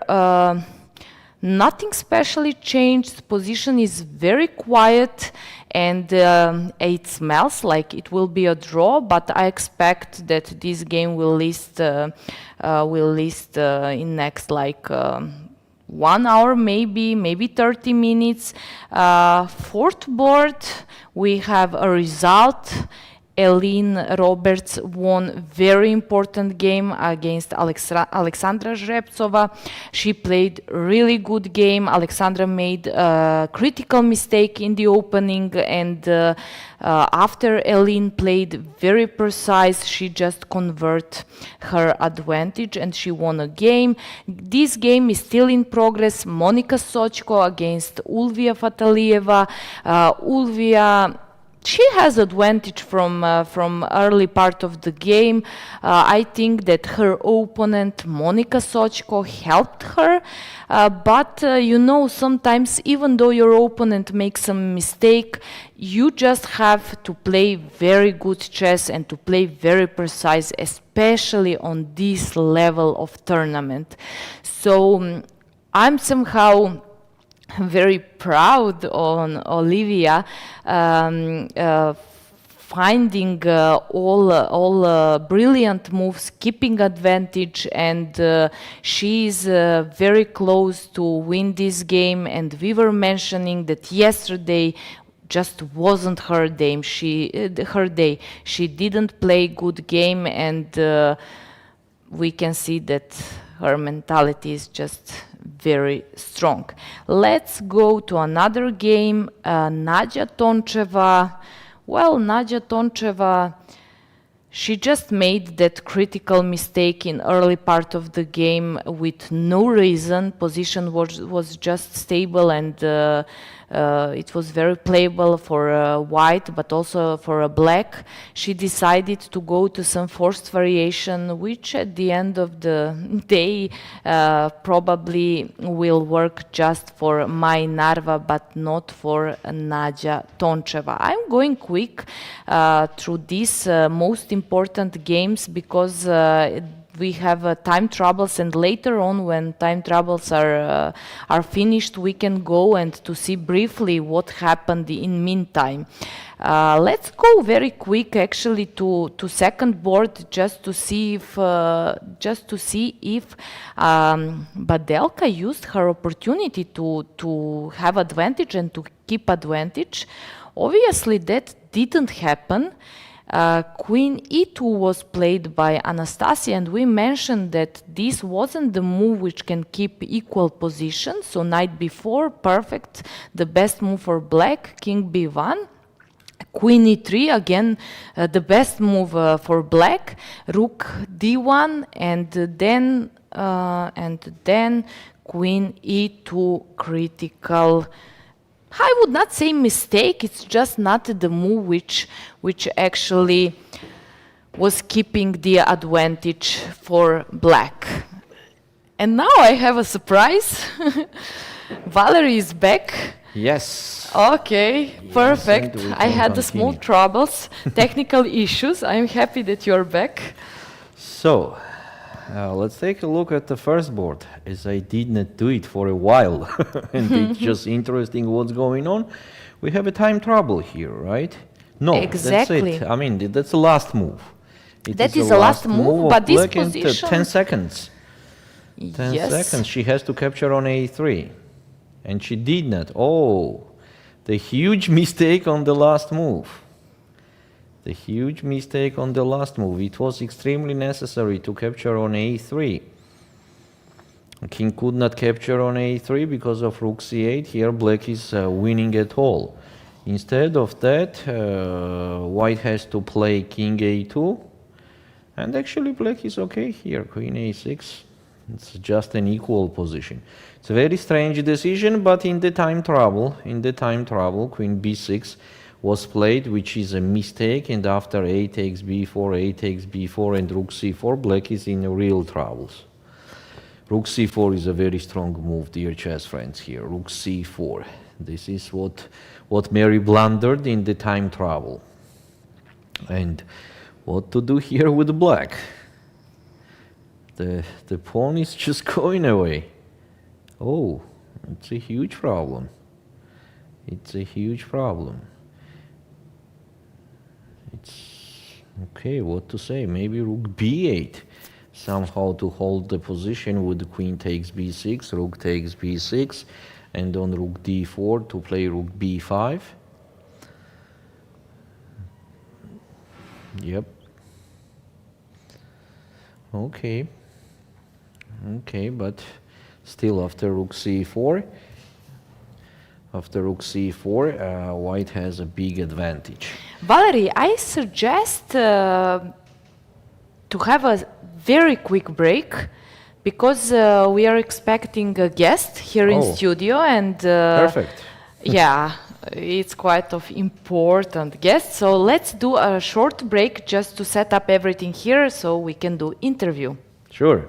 nothing specially changed. Position is very quiet, and it smells like it will be a draw, but I expect that this game will last in next like 1 hour, maybe 30 minutes. Fourth board, we have a result. Eileen Roberts won very important game against Alexandra Zhreptsova. She played really good game. Alexandra made a critical mistake in the opening, and after Eileen played very precise, she just convert her advantage and she won a game. This game is still in progress. Monika Sochko against Ulviyya Fataliyeva. Ulviyya, she has advantage from early part of the game. I think that her opponent Monika Sochko helped her, but you know, sometimes even though your opponent makes some mistake, you just have to play very good chess and to play very precise, especially on this level of tournament. So I'm somehow very proud on Ulviyya finding all brilliant moves, keeping advantage, and she is very close to win this game. And we were mentioning that yesterday just wasn't her day. She didn't play good game, and we can see that her mentality is just very strong. Let's go to another game. Nadia Toncheva. Well, Nadia Toncheva, she just made that critical mistake in early part of the game with no reason. Position was just stable, and it was very playable for white, but also for a black. She decided to go to some forced variation, which at the end of the day probably will work just for Mai Narva, but not for Nadia Toncheva. I'm going quick through these most important games because we have time troubles, and later on, when time troubles are finished, we can go and to see briefly what happened in meantime. Let's go very quick actually to second board just to see if Badelka used her opportunity to have advantage and to keep advantage. Obviously that didn't happen. Queen E2 was played by Anastasia, and we mentioned that this wasn't the move which can keep equal position. So Knight B4, perfect, the best move for black. King B1, Queen E3, again the best move for black. Rook D1, and then Queen E2 critical. I would not say mistake, it's just not the move which actually was keeping the advantage for black. And now I have a surprise. Valerie is back. Yes. Okay, yes, perfect. I had the small continue. troubles, technical issues. I'm happy that you're back. So, let's take a look at the first board, as I did not do it for a while, and it's just interesting what's going on. We have a time trouble here, right? No, exactly. That's it. I mean, that's the last move. That is the last move, but this black, and, position... 10 seconds. 10 yes. seconds. She has to capture on A3. and she did not. Oh, the huge mistake on the last move. The huge mistake on the last move. It was extremely necessary to capture on a3. King could not capture on a3 because of rook c8. Here black is winning at all. Instead of that, white has to play king a2. And actually black is okay here, queen a6. It's just an equal position. It's a very strange decision, but in the time trouble, queen b6 was played, which is a mistake, and after a takes b4, a takes b4, and rook c4, black is in real troubles. Rook c4 is a very strong move, dear chess friends here. Rook c4. This is what Meri blundered in the time trouble. And what to do here with black? The pawn is just going away. Oh, it's a huge problem. It's a huge problem. It's okay, what to say? Maybe rook b8. Somehow to hold the position with queen takes b6, rook takes b6, and on rook d4 to play rook b5. Yep. Okay. Okay, but still after rook c4, white has a big advantage. Valerie, I suggest to have a very quick break because we are expecting a guest here in studio, and perfect. Yeah, it's quite of important guest. So let's do a short break just to set up everything here so we can do interview. Sure.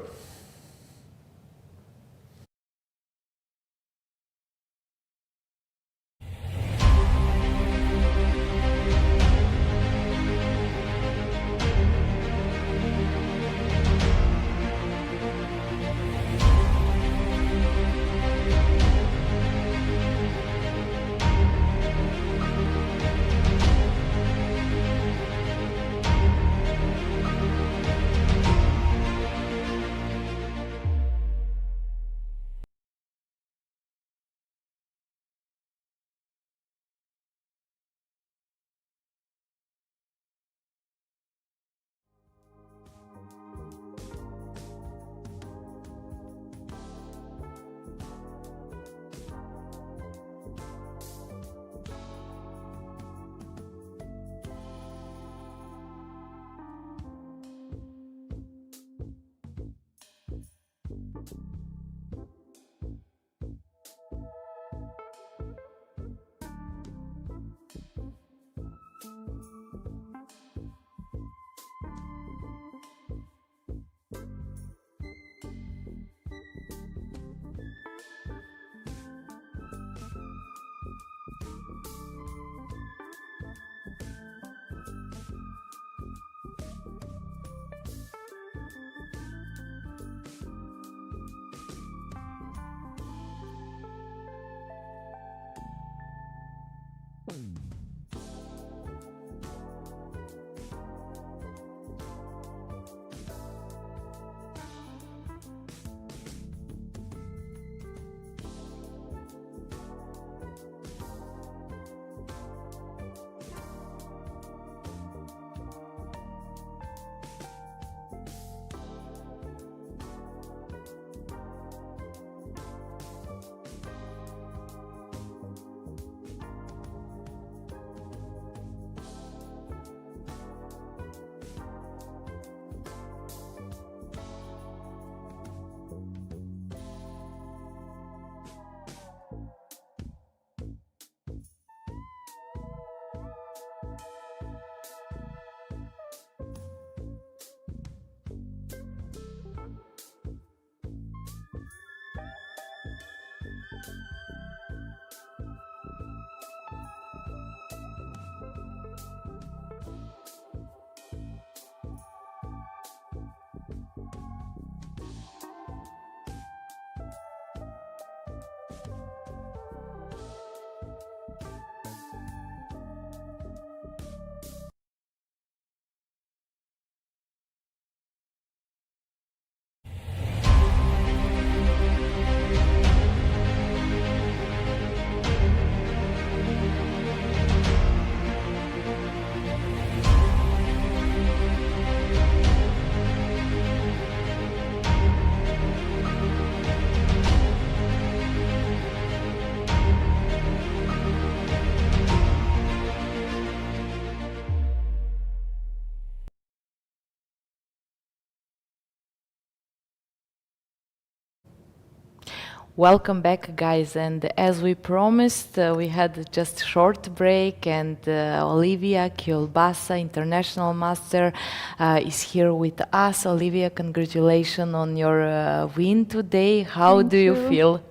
Welcome back, guys. And as we promised, we had just short break, and Ulviyya Kiolbasa, international master, is here with us. Ulviyya, congratulations on your win today. How do you feel?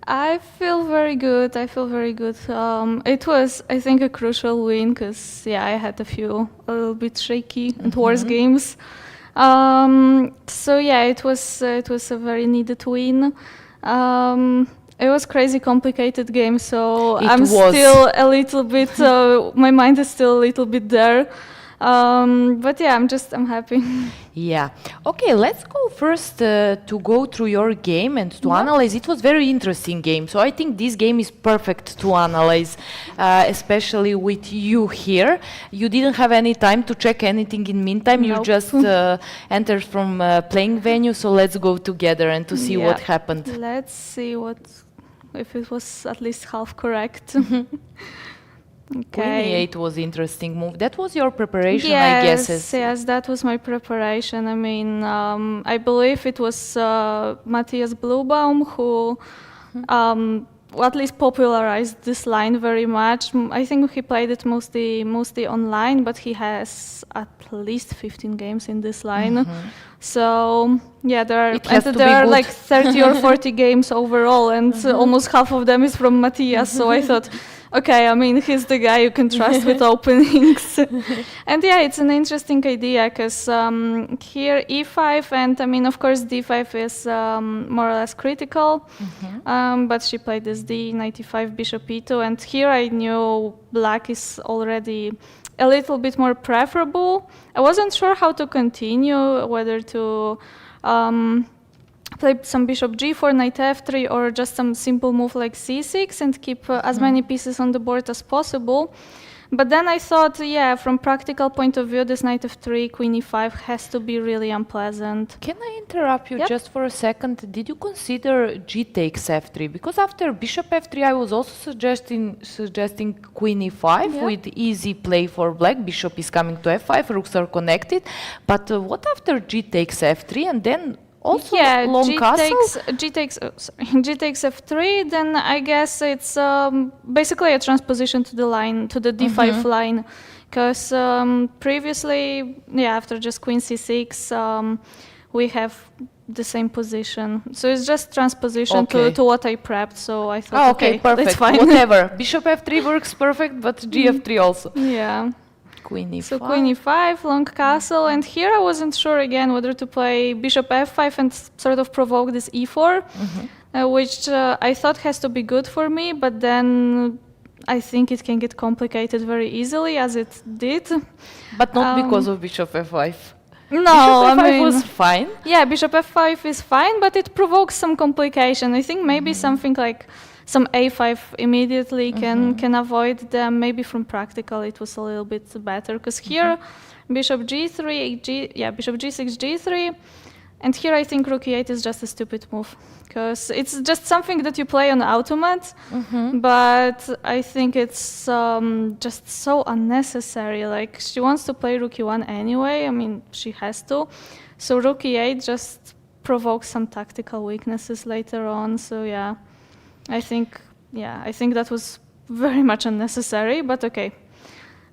I feel very good. It was, I think, a crucial win because, yeah, I had a little bit shaky and worse games. So yeah, it was a very needed win. It was crazy complicated game, so still a little bit. My mind is still a little bit there. But yeah, I'm happy. Yeah. Okay, let's go first to go through your game and to analyze. It was very interesting game, so I think this game is perfect to analyze, especially with you here. You didn't have any time to check anything in meantime. Nope. You just entered from playing venue, so let's go together and to see what happened. Let's see if it was at least half correct. Okay. Queen e8 was interesting move. That was your preparation, I guess. Yes, that was my preparation. I mean, I believe it was Matthias Bluebaum who at least popularized this line very much. I think he played it mostly online, but he has at least 15 games in this line. So yeah, there are like 30 or 40 games overall, and almost half of them is from Matthias. So I thought, okay, I mean, he's the guy you can trust with openings. And yeah, it's an interesting idea because here e5, and I mean, of course, d5 is more or less critical. But she played this d95, bishop e2, and here I knew black is already a little bit more preferable. I wasn't sure how to continue, whether to play some bishop g4, knight f3, or just some simple move like c6 and keep as many pieces on the board as possible. But then I thought, yeah, from practical point of view, this knight f3, queen e5 has to be really unpleasant. Can I interrupt you just for a second? Did you consider g takes f3? Because after bishop f3, I was also suggesting queen e5 with easy play for black. Bishop is coming to f5, rooks are connected. But what after g takes f3 and then also long castle? G takes f3, then I guess it's basically a transposition to the line, to the d5 line. Because previously, after just queen c6, we have the same position. So it's just transposition to what I prepped. So I thought, okay, perfect. That's fine. Whatever. Bishop f3 works perfect, but gf3 also. Yeah. Queen e5. So queen e5, long castle, and here I wasn't sure again whether to play bishop f5 and sort of provoke this e4, which I thought has to be good for me, but then I think it can get complicated very easily, as it did. But not because of bishop f5. No, bishop f5 was fine. Yeah, bishop f5 is fine, but it provokes some complication. I think maybe something like some a5 immediately can avoid them. Maybe from practical it was a little bit better, because here bishop g3, bishop g6, g3, and here I think rook e8 is just a stupid move, because it's just something that you play on automat, but I think it's just so unnecessary. Like, she wants to play rook e1 anyway, I mean, she has to, so rook e8 just provokes some tactical weaknesses later on. So yeah, I think that was very much unnecessary, but okay.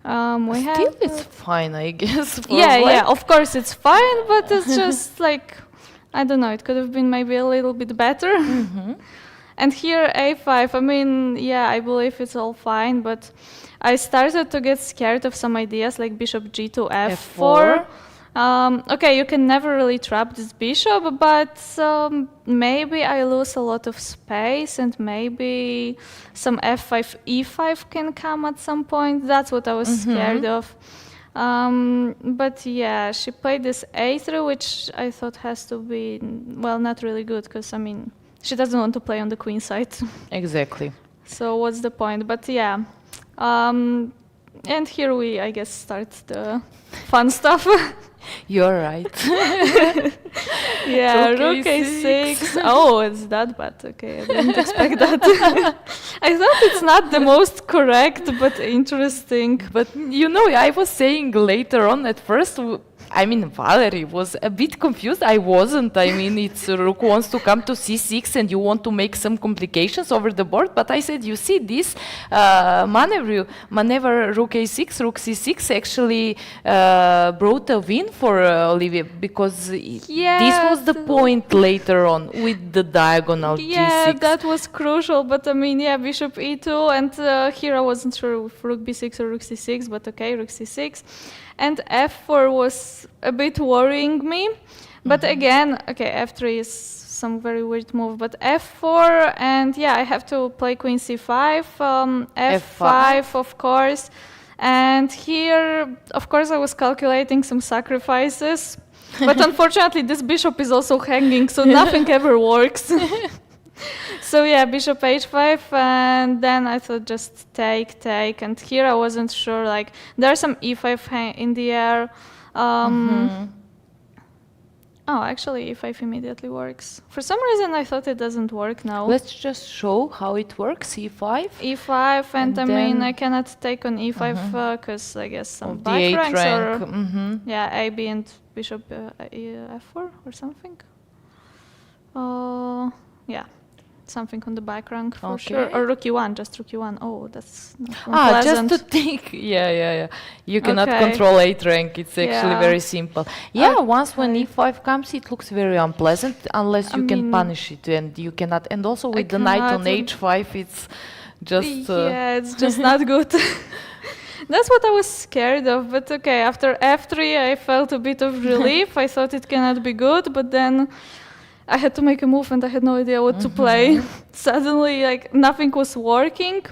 Still, it's fine, I guess. Yeah, of course it's fine, but it's just like, I don't know, it could have been maybe a little bit better. And here a5, I mean, yeah, I believe it's all fine, but I started to get scared of some ideas like bishop g to f4. Okay, you can never really trap this bishop, but maybe I lose a lot of space, and maybe some f5, e5 can come at some point. That's what I was scared of. But yeah, she played this a3, which I thought has to be, well, not really good, because, I mean, she doesn't want to play on the queen side. Exactly. So what's the point? But yeah. And here we, I guess, start the fun stuff. You're right. Yeah, rook a6. Oh, it's that bad. Okay, I didn't expect that. I thought it's not the most correct, but interesting. But you know, I was saying later on at first, I mean, Valerie was a bit confused. I wasn't. I mean, it's rook wants to come to c6 and you want to make some complications over the board. But I said, you see, this maneuver rook a6, rook c6 actually brought a win for Ulviyya, because this was the point later on with the diagonal g6. Yeah, that was crucial. But I mean, yeah, bishop e2, and here I wasn't sure if rook b6 or rook c6, but okay, rook c6. And f4 was a bit worrying me. But again, okay, f3 is some very weird move, but f4, and yeah, I have to play queen c5, f5, of course. And here, of course, I was calculating some sacrifices. But unfortunately, this bishop is also hanging, so nothing ever works. So yeah, bishop h5, and then I thought just take, and here I wasn't sure, like, there's some e5 in the air. Oh, actually e5 immediately works. For some reason I thought it doesn't work now. Let's just show how it works, e5. e5, and I mean, I cannot take on e5 because I guess some back ranks or yeah, ab and bishop f4 or something. Yeah, something on the back rank for sure. Or rook e1, just rook e1. Oh, that's not unpleasant. Just to think. Yeah. You cannot control 8 rank. It's actually very simple. Yeah, once when e5 comes, it looks very unpleasant unless you can punish it, and you cannot. And also with the knight on h5, it's just... yeah, it's just not good. That's what I was scared of. But okay, after f3, I felt a bit of relief. I thought it cannot be good, but then I had to make a move and I had no idea what to play. Suddenly, like, nothing was working.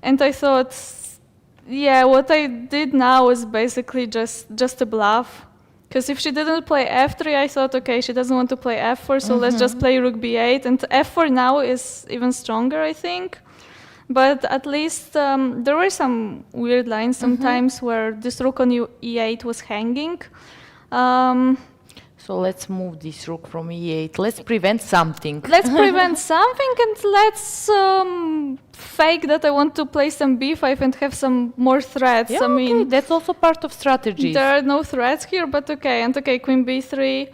And I thought, yeah, what I did now is basically just a bluff. Because if she didn't play f3, I thought, okay, she doesn't want to play f4, so let's just play rook b8. And f4 now is even stronger, I think. But at least there were some weird lines sometimes where this rook on e8 was hanging. So let's move this rook from e8. Let's prevent something. Let's prevent something, and let's fake that I want to play some b5 and have some more threats. Yeah, I mean, that's also part of strategy. There are no threats here, but okay. And okay, queen b3,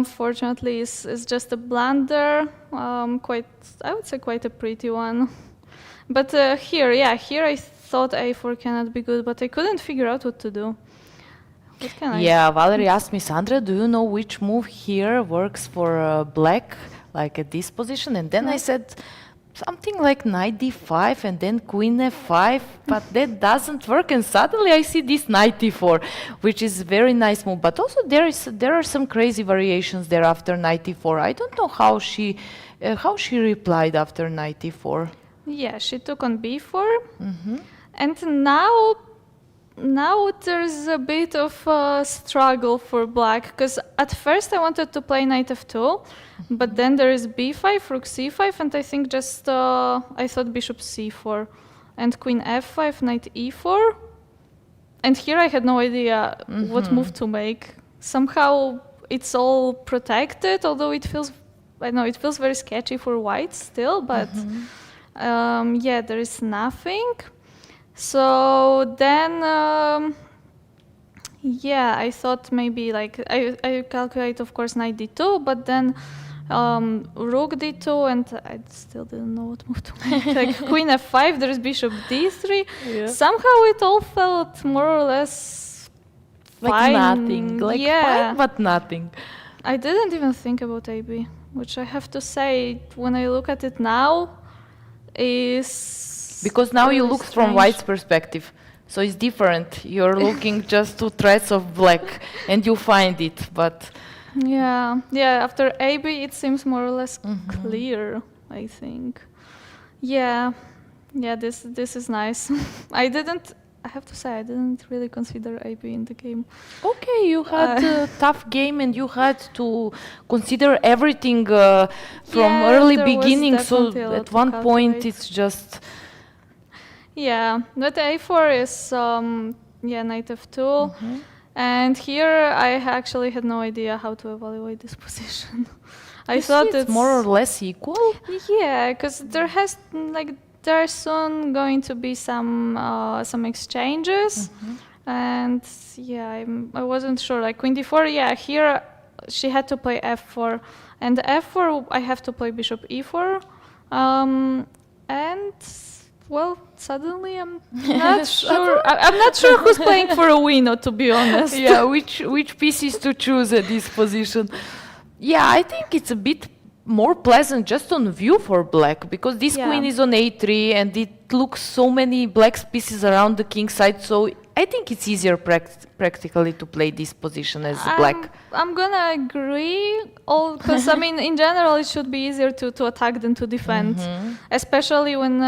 fortunately, is just a blunder. I would say quite a pretty one. But here I thought a4 cannot be good, but I couldn't figure out what to do. Yeah, Valerie asked me, Sandra, do you know which move here works for black, like at this position? And then I said something like knight d5 and then queen f5, but that doesn't work. And suddenly I see this knight d4, which is a very nice move. But also there are some crazy variations there after knight d4. I don't know how she replied after knight d4. Yeah, she took on b4, and now there's a bit of a struggle for black, because at first I wanted to play knight f2, but then there is b5, rook c5, and I think just I thought bishop c4 and queen f5, knight e4, and here I had no idea what move to make. Somehow it's all protected, although it feels, I know, it feels very sketchy for white still, but yeah, there is nothing. So then, yeah, I thought maybe like, I calculate, of course, knight d2, but then rook d2, and I still didn't know what move to make. Like queen f5, there's bishop d3. Yeah. Somehow it all felt more or less like fine. Nothing, like fine, but nothing. I didn't even think about AB, which I have to say, when I look at it now, is... Because now you look from white's perspective, so it's different. You're looking just to threats of black, and you find it, but... Yeah, after AB it seems more or less clear, I think. Yeah, this is nice. I have to say, I didn't really consider AB in the game. Okay, you had a tough game and you had to consider everything from early beginning, so at one point it's just... Yeah, but a4 is, knight f2. And here I actually had no idea how to evaluate this position. I thought it's more or less equal? Yeah, because there are soon going to be some exchanges. And yeah, I wasn't sure. Like queen d4, yeah, here she had to play f4, and f4 I have to play bishop e4, and well, suddenly I'm not sure. I'm not sure who's playing for a win, to be honest. Yeah, which pieces to choose at this position? Yeah, I think it's a bit more pleasant just on view for black, because this queen is on a3 and it looks so many black pieces around the king side, so I think it's easier practically to play this position as black. I'm gonna agree, because I mean, in general, it should be easier to attack than to defend, especially when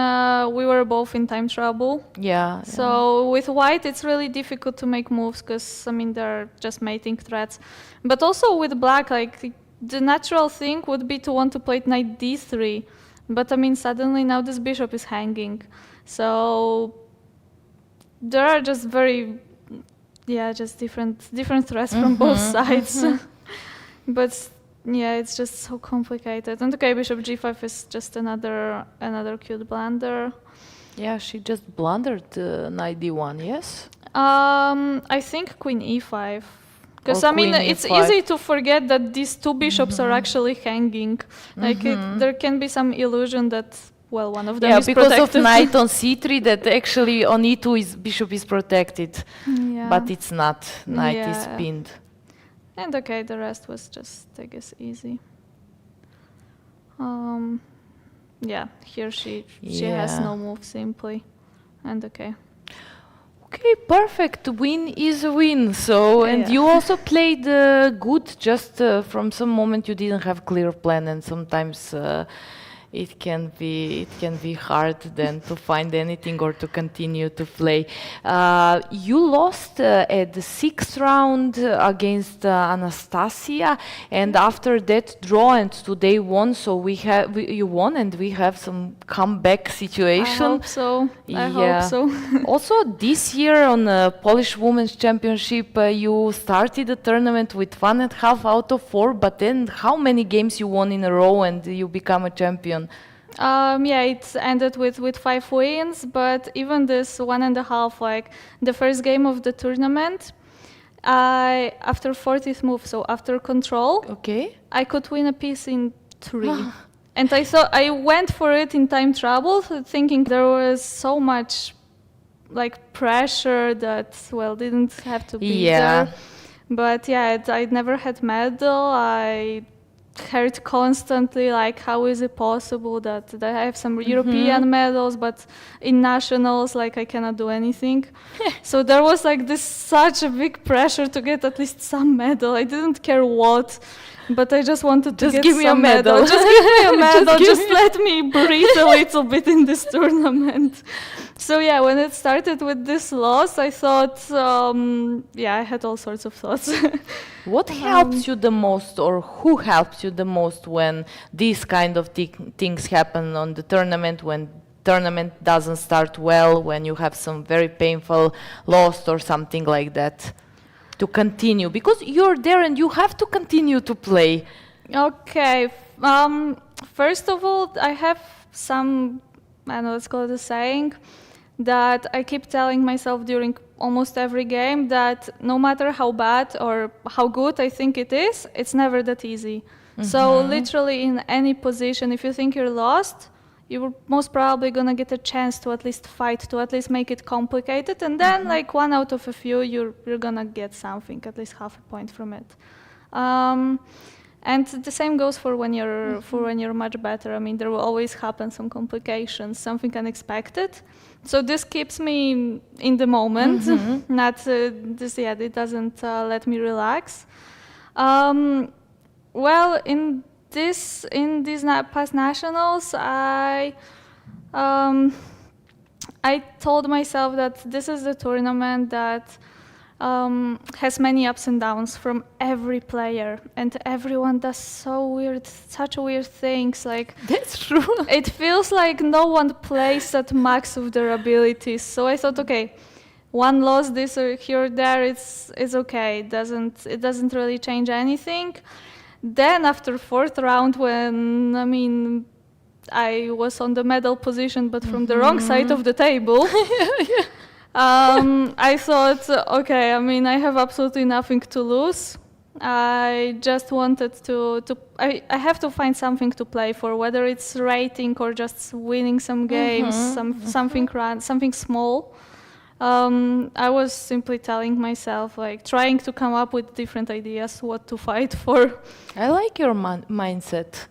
we were both in time trouble. Yeah. So with white, it's really difficult to make moves, because I mean, they're just mating threats. But also with black, like the natural thing would be to want to play knight d3, but I mean, suddenly now this bishop is hanging, so there are just just different threats from both sides. But yeah, it's just so complicated. And okay, bishop g5 is just another cute blunder. Yeah, she just blundered knight d1, yes? I think queen e5. Because I mean, it's easy to forget that these two bishops are actually hanging. Like there can be some illusion that, well, one of them is protected. Yeah, because of knight on c3, that actually on e2 bishop is protected. Yeah. But it's not. Knight is pinned. And okay, the rest was just, I guess, easy. Yeah, here she has no move simply. And okay. Okay, perfect. Win is a win. So, and you also played good. Just from some moment you didn't have clear plan, and sometimes it can be hard then to find anything or to continue to play. You lost at the 6th round against Anastasia, and after that draw, and today won. So you won, and we have some comeback situation. I hope so. I hope so. Also, this year on the Polish Women's Championship, you started the tournament with 1.5 out of 4. But then, how many games you won in a row, and you become a champion? Yeah, it ended with 5 wins, but even this 1.5, like the first game of the tournament, after 40th move, so after control, I could win a piece in 3. And I went for it in time trouble, thinking there was so much like pressure that, well, didn't have to be there. But yeah, I never had medal. I heard constantly like, how is it possible that I have some European medals, but in nationals, like I cannot do anything. So there was like this such a big pressure to get at least some medal. I didn't care what, but I just wanted to get some medal. Just give me a medal. Just let me breathe a little bit in this tournament. So yeah, when it started with this loss, I thought, I had all sorts of thoughts. What helps you the most, or who helps you the most when these kind of things happen on the tournament, when tournament doesn't start well, when you have some very painful loss or something like that, to continue? Because you're there and you have to continue to play. Okay. First of all, I have some, I don't know, let's call it a saying, that I keep telling myself during almost every game, that no matter how bad or how good I think it is, it's never that easy. So literally in any position, if you think you're lost, you're most probably gonna get a chance to at least fight, to at least make it complicated, and then like 1 out of a few, you're gonna get something, at least half a point from it. And the same goes for when you're much better. I mean, there will always happen some complications, something unexpected. So this keeps me in the moment. It doesn't let me relax. Well, in these past nationals, I told myself that this is the tournament that has many ups and downs from every player, and everyone does such weird things. Like, that's true. It feels like no one plays at max of their abilities. So I thought, okay, one loss this or here or there, it's okay. It doesn't really change anything. Then after 4th round, when I was on the medal position, but from the wrong side of the table. I thought, okay, I mean, I have absolutely nothing to lose. I just wanted I have to find something to play for, whether it's rating or just winning some games, something small. I was simply telling myself, like, trying to come up with different ideas, what to fight for. I like your mindset.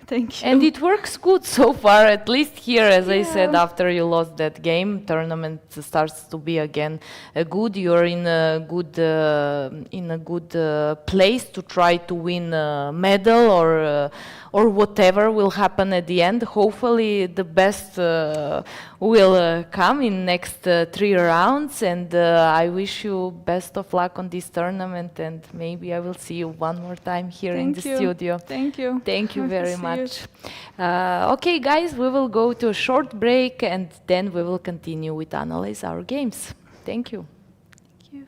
Thank you. And it works good so far, at least here, as I said, after you lost that game, tournament starts to be again good. You're in a good place to try to win a medal or whatever will happen at the end. Hopefully the best will come in next 3 rounds, and I wish you best of luck on this tournament, and maybe I will see you one more time here in the studio. Thank you. Thank you very much. Okay, guys, we will go to a short break, and then we will continue with analyze our games. Thank you. Thank you.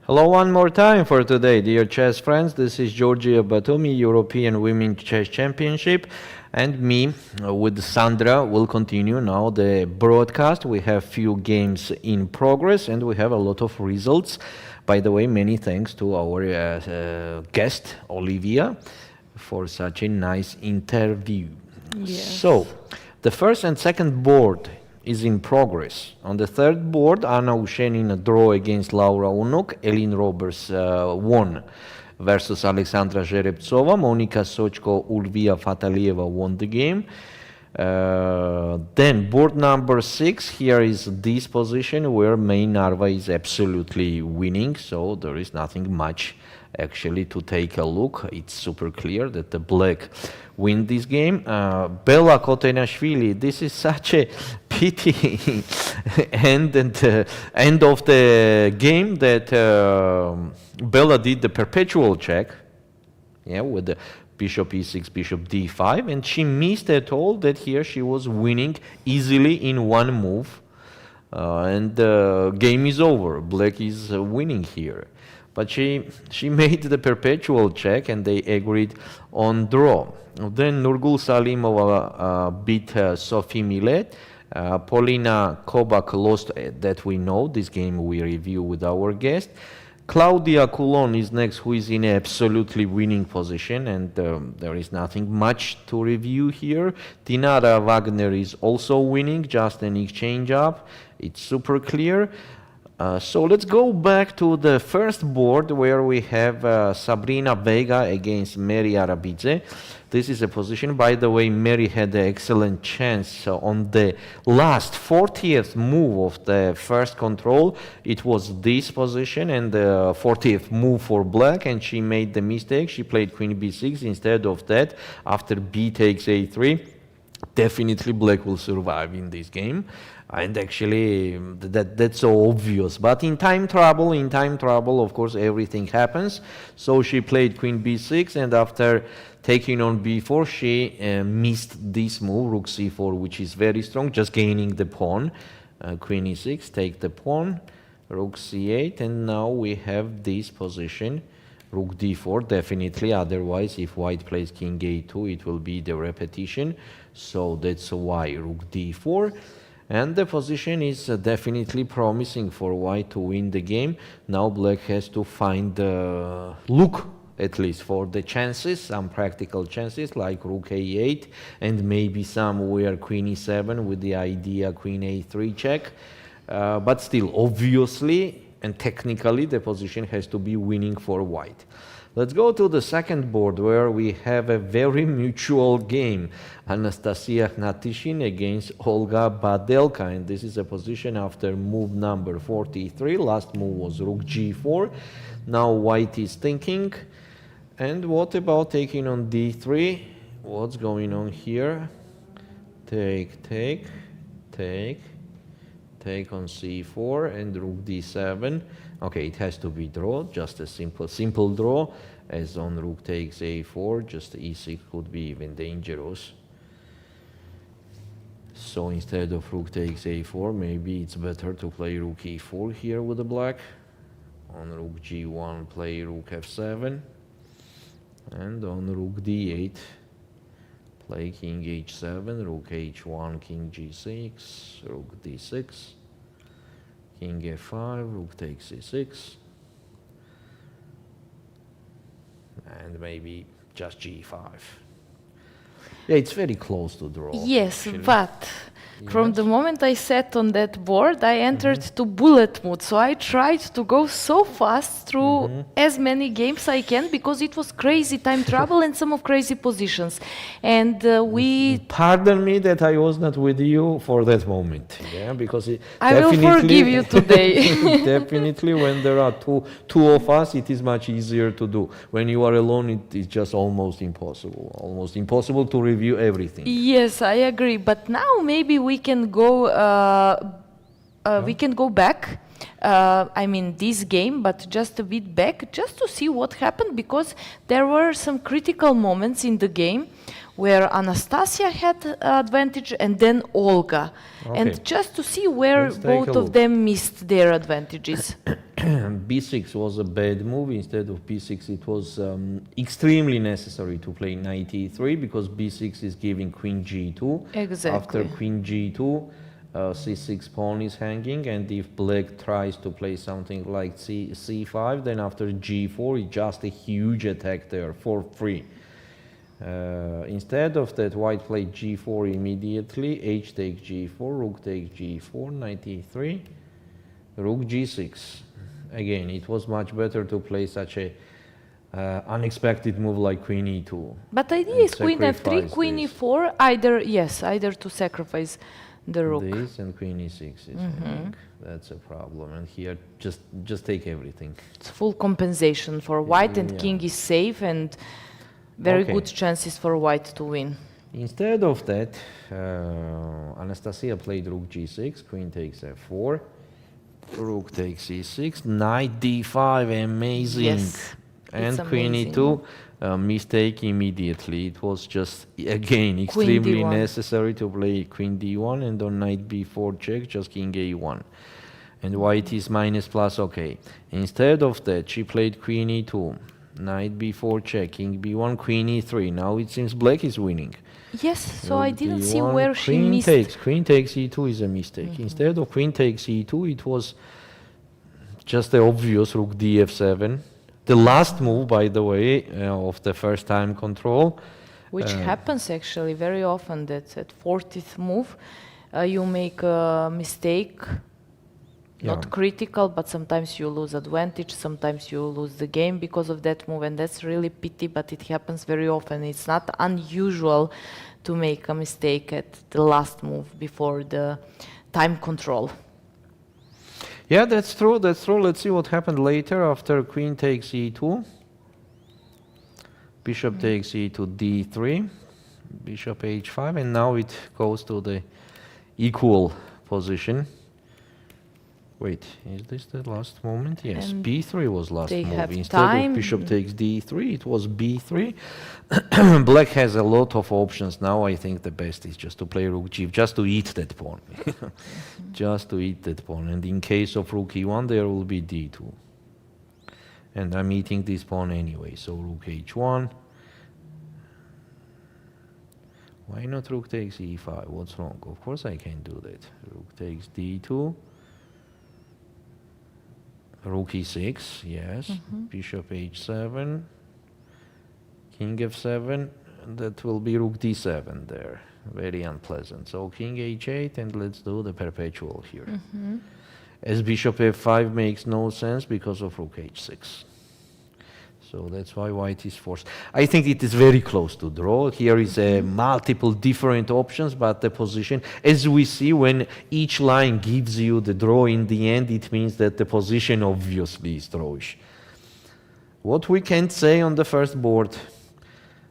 Hello one more time for today, dear chess friends. This is Giorgia Batumi, European Women's Chess Championship, and me with Sandra will continue now the broadcast. We have few games in progress and we have a lot of results. By the way, many thanks to our guest, Ulviyya, for such a nice interview. Yes. So, the first and second board is in progress. On the third board, Anna Ushenina draw against Laura Unuk, Elin Roberts won versus Alexandra Zhereptsova, Monika Sochko, Ulviyya Fataliyeva won the game. Then board number 6, here is this position where Mai Narva is absolutely winning, so there is nothing much actually to take a look. It's super clear that the black win this game. Bella Khotenashvili, this is such a pity end of the game that Bella did the perpetual check, yeah, with the bishop e6, bishop d5, and she missed at all that here she was winning easily in one move, and the game is over. Black is winning here. But she made the perpetual check and they agreed on draw. Then Nurgyul Salimova beat Sophie Millet. Polina Kobak lost, that we know. This game we review with our guest. Claudia Coulon is next, who is in absolutely winning position, and there is nothing much to review here. Dinara Wagner is also winning, just an exchange up. It's super clear. So let's go back to the first board where we have Sabrina Vega against Meri Arabidze. This is a position, by the way, Meri had an excellent chance on the last 40th move of the first control. It was this position and the 40th move for black, and she made the mistake. She played queen b6 instead of that. After b takes a3, definitely black will survive in this game. And actually, that's so obvious. But in time trouble, of course, everything happens. So she played queen b6, and after taking on b4, she missed this move, rook c4, which is very strong, just gaining the pawn. Queen e6, take the pawn, rook c8, and now we have this position, rook d4, definitely. Otherwise, if white plays king a2, it will be the repetition. So that's why rook d4. And the position is definitely promising for white to win the game. Now black has to find look at least for the chances, some practical chances like rook a8 and maybe somewhere queen e7 with the idea queen a3 check. But still, obviously and technically, the position has to be winning for white. Let's go to the second board where we have a very mutual game. Anastasia Hnatyshin against Olga Badelka, and this is a position after move number 43. Last move was rook g4. Now white is thinking. And what about taking on d3? What's going on here? Take on c4 and rook d7. Okay, it has to be draw, just a simple draw, as on rook takes a4, just e6 could be even dangerous. So instead of rook takes a4, maybe it's better to play rook e4 here with the black. On rook g1, play rook f7. And on rook d8, play king h7, rook h1, king g6, rook d6, king f5, rook takes c6, and maybe just g5. Yeah, it's very close to draw. Yes, actually. but from the moment I sat on that board, I entered to bullet mode. So I tried to go so fast through as many games I can because it was crazy time travel and some of crazy positions. And we... Pardon me that I was not with you for that moment. Yeah, because I will forgive you today. Definitely, when there are two of us, it is much easier to do. When you are alone, it is just almost impossible. Almost impossible to review everything. Yes, I agree. But now maybe we can go back. I mean this game, but just a bit back, just to see what happened, because there were some critical moments in the game where Anastasia had advantage and then Olga. Okay. And just to see where Let's take both a of look. them missed their advantages. b6 was a bad move. Instead of b6, it was extremely necessary to play knight e3 because b6 is giving queen g2. Exactly. After queen g2, c6 pawn is hanging, and if black tries to play something like c5, then after g4, it's just a huge attack there for free. Instead of that, white played g4 immediately, h takes g4, rook takes g4, knight e3, rook g6. Again, it was much better to play such a unexpected move like queen e2. But the idea is queen f3, queen e4, either to sacrifice the rook. This and queen e6 is hanging. That's a problem. And here, just take everything. It's full compensation for white, and king is safe, and very good chances for white to win. Instead of that, Anastasia played rook g6, queen takes f4, rook takes e6, knight d5, amazing. Yes, and it's queen amazing. e2, mistake immediately. It was just, again, extremely necessary to play queen d1, and on knight b4 check, just king a1. And white is minus plus, okay. Instead of that, she played queen e2. Knight b4 check, king b1, queen e3. Now it seems black is winning. Yes, so I didn't see d1, where she missed. Queen takes e2 is a mistake. Instead of queen takes e2, it was just the obvious rook df7. The last move, by the way, of the first time control. Which happens actually very often, that at 40th move you make a mistake. Not critical, but sometimes you lose advantage, sometimes you lose the game because of that move, and that's really pity, but it happens very often. It's not unusual to make a mistake at the last move before the time control. Yeah, that's true, that's true. Let's see what happened later after queen takes e2. Bishop takes e2, d3, bishop h5, and now it goes to the equal position. Wait, is this the last moment? Yes, And b3 was last they move. have Instead time. of bishop takes d3, it was b3. Black has a lot of options now. I think the best is just to play rook g, just to eat that pawn. Just to eat that pawn. And in case of rook e1, there will be d2. And I'm eating this pawn anyway, so rook h1. Why not rook takes e5? What's wrong? Of course I can do that. Rook takes d2. Rook e6, yes. Bishop h7. King f7, that will be rook d7 there. Very unpleasant. So king h8, and let's do the perpetual here. As bishop f5 makes no sense because of rook h6. So that's why white is forced. I think it is very close to draw. Here is multiple different options, but the position, as we see, when each line gives you the draw in the end, it means that the position obviously is drawish. What we can say on the first board,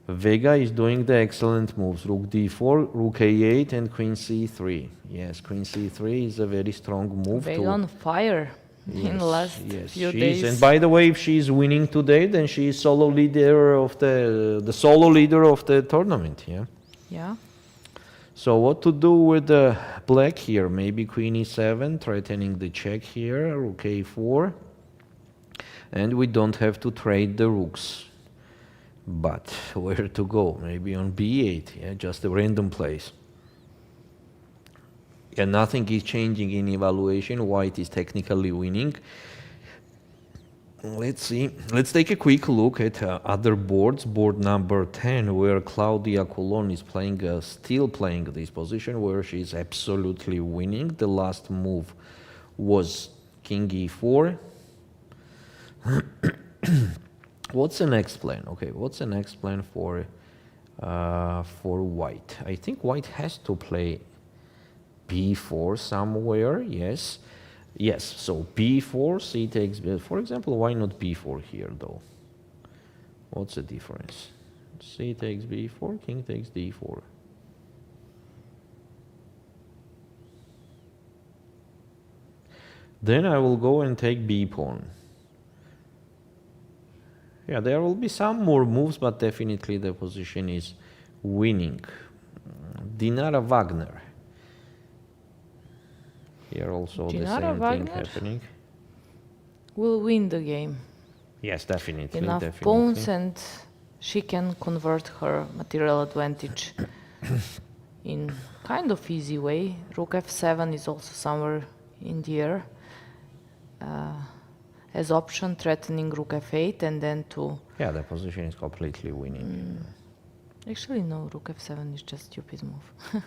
Vega is doing the excellent moves. Rook d4, rook a8, and queen c3. Yes, queen c3 is a very strong move. Vega on fire in the last few days. And by the way, if she is winning today, then she is solo leader of the solo leader of the tournament. Yeah. Yeah. So what to do with the black here? Maybe queen e7, threatening the check here. Rook a4, and we don't have to trade the rooks. But where to go? Maybe on b8, yeah, just a random place. Yeah, nothing is changing in evaluation. White is technically winning. Let's see. Let's take a quick look at other boards. Board number 10, where Claudia Coulon is playing, still playing this position, where she is absolutely winning. The last move was king e4. What's the next plan? Okay, what's the next plan for white? I think white has to play b4 somewhere. Yes, yes. So b4, c takes b. For example, why not b4 here though? What's the difference? C takes b4, king takes d4. Then I will go and take b pawn. Yeah, there will be some more moves, but definitely the position is winning. Dinara Wagner. Here also the same thing happening. Will win the game. Yes, definitely. Enough pawns, and she can convert her material advantage in kind of easy way. Rook f7 is also somewhere in the air. As option, threatening rook f8, and then to... Yeah, the position is completely winning. Actually, no, rook f7 is just stupid move.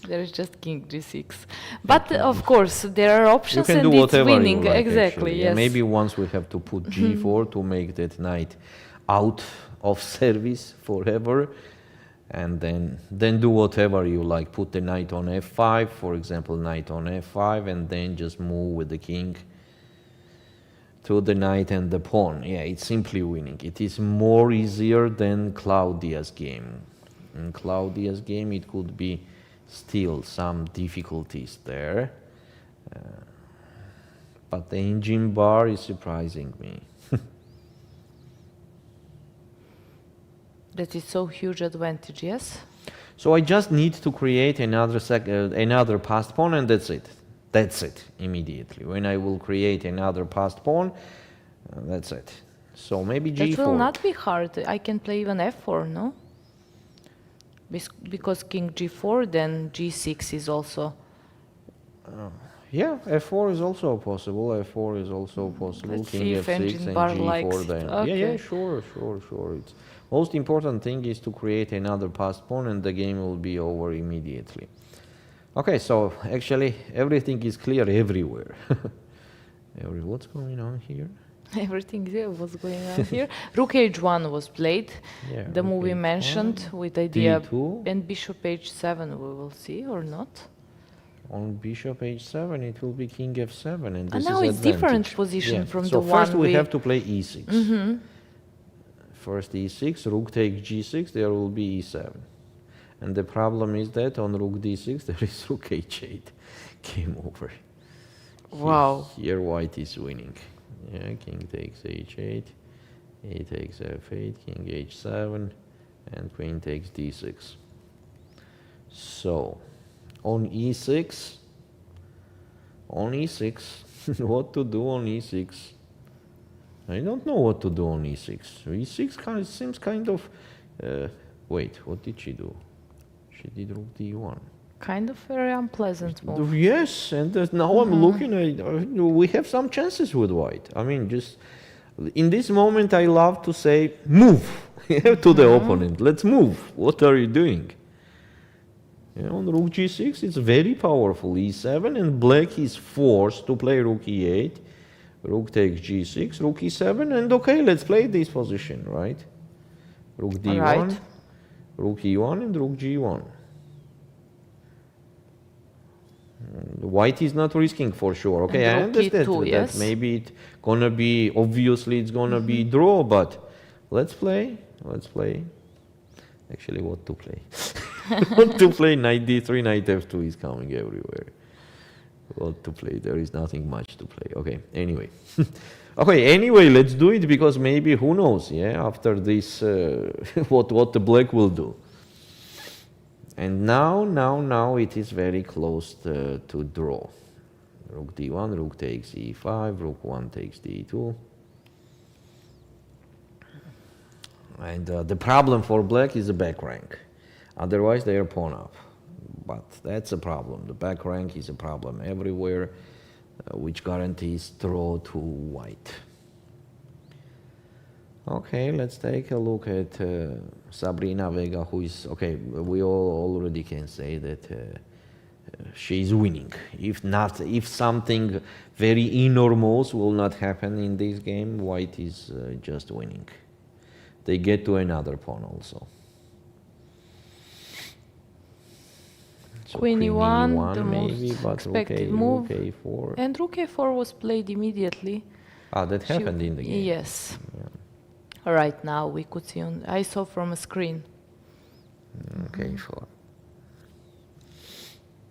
There is just king g6. But of course, there are options, you can and do it's whatever winning. you like, Exactly, actually. yes. Maybe once we have to put g4 to make that knight out of service forever, and then do whatever you like. Put the knight on f5, for example, knight on f5, and then just move with the king to the knight and the pawn. Yeah, it's simply winning. It is more easier than Claudia's game. In Claudia's game, it could be still some difficulties there. But the engine bar is surprising me. That is so huge advantage, yes? So I just need to create another passed pawn, and that's it. That's it, immediately. When I will create another passed pawn, that's it. So maybe g4. That will not be hard. I can play even f4, no? Because king g4, then g6 is also... Yeah, f4 is also possible. f4 is also possible. Let's king see if f6 engine and bar g4 likes then. it. Okay. Yeah, sure. It's most important thing is to create another passed pawn, and the game will be over immediately. Okay, so actually everything is clear everywhere. What's going on here? Everything there was going on here. Rook h1 was played. Yeah, The rook movie h1, mentioned with idea, d2. and bishop h7 we will see, or not. On bishop h7 it will be king f7, and this And now is it's different advantage. position from so the first one we have to play e6. Mm-hmm. First e6, rook takes g6, there will be e7. And the problem is that on rook d6 there is rook h8. Game over. Wow. Here white is winning. Yeah, king takes h8, he takes f8, king h7, and queen takes d6. So, on e6, what to do on e6? I don't know what to do on e6. E6 seems kind of... wait, what did she do? She did rook d1. Kind of very unpleasant move. Yes, and now I'm looking at... we have some chances with white. I mean, just... In this moment, I love to say, move! to the opponent. Let's move. What are you doing? On rook g6, it's very powerful. e7, and black is forced to play rook e8. Rook takes g6, rook e7, and okay, let's play this position, right? Rook d1, Right. rook e1, and rook g1. White is not risking for sure. Okay, I And rook understand e2, that yes. maybe it's gonna be, obviously it's gonna be draw, but let's play. Actually, what to play? What to play? Knight d3, knight f2 is coming everywhere. What to play? There is nothing much to play. Okay, anyway. Okay, anyway, let's do it because maybe, who knows, yeah, after this, what the black will do. And now it is very close to draw. Rook d1, rook takes e5, rook 1 takes d2. And the problem for black is the back rank. Otherwise, they are pawn up. But that's a problem. The back rank is a problem everywhere, which guarantees draw to white. Okay, let's take a look at Sabrina Vega, who is, okay, we all already can say that she is winning. If something very enormous will not happen in this game, white is just winning. They get to another pawn also. So Queen e1, the maybe, most but expected rook move. a4. And rook a4 was played immediately. Ah, that happened in the game. Yes. Yeah. Right now we could see I saw from a screen. Okay, sure.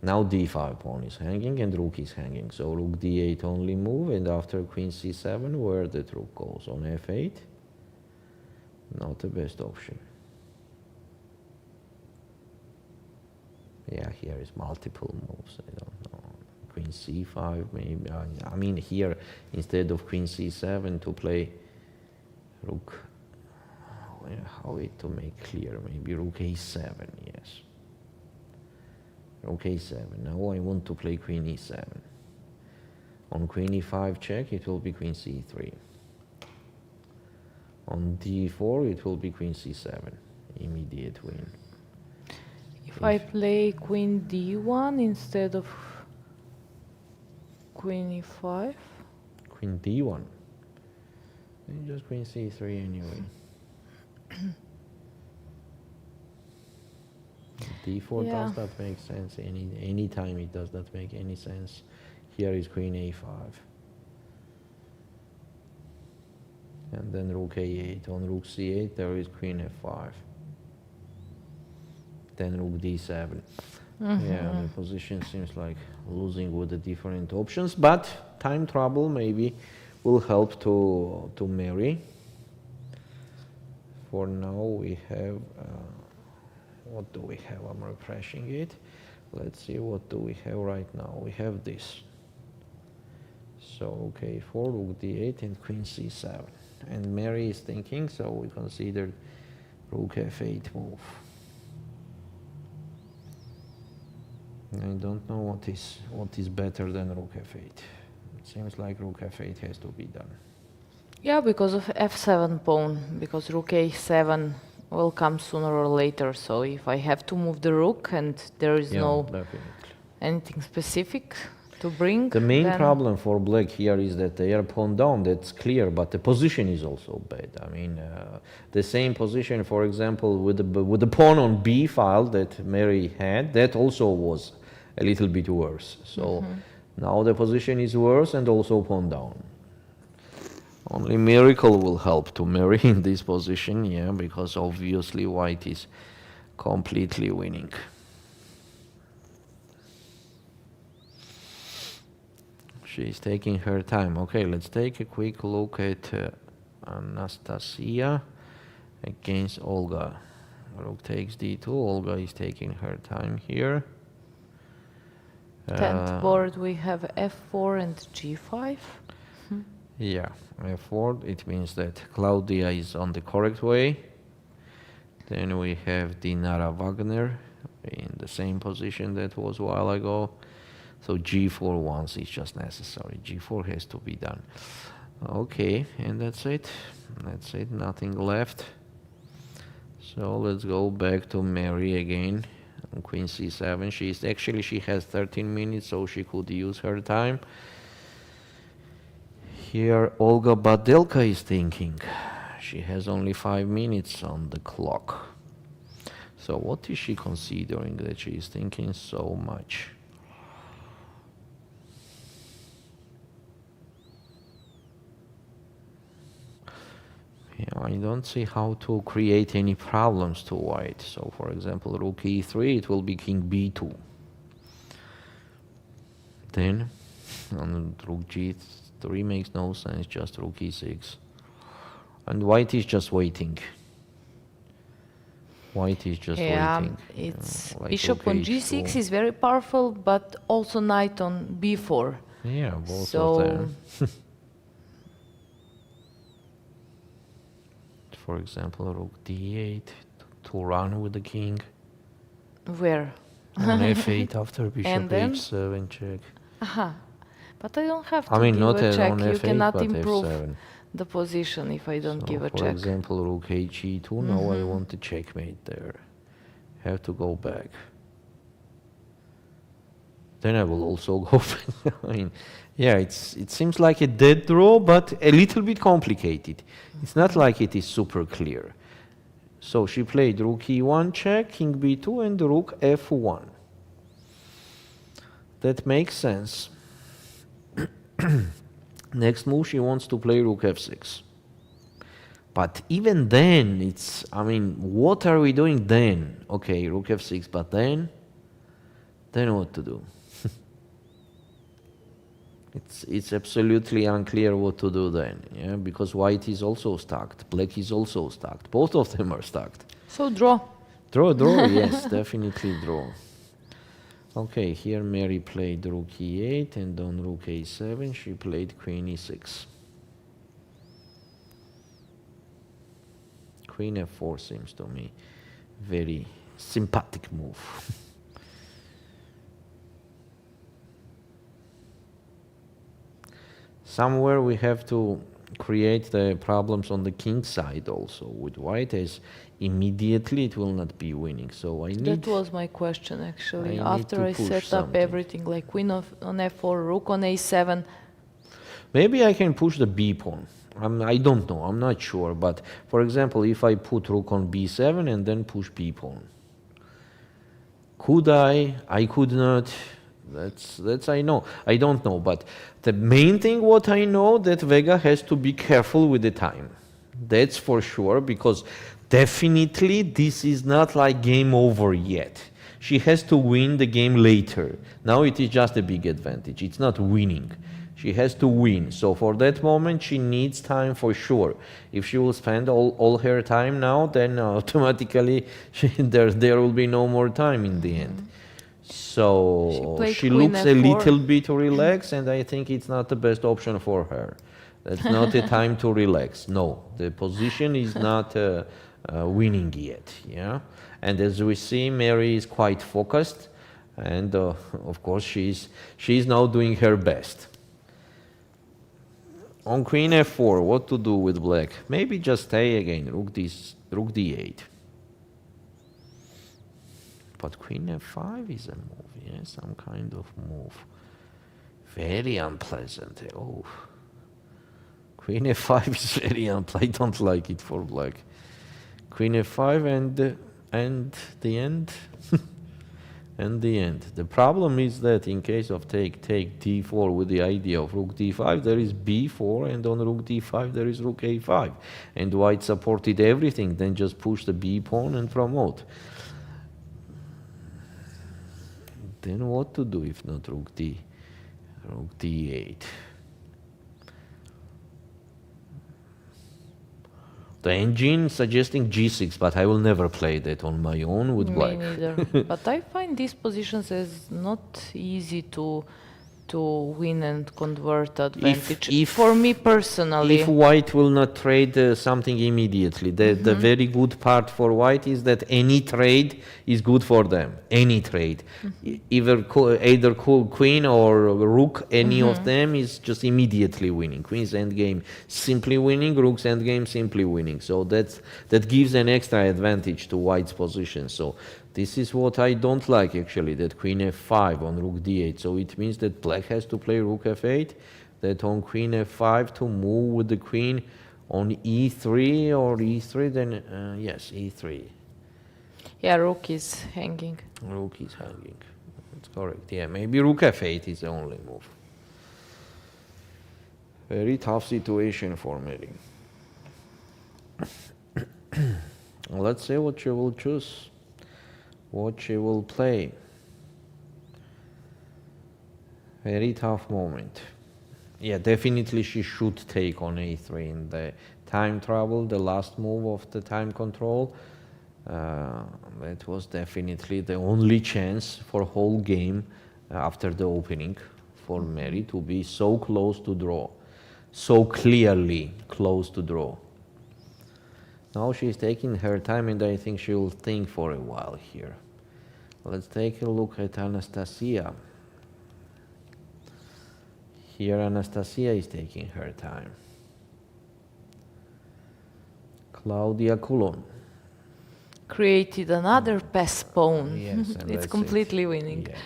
Now d5 pawn is hanging and rook is hanging. So rook d8 only move, and after queen c7, where the rook goes on f8, not the best option. Yeah, here is multiple moves. I don't know. Queen c5 maybe. I mean here, instead of queen c7 to play rook, how it to make clear, maybe rook a7, yes. Rook a7, now I want to play queen e7. On queen e5 check, it will be queen c3. On d4, it will be queen c7, immediate win. If I play queen d1 instead of queen e5. Queen d1. And just queen c3 anyway. d4 Yeah. does not make sense any time. It does not make any sense. Here is queen a5. And then rook a8. On rook c8 there is queen f5. Then rook d7. Yeah, the position seems like losing with the different options, but time trouble maybe will help to Meri. For now we have, what do we have? I'm refreshing it. Let's see, what do we have right now? We have this. So, okay, 4, rook d8 and queen c7. And Meri is thinking, so we considered rook f8 move. I don't know what is better than rook f8. It seems like rook f8 has to be done. Yeah, because of f7 pawn, because rook a7 will come sooner or later. So if I have to move the rook and there is no definitely. anything specific to bring, The main then problem for black here is that they are pawn down, that's clear, but the position is also bad. I mean, the same position, for example, with the pawn on b file that Meri had, that also was a little bit worse. So now the position is worse and also pawn down. Only miracle will help to Meri in this position, yeah, because obviously white is completely winning. She's taking her time. Okay, let's take a quick look at Anastasia against Olga. Rook takes d2. Olga is taking her time here. 10th board we have f4 and g5. Yeah, f4, it means that Claudia is on the correct way. Then we have Dinara Wagner in the same position that was a while ago. So g4 once is just necessary. g4 has to be done. Okay, and that's it. That's it, nothing left. So let's go back to Meri again. On queen c7. She has 13 minutes, so she could use her time. Here Olga Badelka is thinking. She has only 5 minutes on the clock. So what is she considering that she is thinking so much? Yeah, I don't see how to create any problems to white. So for example, rook e3, it will be king b2. Then on rook g3 makes no sense, just rook e6. And white is just waiting. White is just waiting. It's like bishop rook on g6 h4. is very powerful, but also knight on b4. Yeah, both So of them. For example, rook d8 to run with the king. where? On f8 after bishop And then? h7 check. Aha. But I don't have to I mean, give not a check. on You f8, cannot but improve f7. the position if I don't So give a for check. example, rook he2, now I want to checkmate there. Have to go back. Then I will also go back. I mean, yeah, it seems like a dead draw, but a little bit complicated. It's not like it is super clear. So she played rook e1 check, king b2, and rook f1. That makes sense. Next move, she wants to play rook f6. But even then, it's, I mean, what are we doing then? Okay, rook f6, but then what to do? It's absolutely unclear what to do then, yeah, because white is also stacked, black is also stacked. Both of them are stacked. So draw. Draw, yes, definitely draw. Okay, here Meri played rook e8, and on rook a7 she played queen e6. Queen f4 seems to me very sympathetic move. Somewhere we have to create the problems on the king side also with white, as immediately it will not be winning. So I need... That was my question actually. I need After to I push set up something. everything, like queen on f4, rook on a7. Maybe I can push the b pawn. I don't know, I'm not sure. But for example, if I put rook on b7 and then push b pawn. Could I? I could not. That's I know. I don't know. But the main thing what I know, that Vega has to be careful with the time. That's for sure, because definitely this is not like game over yet. She has to win the game later. Now it is just a big advantage. It's not winning. She has to win. So for that moment, she needs time for sure. If she will spend all her time now, then automatically there will be no more time in the end. So she looks a little bit relaxed, and I think it's not the best option for her. That's not a time to relax. No, the position is not winning yet. Yeah, and as we see, Meri is quite focused, and of course she's now doing her best. On queen f4, what to do with black? Maybe just stay again, rook d8. But queen f5 is a move, yeah, some kind of move. Very unpleasant. Oh, queen f5 is very unpleasant. I don't like it for black. Queen f5 and the end. And the end. The problem is that in case of take d4 with the idea of rook d5, there is b4, and on rook d5 there is rook a5. And white supported everything, then just push the b pawn and promote. Then what to do if not rook d8? The engine suggesting g6, but I will never play that on my own with black. Me neither. But I find these positions as not easy to to win and convert advantage. For me personally, if white will not trade something immediately, the very good part for white is that any trade is good for them. Any trade, either queen or rook, any of them is just immediately winning. Queen's endgame simply winning, rook's endgame simply winning. So that gives an extra advantage to white's position. So this is what I don't like actually, that queen f5 on rook d8. So it means that black has to play rook f8, that on queen f5 to move with the queen on e3 or e3, then yes, e3. yeah, rook is hanging. Rook is hanging, that's correct. Yeah, maybe rook f8 is the only move. Very tough situation for Meri. Let's see what she will choose, what she will play. Very tough moment. Yeah, definitely she should take on a3 in the time trouble, the last move of the time control. That was definitely the only chance for whole game after the opening for Meri to be so close to draw, so clearly close to draw. Now she's taking her time, and I think she will think for a while here. Let's take a look at Anastasia. Here Anastasia is taking her time. Claudia Coulon Created another pass pawn. Yes, and It's that's completely it. winning Yes.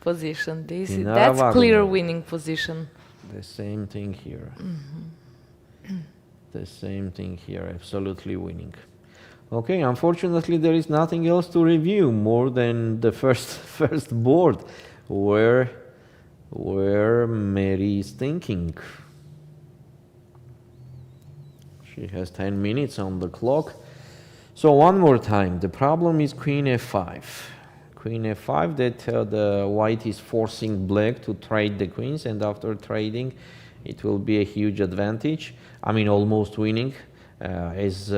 position. Dinara That's clear Wagner. winning position. The same thing here. The same thing here, absolutely winning. Okay, unfortunately there is nothing else to review more than the first board where Meri is thinking. She has 10 minutes on the clock. So one more time, the problem is queen f5. Queen f5, that the white is forcing black to trade the queens, and after trading it will be a huge advantage. I mean, almost winning, as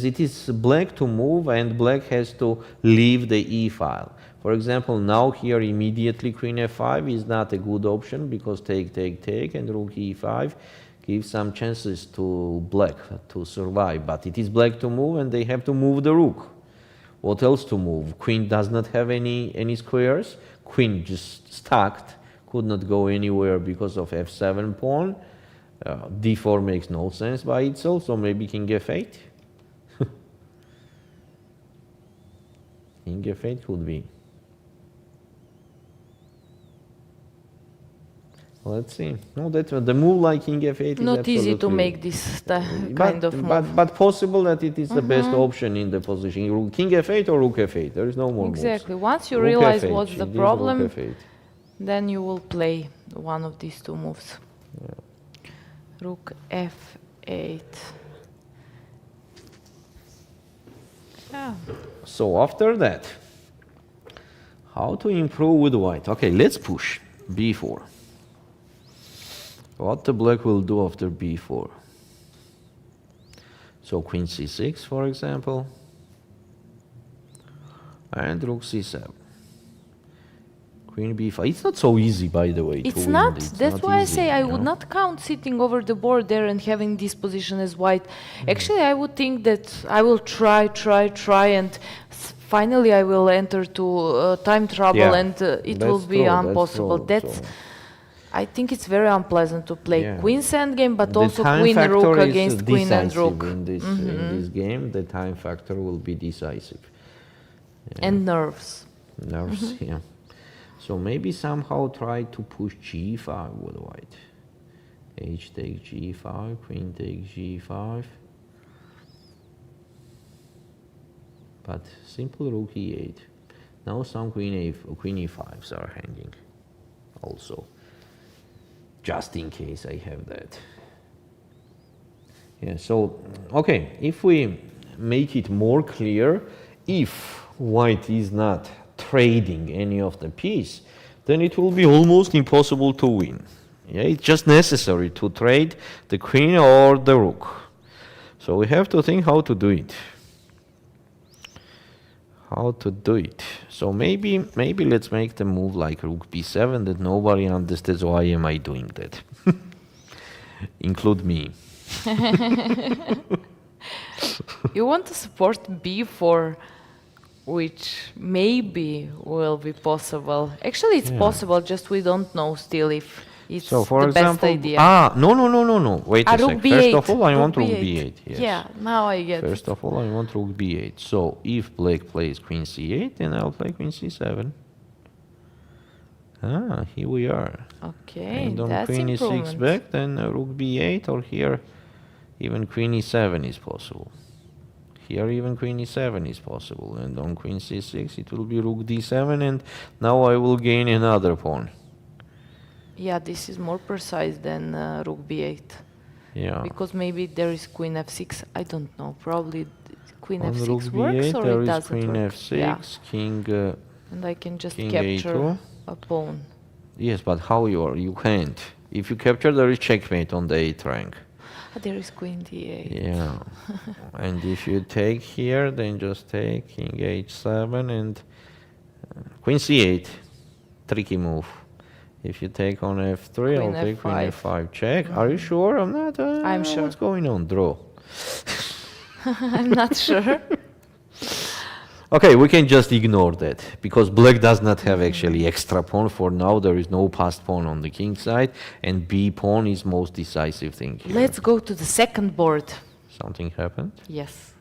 it is black to move and black has to leave the e file. For example, now here immediately queen f5 is not a good option because take, and rook e5 gives some chances to black to survive. But it is black to move and they have to move the rook. What else to move? Queen does not have any squares. Queen just stacked, could not go anywhere because of f7 pawn. d4 makes no sense by itself, so maybe king f8. King f8 could be. Let's see. No, that the move like king f8 is Not easy to absolutely- make this kind of move. But possible that it is the best option in the position. King f8 or rook f8. There is no more Exactly. moves. Once you Rook realize f8, what's the indeed, problem, rook f8. then you will play one of these two moves. Rook f8. Yeah. So after that, how to improve with white? Okay, let's push b4. What the black will do after b4? So queen c6, for example, and rook c7. Queen b5. It's not so easy, by the way. It's to not. win. It's That's not why I easy, say I you would know? not count sitting over the board there and having this position as white. Actually, I would think that I will try, and finally I will enter to time trouble, Yeah, and it will that's be true, that's impossible. true, That's. so- I think it's very unpleasant to play Yeah. queen's endgame, but The also time queen factor rook is against queen and decisive rook, in this game. The time factor will be decisive. and nerves. Nerves, yeah. So maybe somehow try to push g5 with white. H takes g5, queen takes g5. But simple rook e8. Now some queen e5s are hanging also. Just in case I have that. Yeah, so, okay, if we make it more clear, if white is not trading any of the piece, then it will be almost impossible to win. Yeah, it's just necessary to trade the queen or the rook. So we have to think how to do it. how to do it. So maybe let's make the move like rook b7 that nobody understands why am I doing that. Include me. You want to support b4, which maybe will be possible. Actually, it's possible, just we don't know still if it's So for the best example, idea. no. Wait a Rook sec. b8. First of all, I want rook b8. b8. Yes. Yeah, now I get First of all, I want rook b8. So if black plays queen c8, then I'll play queen c7. Ah, here we are. Okay, And on that's queen e6 improvement. back, then rook b8, or here even queen e7 is possible. Here even queen e7 is possible, and on queen c6 it will be rook d7, and now I will gain another pawn. Yeah, this is more precise than rook b8. Yeah. Because maybe there is queen f6. I don't know. Probably queen On rook f6 works b8 or there it is doesn't queen work. f6, Yeah. king. And I can just king capture a2. a pawn. Yes, but how you can't. If you capture, there is checkmate on the 8th rank. Ah, there is queen d8. Yeah. And if you take here, then just take king h7 and queen c8. Tricky move. If you take on f3, Queen I'll take queen f5. f5 check. Are you sure? I'm not. I'm sure. What's going on? Draw. I'm not sure. Okay, we can just ignore that because black does not have actually extra pawn for now. There is no passed pawn on the king side, and b pawn is most decisive thing here. Let's go to the second board. Something happened. Yes.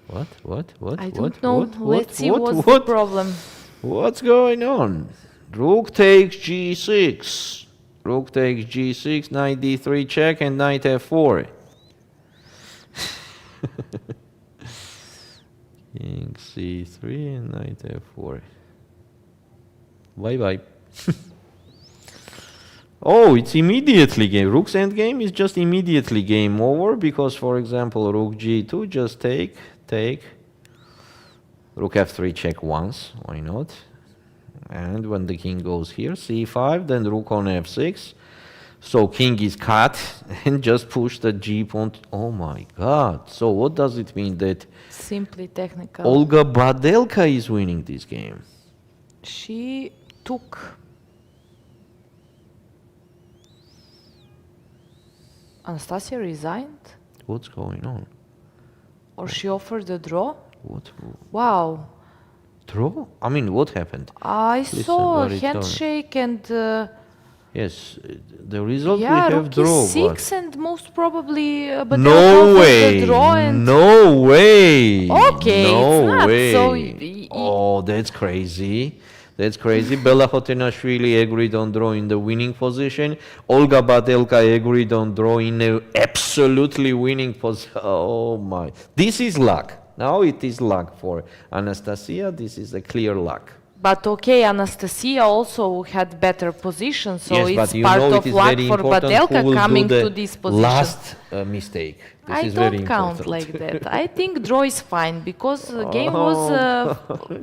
What? I don't know. What? Let's see What? what's What? the problem. What's going on? Rook takes g6. Rook takes g6, knight d3 check, and knight f4. King c3 and knight f4. Bye bye. Oh, it's immediately game. Rook's endgame is just immediately game over because, for example, rook g2 just take. Rook f3 check once, why not? And when the king goes here, c5, then rook on f6. So king is cut and just push the g pawn. Oh my god. So what does it mean that Simply technical. Olga Badelka is winning this game? She took. Anastasia resigned? What's going on? Or she offered a draw? What? Wow. Draw? I mean, what happened? I Listen, saw a very tell me. handshake and Yes, the result we yeah, have rook draw. e6 and most probably But Badelka no offered way! the draw and No way! Okay, no it's not way. so Oh, that's crazy. That's crazy. Bella Khotenashvili agreed on draw in the winning position. Olga Badelka agreed on draw in the absolutely winning position. Oh my. This is luck. Now it is luck for Anastasia. This is a clear luck. But okay, Anastasia also had better position, so Yes, it's but you part know of it is luck very for important who Badelka will coming do the to this position. last mistake. This I is very don't count important. like that. I think draw is fine because the game Oh, was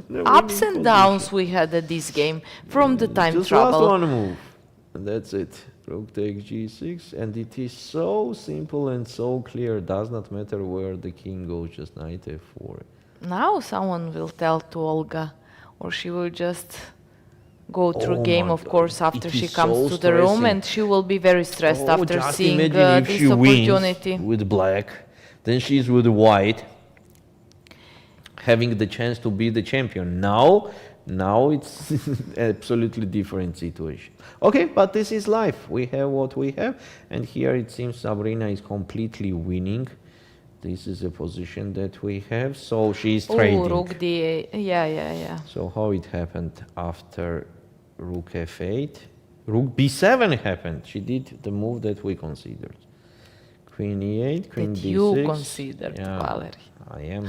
the ups winning and downs we had at this game from the time Just trouble. last one move. And that's it. Rook takes g6, and it is so simple and so clear. Does not matter where the king goes, just knight f4. Now someone will tell to Olga, or she will just go through Oh game, my of God. course, after It she is comes so to the room, stressing. and she will be very stressed after just seeing imagine if this she opportunity. wins with black, then she's with white, having the chance to be the champion. Now it's absolutely different situation. Okay, but this is life. We have what we have, and here it seems Sabrina is completely winning. This is a position that we have, so she's trading. Oh, rook d8. Yeah. So how it happened after rook f8? Rook b7 happened. She did the move that we considered. Queen e8, queen That d6. you considered, Yeah, Valerie. I am.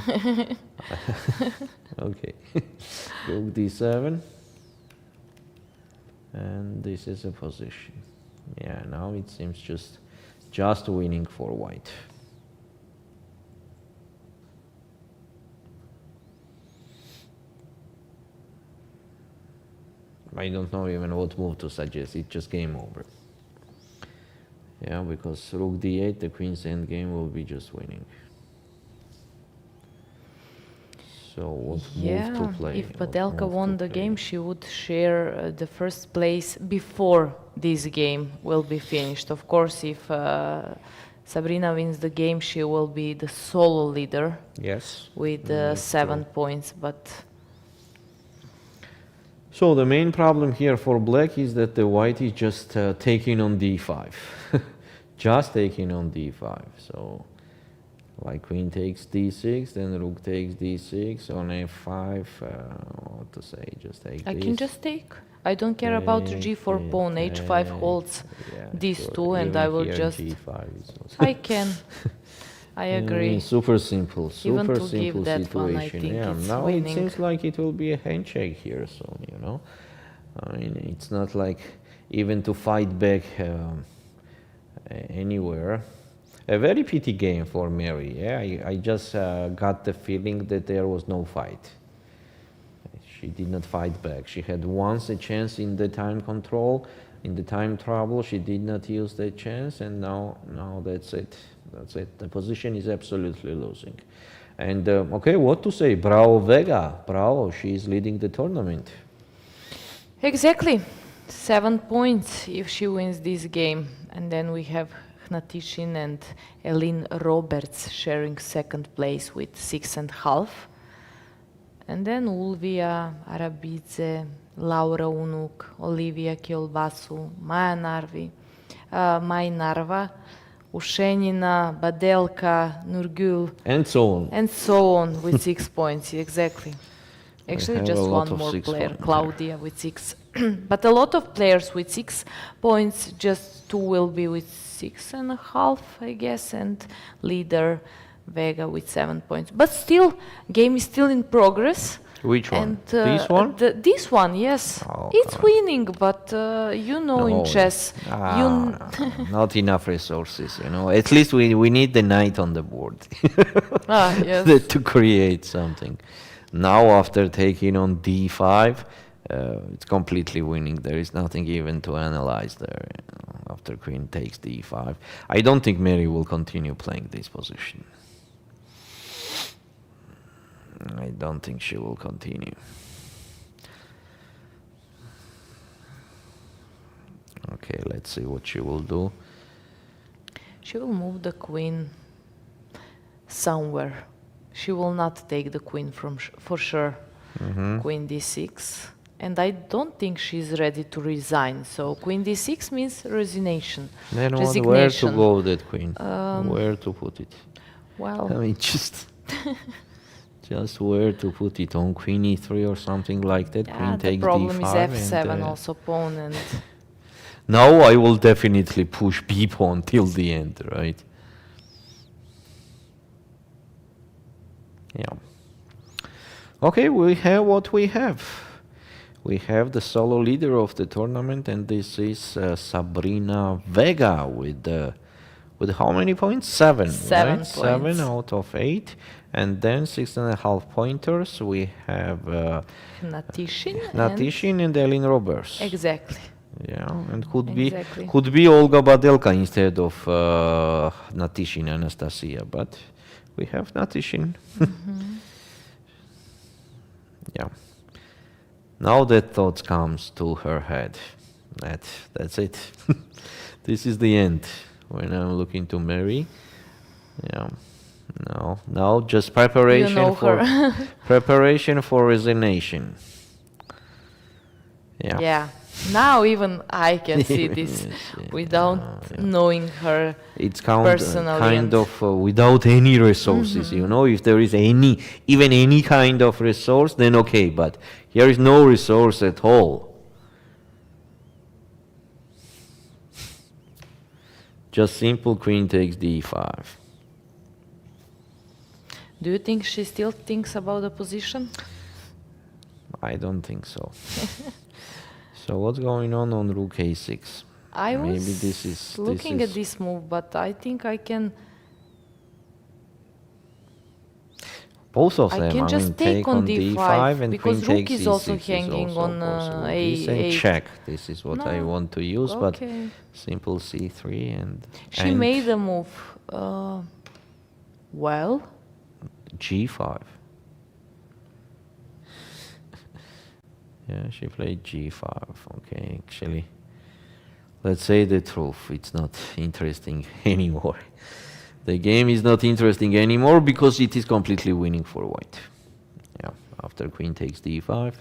Okay. Rook d7. And this is a position. Yeah, now it seems just winning for white. I don't know even what move to suggest. It's just game over. Yeah, because rook d8, the queen's endgame will be just winning. So what Yeah, move to play? if What Badelka move won to the play? game, she would share the first place before this game will be finished. Of course, if Sabrina wins the game, she will be the solo leader Yes. with that's 7 true. points. But So the main problem here for black is that the white is just taking on d5. Just taking on d5. So like queen takes d6, then rook takes d6 on f5. What to say? Just take I this. can just take. I don't care about the Take g4 it, pawn. h5 holds yeah, these sure. two, and Even I will here just. g5 is also I can. I agree. super simple, Even super to give simple that one, I situation. think Yeah, it's now winning. it seems like it will be a handshake here soon, you know. I mean, it's not like even to fight back anywhere. A very pity game for Meri. Yeah, I just got the feeling that there was no fight. She did not fight back. She had once a chance in the time control, in the time trouble. She did not use that chance, and now that's it. That's it. The position is absolutely losing. And okay, what to say? Bravo, Vega. Bravo. She is leading the tournament. Exactly. 7 points if she wins this game. And then we have Hnatishin and Elin Roberts sharing second place with 6.5. And then Ulviyya Arabidze, Laura Unuk, Ulviyya Kiolbasu, Mai Narva, Ushenina, Badelka, Nurgyul, And so on. and so on with 6 points. Exactly. Actually, have just a lot one of more 6 player, points. Claudia, with 6. But a lot of players with 6 points, just 2 will be with 6.5, I guess, and leader Vega with 7 points. But still, game is still in progress. Which one? And, This one? This one, yes. Oh, It's God. winning, but you know, in chess, you not enough resources, you know. At least we need the knight on the board yes. to create something. Now after taking on d5, it's completely winning. There is nothing even to analyze there. You know, after queen takes d5, I don't think Meri will continue playing this position. I don't think she will continue. Okay, let's see what she will do. She will move the queen somewhere. She will not take the queen for sure. Queen d6. And I don't think she's ready to resign. So queen d6 means resignation. Then Resignation. where to go that queen? Where to put it? Well, I mean, just where to put it, on queen e3 or something like that. yeah, Queen the takes problem d5 is f7 and, also pawn, and now I will definitely push b pawn till the end, right? Yeah. Okay, we have what we have. We have the solo leader of the tournament, and this is Sabrina Vega with how many points? 7, 7 right? points. 7 out of 8. And then 6.5 pointers. We have Hnatishin and Elin Roberts. exactly. Yeah, and could Exactly. be Olga Badelka instead of Hnatishin Anastasia, but we have Hnatishin. Yeah. Now that thought comes to her head. That's it. This is the end. When I'm looking to Meri. Yeah. Now just preparation You know for her. preparation for resignation. Yeah. Yeah. Now even I can see this Yes, without knowing her. It's Personally kind and- of without any resources, you know. If there is even any kind of resource, then okay. But here is no resource at all. Just simple queen takes d5. Do you think she still thinks about the position? I don't think so. So what's going on rook a6? I Maybe was this is looking at this move, but I think I can. Both of I them. can just mean, take on d5 and because queen rook takes is also e6 hanging also on possible. This and a8. check. This is what I No. want to use, but Okay. simple c3 and She made a move. Well, g5. Yeah, she played g5. Okay, actually, let's say the truth. It's not interesting anymore. The game is not interesting anymore because it is completely winning for white. Yeah, after queen takes d5.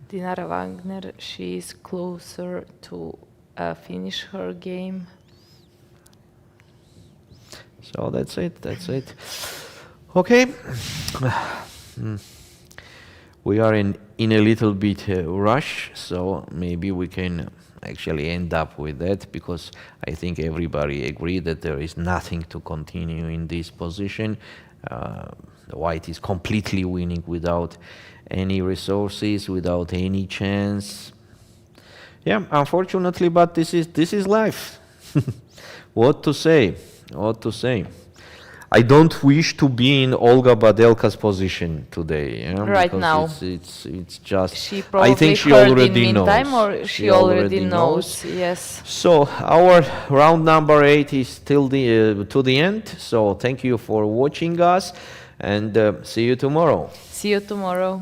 Dinara Wagner, she is closer to finish her game. So that's it. That's it. Okay. We are in a little bit rush, so maybe we can actually end up with that, because I think everybody agreed that there is nothing to continue in this position. The white is completely winning without any resources, without any chance. Yeah, unfortunately, but this is life. What to say? What to say? I don't wish to be in Olga Badelka's position today. Yeah, Right because now. it's just. She probably I think she heard already in knows. meantime, or she already knows. Yes. So our round number 8 is still to the end. So thank you for watching us, and see you tomorrow. See you tomorrow.